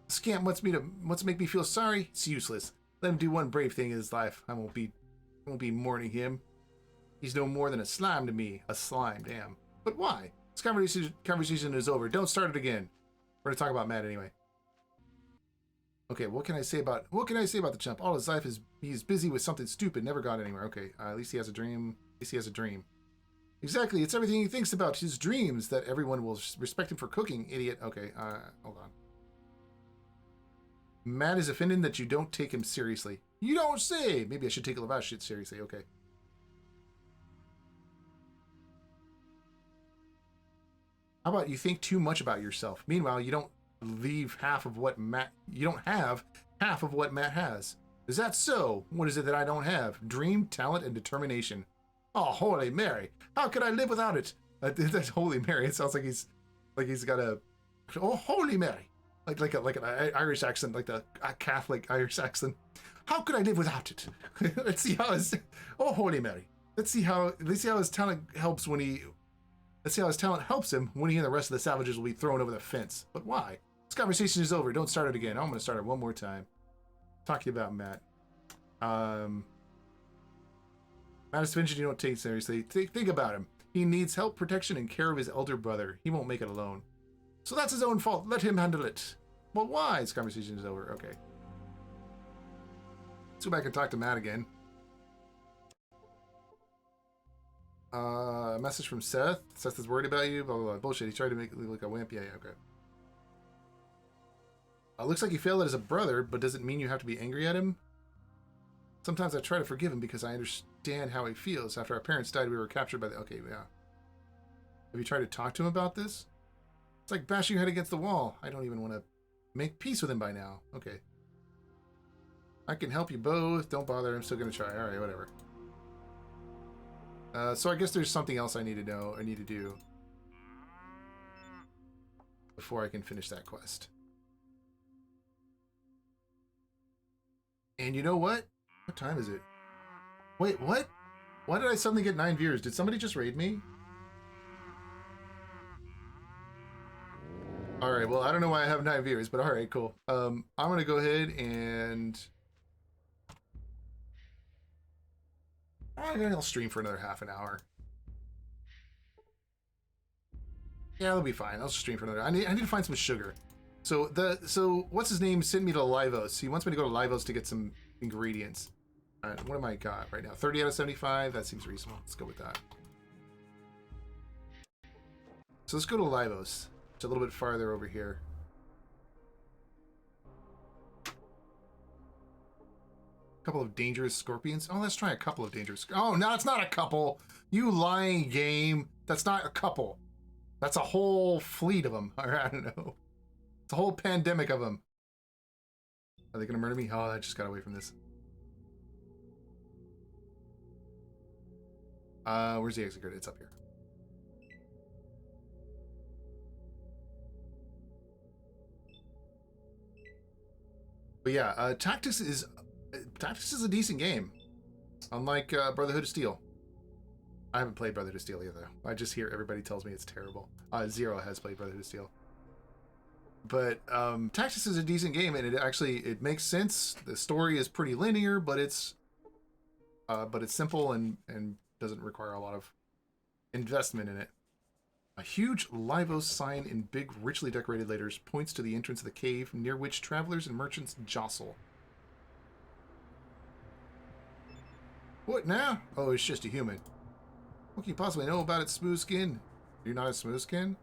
The scamp wants to make me feel sorry. It's useless. Let him do one brave thing in his life. I won't be mourning him. He's no more than a slime to me. A slime, damn. But why? This conversation is over. Don't start it again. We're gonna talk about Matt anyway. Okay, what can I say about the chump? All his life he's busy with something stupid, never got anywhere. Okay, at least he has a dream. Exactly, it's everything he thinks about, his dreams, that everyone will respect him for cooking, idiot. Okay, hold on. Matt is offended that you don't take him seriously. You don't say! Maybe I should take Livos shit seriously, okay. How about you think too much about yourself? Meanwhile, you don't leave half of what Matt... You don't have half of what Matt has. Is that so? What is it that I don't have? Dream, talent, and determination. Oh, Holy Mary. How could I live without it? That's Holy Mary. It sounds like he's got a... Oh, Holy Mary. Like an Irish accent, like a Catholic Irish accent. How could I live without it? Let's see how his... Oh, Holy Mary. Let's see how his talent helps when he... Let's see how his talent helps him when he and the rest of the savages will be thrown over the fence. But why? This conversation is over. Don't start it again. I'm going to start it one more time. Talking about Matt. Matt is vengeance you don't take seriously. Think about him. He needs help, protection, and care of his elder brother. He won't make it alone. So that's his own fault. Let him handle it. Well, why? This conversation is over. Okay. Let's go back and talk to Matt again. A message from Seth. Seth is worried about you. Blah, blah, blah. Bullshit. He tried to make it look like a wimp. Yeah, okay. Looks like you failed as a brother, but doesn't mean you have to be angry at him. Sometimes I try to forgive him because I understand how he feels. After our parents died, we were captured by the... Okay, yeah. Have you tried to talk to him about this? It's like bashing your head against the wall. I don't even want to make peace with him by now. Okay. I can help you both. Don't bother. I'm still going to try. All right, whatever. So I guess there's something else I need to know. I need to do before I can finish that quest. And you know what? What time is it? Wait, what? Why did I suddenly get 9 viewers? Did somebody just raid me? Alright, well, I don't know why I have 9 viewers, but alright, cool. I'm going to go ahead and... I'll stream for another half an hour. Yeah, that'll be fine. I'll stream for another... I need to find some sugar. So, what's his name sent me to Livos. He wants me to go to Livos to get some ingredients. Alright, what am I got right now? 30 out of 75? That seems reasonable. Let's go with that. So let's go to Livos. It's a little bit farther over here. Couple of dangerous scorpions. Oh, let's try a couple of dangerous... Oh, no, it's not a couple. You lying game. That's not a couple. That's a whole fleet of them. Or I don't know. It's a whole pandemic of them. Are they going to murder me? Oh, I just got away from this. Where's the exit code? It's up here. But yeah, Tactics is a decent game. Unlike Brotherhood of Steel. I haven't played Brotherhood of Steel either. I just hear everybody tells me it's terrible. Zero has played Brotherhood of Steel. But Tactics is a decent game, and it makes sense. The story is pretty linear, but it's simple and doesn't require a lot of investment in it. A huge Livos sign in big, richly decorated letters points to the entrance of the cave, near which travelers and merchants jostle. What now? Oh, it's just a human. What can you possibly know about its smooth skin? You're not a smooth skin?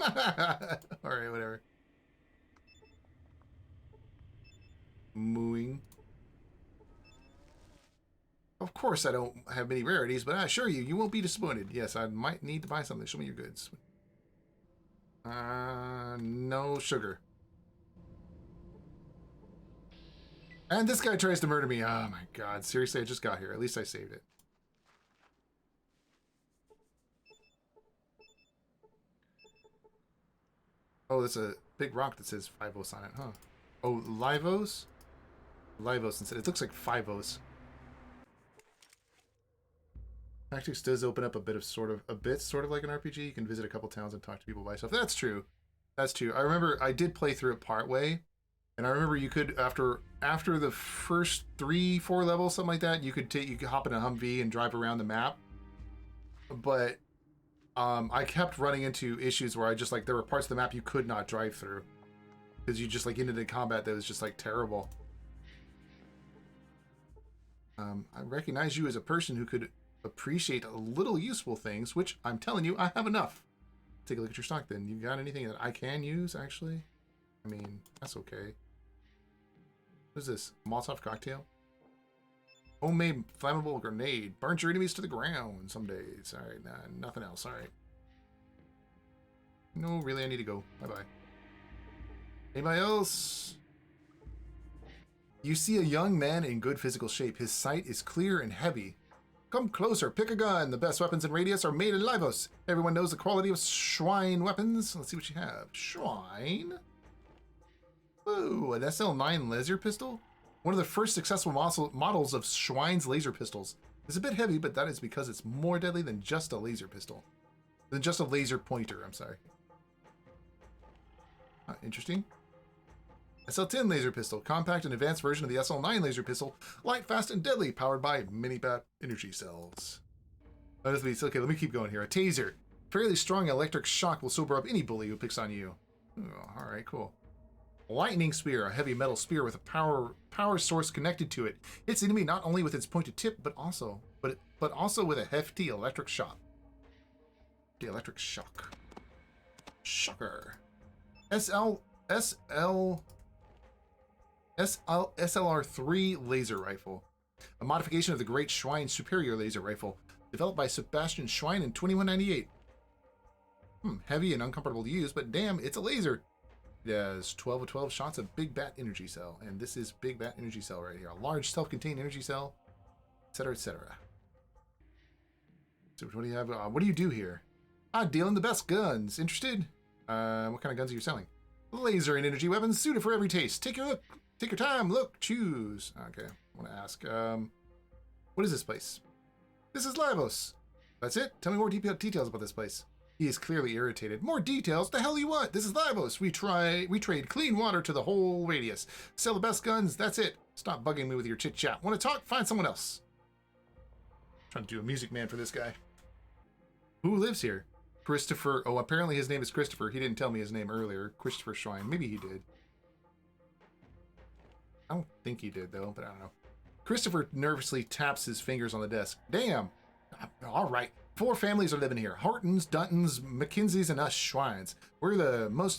Alright, whatever. Mooing. Of course I don't have many rarities, but I assure you, you won't be disappointed. Yes, I might need to buy something. Show me your goods. No sugar. And this guy tries to murder me. Oh my god. Seriously, I just got here. At least I saved it. Oh, there's a big rock that says Fivos on it, huh? Oh, Livos? Livos instead. It looks like Fivos. Tactics does open up a bit sort of like an RPG. You can visit a couple towns and talk to people by yourself. That's true. That's true. I remember I did play through it partway, and I remember you could after the first 3-4 levels, something like that, you could hop in a Humvee and drive around the map. But I kept running into issues where there were parts of the map you could not drive through because you just ended in combat that was just terrible. I recognize you as a person who could appreciate little useful things, which I'm telling you, I have enough. Take a look at your stock then. You got anything that I can use, actually? I mean, that's okay. What is this? Molotov cocktail? Homemade flammable grenade. Burns your enemies to the ground some days. Alright, nah, nothing else. Alright. No, really, I need to go. Bye-bye. Anybody else? You see a young man in good physical shape. His sight is clear and heavy. Come closer, pick a gun. The best weapons in Radius are made in Livos. Everyone knows the quality of Schwein weapons. Let's see what you have. Schwein? Ooh, an SL9 laser pistol? One of the first successful models of Schwein's laser pistols. It's a bit heavy, but that is because it's more deadly than just a laser pistol. Than just a laser pointer, I'm sorry. Interesting. SL10 laser pistol, compact and advanced version of the SL9 laser pistol, light, fast, and deadly, powered by mini-bat energy cells. Okay, let me keep going here. A taser. Fairly strong electric shock will sober up any bully who picks on you. Oh, alright, cool. Lightning spear, a heavy metal spear with a power source connected to it. Hits the enemy not only with its pointed tip, but also with a hefty electric shock. The electric shock. Shocker. SLR-3 laser rifle, a modification of the Great Schwein Superior laser rifle, developed by Sebastian Schwein in 2198. Heavy and uncomfortable to use, but damn, it's a laser. It has 12 of 12 shots of Big Bat Energy Cell, and this is Big Bat Energy Cell right here. A large self-contained energy cell, etc., etc. So what do you have? What do you do here? I deal in the best guns. Interested? What kind of guns are you selling? Laser and energy weapons suited for every taste. Take your time, look, choose. Okay, I want to ask, what is this place? This is Livos. That's it? Tell me more details about this place. He is clearly irritated. More details? The hell do you want? This is Livos. We trade clean water to the whole radius. Sell the best guns, that's it. Stop bugging me with your chit-chat. Want to talk? Find someone else. Trying to do a Music Man for this guy. Who lives here? Christopher. Oh, apparently his name is Christopher. He didn't tell me his name earlier. Christopher Schwein. Maybe he did. I don't think he did, though, but I don't know. Christopher nervously taps his fingers on the desk. Damn. All right. 4 families are living here. Hortons, Duntons, McKinseys, and us Schweins. We are the most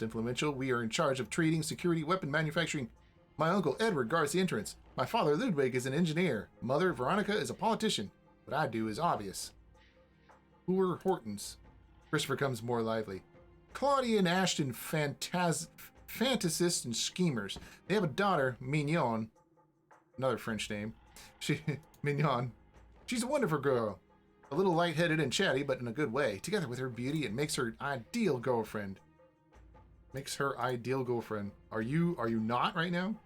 influential. We are in charge of trading, security, weapon manufacturing. My uncle Edward guards the entrance. My father Ludwig is an engineer. Mother Veronica is a politician. What I do is obvious. Who are Hortons? Christopher comes more lively. Claudia and Ashton, fantasists and schemers. They have a daughter, Mignon. Another French name. Mignon. She's a wonderful girl. A little lightheaded and chatty, but in a good way. Together with her beauty, it makes her ideal girlfriend. Makes her ideal girlfriend. Are you not right now?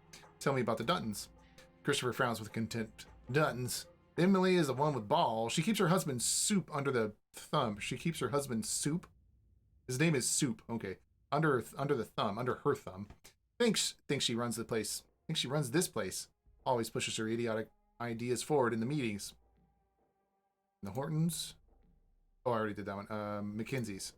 Tell me about the Duntons. Christopher frowns with contempt. Duntons. Emily is the one with balls. She keeps her husband's soup under the thumb. She keeps her husband's soup? His name is Soup. Okay. Under her thumb. Thinks she runs the place. Thinks she runs this place. Always pushes her idiotic ideas forward in the meetings. The Hortons? Oh, I already did that one. McKinsey's.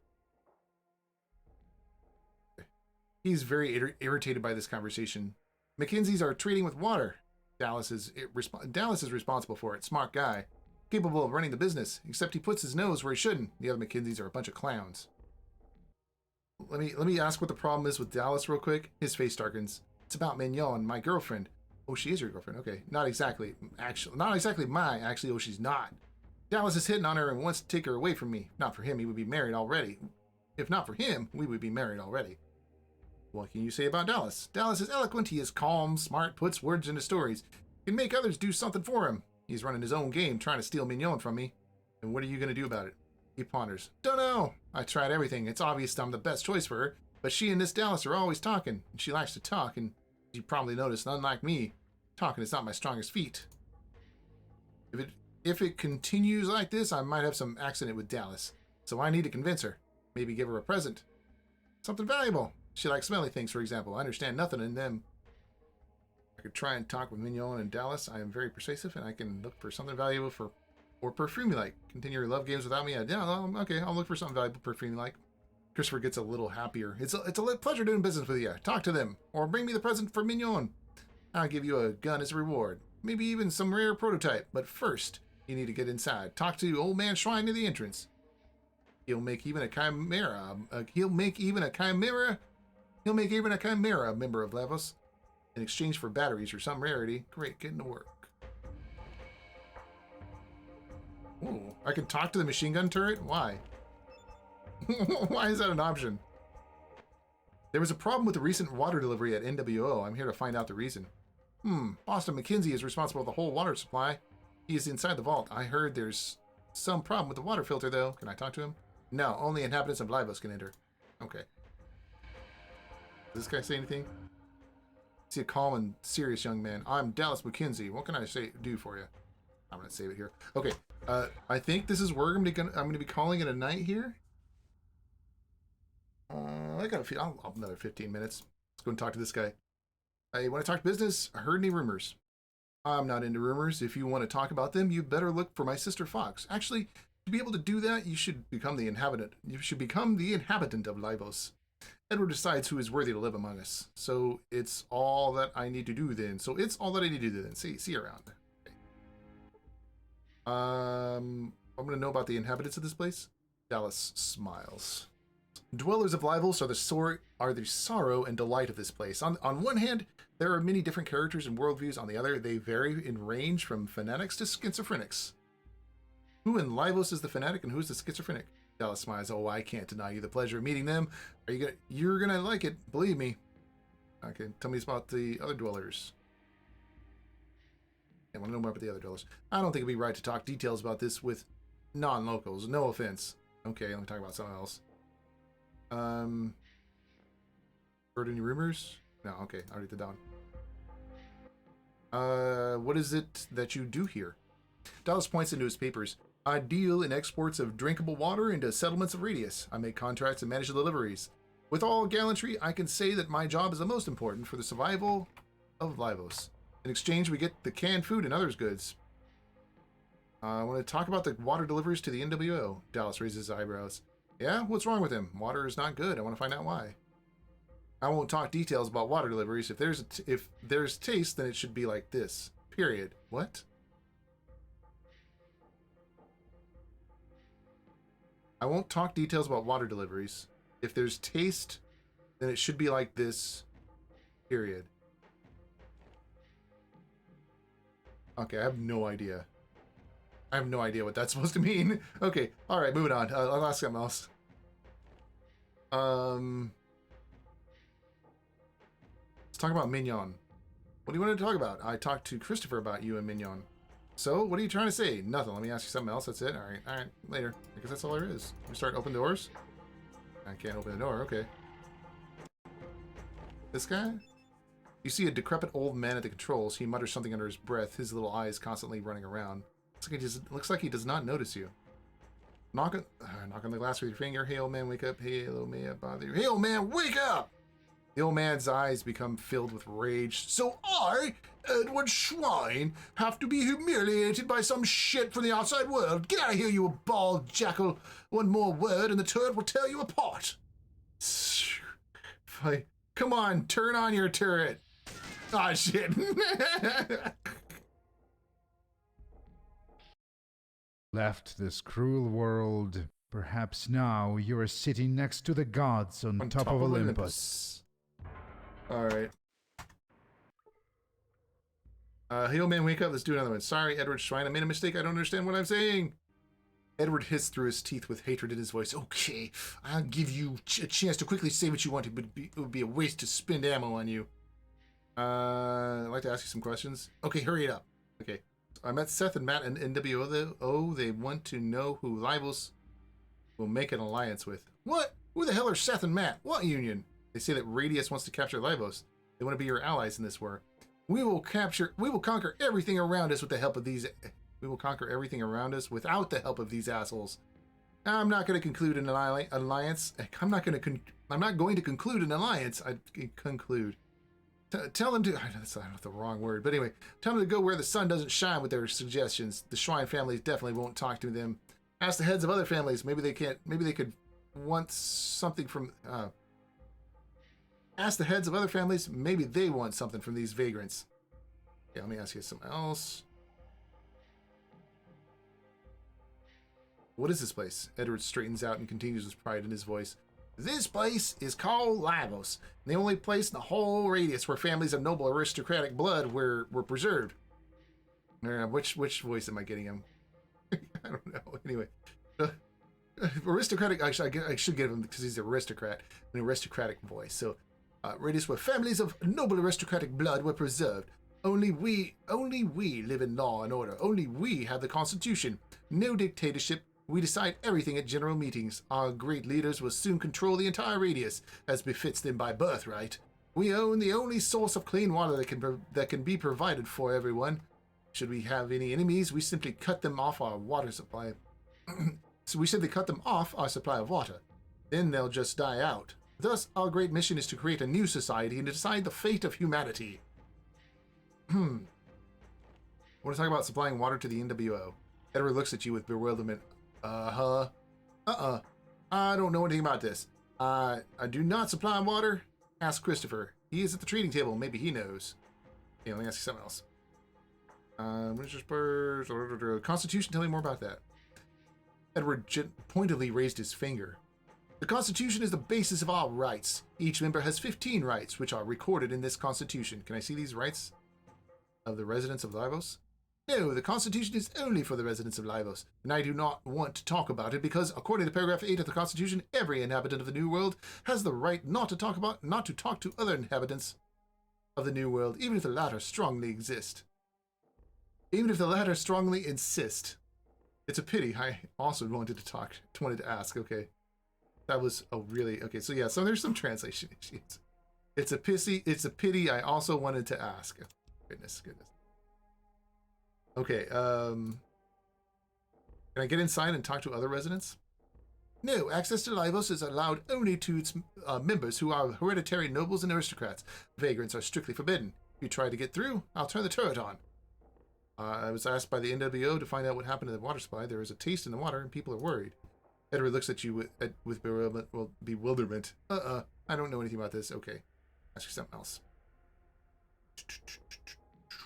He's very irritated by this conversation. McKinsey's are trading with water. Dallas is responsible for it. Smart guy. Capable of running the business, except he puts his nose where he shouldn't. The other McKinseys are a bunch of clowns. Let me ask what the problem is with Dallas real quick. His face darkens. It's about Mignon, my girlfriend. Oh, she is your girlfriend. Okay. Not exactly. Actually, not exactly my. Actually, oh, she's not. Dallas is hitting on her and wants to take her away from me. Not for him, he would be married already. If not for him, we would be married already. What can you say about Dallas? Dallas is eloquent. He is calm, smart, puts words into stories. Can make others do something for him. He's running his own game, trying to steal Mignon from me. And what are you going to do about it? He ponders. Don't know. I tried everything. It's obvious I'm the best choice for her. But she and this Dallas are always talking. And she likes to talk. And you probably noticed, unlike me, talking is not my strongest feat. If it continues like this, I might have some accident with Dallas. So I need to convince her. Maybe give her a present. Something valuable. She likes smelly things, for example. I understand nothing in them. I could try and talk with Mignon and Dallas. I am very persuasive, and I can look for something valuable or perfume you like. Continue your love games without me? Yeah, okay, I'll look for something valuable, perfume you like. Christopher gets a little happier. It's a pleasure doing business with you. Talk to them, or bring me the present for Mignon. I'll give you a gun as a reward. Maybe even some rare prototype. But first, you need to get inside. Talk to old man Schwein near the entrance. He'll make even a chimera a member of Livos. in exchange for batteries or some rarity. Great, getting to work. Ooh, I can talk to the machine gun turret? Why? Why is that an option? There was a problem with the recent water delivery at NWO. I'm here to find out the reason. Austin McKenzie is responsible for the whole water supply. He is inside the vault. I heard there's some problem with the water filter, though. Can I talk to him? No, only inhabitants of Livos can enter. Okay. Does this guy say anything? See a calm and serious young man. I'm Dallas McKenzie. What can I do for you? I'm gonna save it here. Okay. I think this is where I'm gonna be calling it a night here. I got another 15 minutes. Let's go and talk to this guy. Hey, when I talk business, I heard any rumors. I'm not into rumors. If you want to talk about them, you better look for my sister Fox. Actually, to be able to do that, you should become the inhabitant. You should become the inhabitant of Livos. Edward decides who is worthy to live among us. So it's all that I need to do then. See you around. Okay. I'm gonna know about the inhabitants of this place. Dallas smiles. Dwellers of Livos are the sorrow and delight of this place. On one hand, there are many different characters and worldviews. On the other, they vary in range from fanatics to schizophrenics. Who in Livos is the fanatic and who is the schizophrenic? Dallas smiles. Oh, I can't deny you the pleasure of meeting them. You're gonna like it, believe me. Okay, tell me about the other dwellers. I want to know more about the other dwellers. I don't think it'd be right to talk details about this with non-locals. No offense. Okay, let me talk about something else. Heard any rumors? No, okay, I already did that one. What is it that you do here? Dallas points into his papers. I deal in exports of drinkable water into settlements of radius. I make contracts and manage the deliveries. With all gallantry, I can say that my job is the most important for the survival of Livos. In exchange, we get the canned food and others goods. I want to talk about the water deliveries to the NWO. Dallas raises his eyebrows. Yeah? What's wrong with him? Water is not good. I want to find out why. I won't talk details about water deliveries. If there's taste, then it should be like this. Period. What? I won't talk details about water deliveries. If there's taste, then it should be like this. Period. Okay, I have no idea. I have no idea what that's supposed to mean. Okay, alright, moving on. I'll ask something else. Let's talk about Mignon. What do you want to talk about? I talked to Christopher about you and Mignon. So, what are you trying to say? Nothing. Let me ask you something else. That's it? Alright, later. I guess that's all there is. We start open doors? I can't open the door, okay. This guy? You see a decrepit old man at the controls. He mutters something under his breath, his little eyes constantly running around. Looks like he does not notice you. Knock on the glass with your finger. Hey, old man, wake up. Hey, old man, bother you. Hey, old man, wake up! The old man's eyes become filled with rage. So I, Edward Schwein, have to be humiliated by some shit from the outside world. Get out of here, you bald jackal. One more word and the turret will tear you apart. Come on, turn on your turret. Ah, shit. Left this cruel world. Perhaps now you are sitting next to the gods on top of Olympus. Alright. Hey, old man, wake up. Let's do another one. Sorry, Edward Schwein. I made a mistake. I don't understand what I'm saying. Edward hissed through his teeth with hatred in his voice. Okay, I'll give you a chance to quickly say what you want, but it would be a waste to spend ammo on you. I'd like to ask you some questions. Okay, hurry it up. Okay. I met Seth and Matt in NWO. They want to know who Livos will make an alliance with. What? Who the hell are Seth and Matt? What union? They say that Radius wants to capture Livos. They want to be your allies in this war. We will conquer everything around us with the help of these. We will conquer everything around us without the help of these assholes. I'm not going to conclude an alliance. I'm not going to conclude an alliance. I conclude. Tell them to. That's not the wrong word, but anyway, tell them to go where the sun doesn't shine with their suggestions. The Schwein families definitely won't talk to them. Ask the heads of other families. Maybe they can't. Maybe they could want something from. Ask the heads of other families. Maybe they want something from these vagrants. Yeah, let me ask you something else. What is this place? Edward straightens out and continues with pride in his voice. This place is called Livos, the only place in the whole radius where families of noble aristocratic blood were preserved. Which voice am I getting him? I don't know. Anyway, aristocratic. Actually, I should give him because he's an aristocrat, an aristocratic voice. So, radius where families of noble aristocratic blood were preserved. Only we live in law and order. Only we have the Constitution. No dictatorship. We decide everything at general meetings. Our great leaders will soon control the entire radius, as befits them by birthright. We own the only source of clean water that can be provided for everyone. Should we have any enemies, we simply cut them off our water supply. So we simply cut them off our supply of water. Then they'll just die out. Thus, our great mission is to create a new society and to decide the fate of humanity. Want to talk about supplying water to the NWO? Edward looks at you with bewilderment. I don't know anything about this. I do not supply water. Ask Christopher. He is at the trading table. Maybe he knows. Okay, let me ask you something else. Constitution, tell me more about that. Edward pointedly raised his finger. The Constitution is the basis of all rights. Each member has 15 rights, which are recorded in this Constitution. Can I see these rights of the residents of Livos? No, the Constitution is only for the residents of Livos, and I do not want to talk about it because, according to paragraph 8 of the Constitution, every inhabitant of the New World has the right not to talk to other inhabitants of the New World, even if the latter strongly exist. Even if the latter strongly insist. It's a pity. I also wanted to ask. Okay, that was a really okay. So yeah, so there's some translation issues. It's a pity. I also wanted to ask. Oh, goodness. Okay, can I get inside and talk to other residents? No, access to Livos is allowed only to its members who are hereditary nobles and aristocrats. Vagrants are strictly forbidden. If you try to get through, I'll turn the turret on. I was asked by the NWO to find out what happened to the water supply. There is a taste in the water, and people are worried. Edward looks at you with bewilderment. I don't know anything about this. Okay, ask you something else.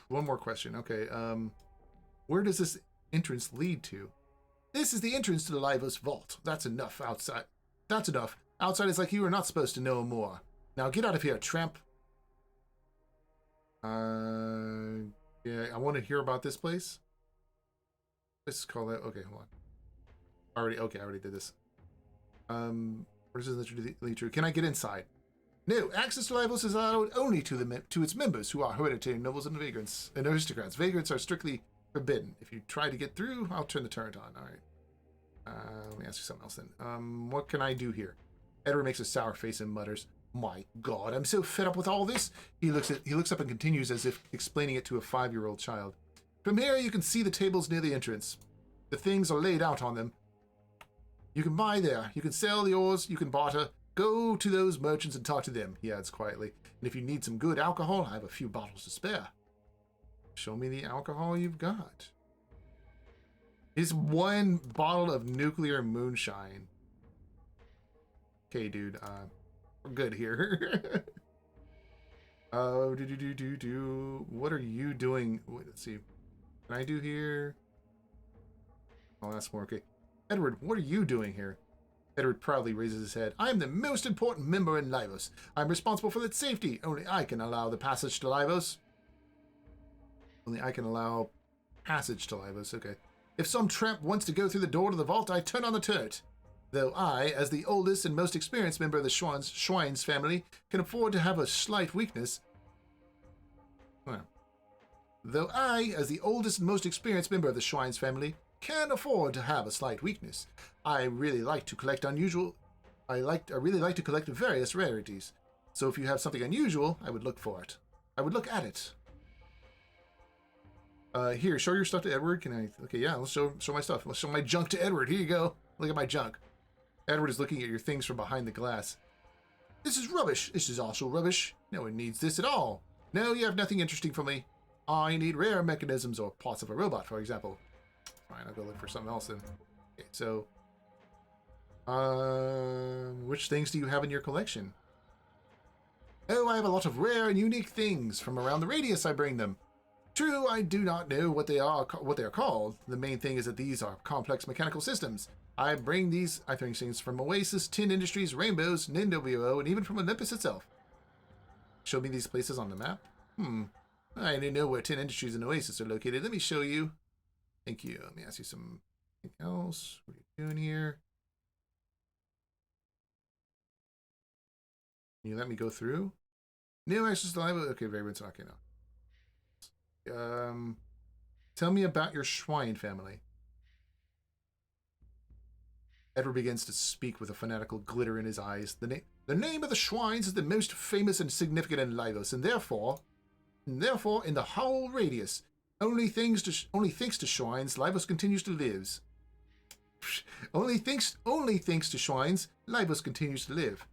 One more question. Okay, where does this entrance lead to? This is the entrance to the Livos vault. That's enough outside. That's enough. Outside is like you are not supposed to know more. Now get out of here, tramp. Yeah, I want to hear about this place. Let's call that. Okay, hold on. I already did this. What is literally true? Can I get inside? No, access to Livos is allowed only to its members who are hereditary nobles and vagrants and aristocrats. Vagrants are strictly forbidden. If you try to get through, I'll turn the turret on. All right. Let me ask you something else then. What can I do here? Edward makes a sour face and mutters, "My God, I'm so fed up with all this." He looks up and continues as if explaining it to a 5-year-old child. From here, you can see the tables near the entrance. The things are laid out on them. You can buy there. You can sell the ores. You can barter. Go to those merchants and talk to them, he adds quietly. And if you need some good alcohol, I have a few bottles to spare. Show me the alcohol you've got. It's 1 bottle of nuclear moonshine. Okay, dude. We're good here. What are you doing? Wait, let's see. Can I do here? I'll ask more. Okay. Edward, what are you doing here? Edward proudly raises his head. I am the most important member in Livos. I'm responsible for its safety. Only I can allow the passage to Livos. Only I can allow passage to Livos. Okay. If some tramp wants to go through the door to the vault, I turn on the turret. Though I, as the oldest and most experienced member of the Schweins family, can afford to have a slight weakness. Though I, as the oldest and most experienced member of the Schweins family, can afford to have a slight weakness, I really like to collect I really like to collect various rarities. So if you have something unusual, I would look for it. I would look at it. Here, show your stuff to Edward. Can I? Okay, yeah, let's show my stuff. Let's show my junk to Edward. Here you go. Look at my junk. Edward is looking at your things from behind the glass. This is rubbish. This is also rubbish. No one needs this at all. No, you have nothing interesting for me. I need rare mechanisms or parts of a robot, for example. Fine, I'll go look for something else then. Okay, so... which things do you have in your collection? Oh, I have a lot of rare and unique things. From around the radius I bring them. True, I do not know what they are called. The main thing is that these are complex mechanical systems. I bring things from Oasis, Tin Industries, Rainbows, NWO, and even from Olympus itself. Show me these places on the map? I didn't know where Tin Industries and Oasis are located. Let me show you. Thank you. Let me ask you something else. What are you doing here? Can you let me go through? New access to live. Okay, Vagrant's okay now. Tell me about your Schwein family. Edward begins to speak with a fanatical glitter in his eyes. The name of the Schweins is the most famous and significant in Livos, and therefore, in the whole radius, only thanks to Schweins, Livos continues to live. Only thanks to Schweins, Livos continues to live.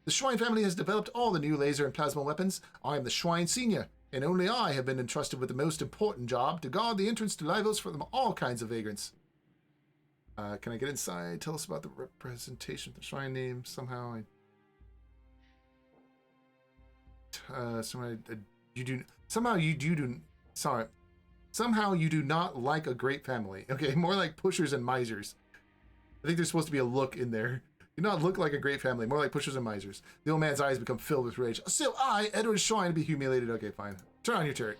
The Schwein family has developed all the new laser and plasma weapons. I am the Schwein Senior, and only I have been entrusted with the most important job, to guard the entrance to Livos from all kinds of vagrants. Can I get inside? Tell us about the representation of the Schwein name. Somehow you do not like a great family. Okay, more like pushers and misers. I think there's supposed to be a look in there. Do not look like a great family, more like pushers and misers. The old man's eyes become filled with rage. So I, Edward Schwein, be humiliated. Okay, fine. Turn on your turret.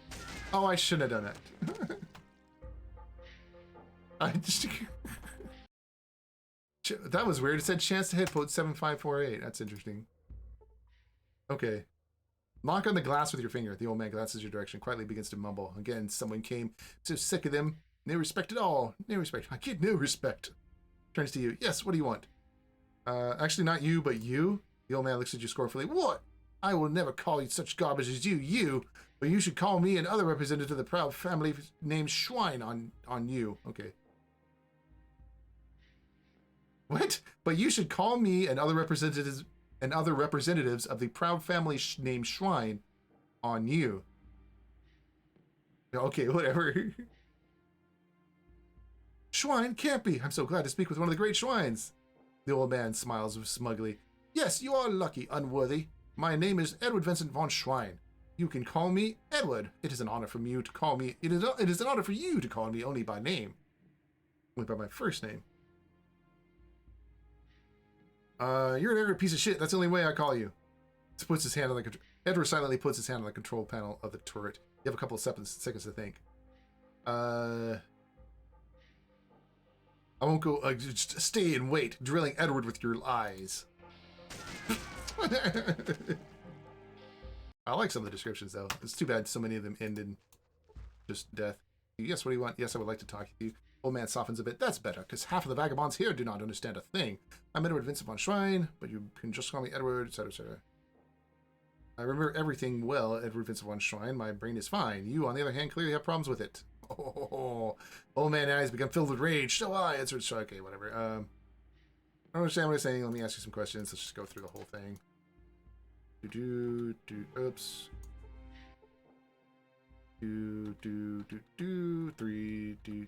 Oh, I shouldn't have done that. I just... That was weird. It said chance to hit code 7548. That's interesting. Okay. Knock on the glass with your finger. The old man glances your direction, quietly begins to mumble. Again, someone came. So sick of them. No respect at all. No respect. I get no respect. Turns to you. Yes, what do you want? Actually not you, but you. The old man looks at you scornfully. What? I will never call you such garbage as you. But you should call me and other representative of the proud family named Schwein on you. Okay. What? But you should call me and other representatives of the proud family named Schwein on you. Okay, whatever. Schwein can't be. I'm so glad to speak with one of the great Schweins. The old man smiles smugly. Yes, you are lucky, unworthy. My name is Edward Vincent von Schwein. You can call me Edward. It is an honor for you to call me. It is an honor for you to call me only by name. Only by my first name. You're an arrogant piece of shit. That's the only way I call you. Puts his hand on the Edward silently puts his hand on the control panel of the turret. You have a couple of seconds to think. I won't go. Just stay and wait, drilling Edward with your eyes. I like some of the descriptions though. It's too bad so many of them end in just death. Yes, what do you want? Yes, I would like to talk to you. Old man softens a bit. That's better, because half of the vagabonds here do not understand a thing. I'm Edward Vincent von Schwein, but you can just call me Edward, etc., etc. I remember everything well, Edward Vincent von Schwein. My brain is fine. You, on the other hand, clearly have problems with it. Oh, old man's eyes become filled with rage. So I answered, okay, whatever. I don't understand what I'm saying. Let me ask you some questions. Let's just go through the whole thing. Oops. 3.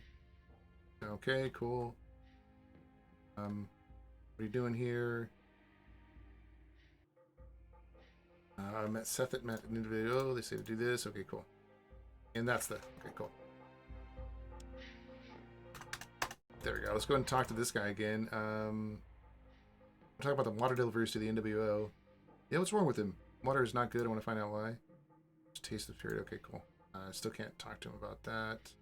Okay, cool. What are you doing here? I met Seth and Matt in the video. They say to do this. Okay, cool. And that's the... Okay, cool. There we go. Let's go ahead and talk to this guy again. We're talking about the water deliveries to the NWO. Yeah, what's wrong with him? Water is not good. I want to find out why. Just taste the period. Okay, cool. I still can't talk to him about that.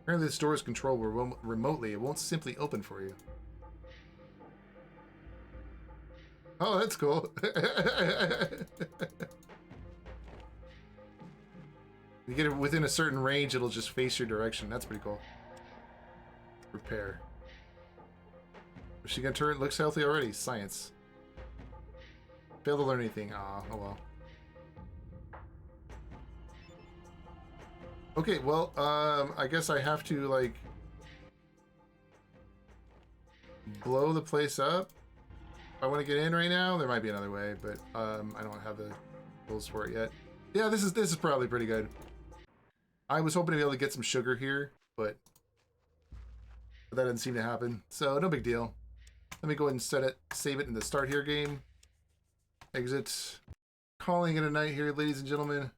Apparently this door is controlled remotely. It won't simply open for you. Oh, that's cool. You get it within a certain range, it'll just face your direction. That's pretty cool. Repair. Machine gun turret looks healthy already. Science. Failed to learn anything. Ah, oh well. Okay, well, I guess I have to, like, blow the place up. If I want to get in right now, there might be another way, but I don't have the tools for it yet. Yeah, this is probably pretty good. I was hoping to be able to get some sugar here, but that didn't seem to happen. So no big deal. Let me go ahead and save it in the start here game. Exit. Calling it a night here, ladies and gentlemen.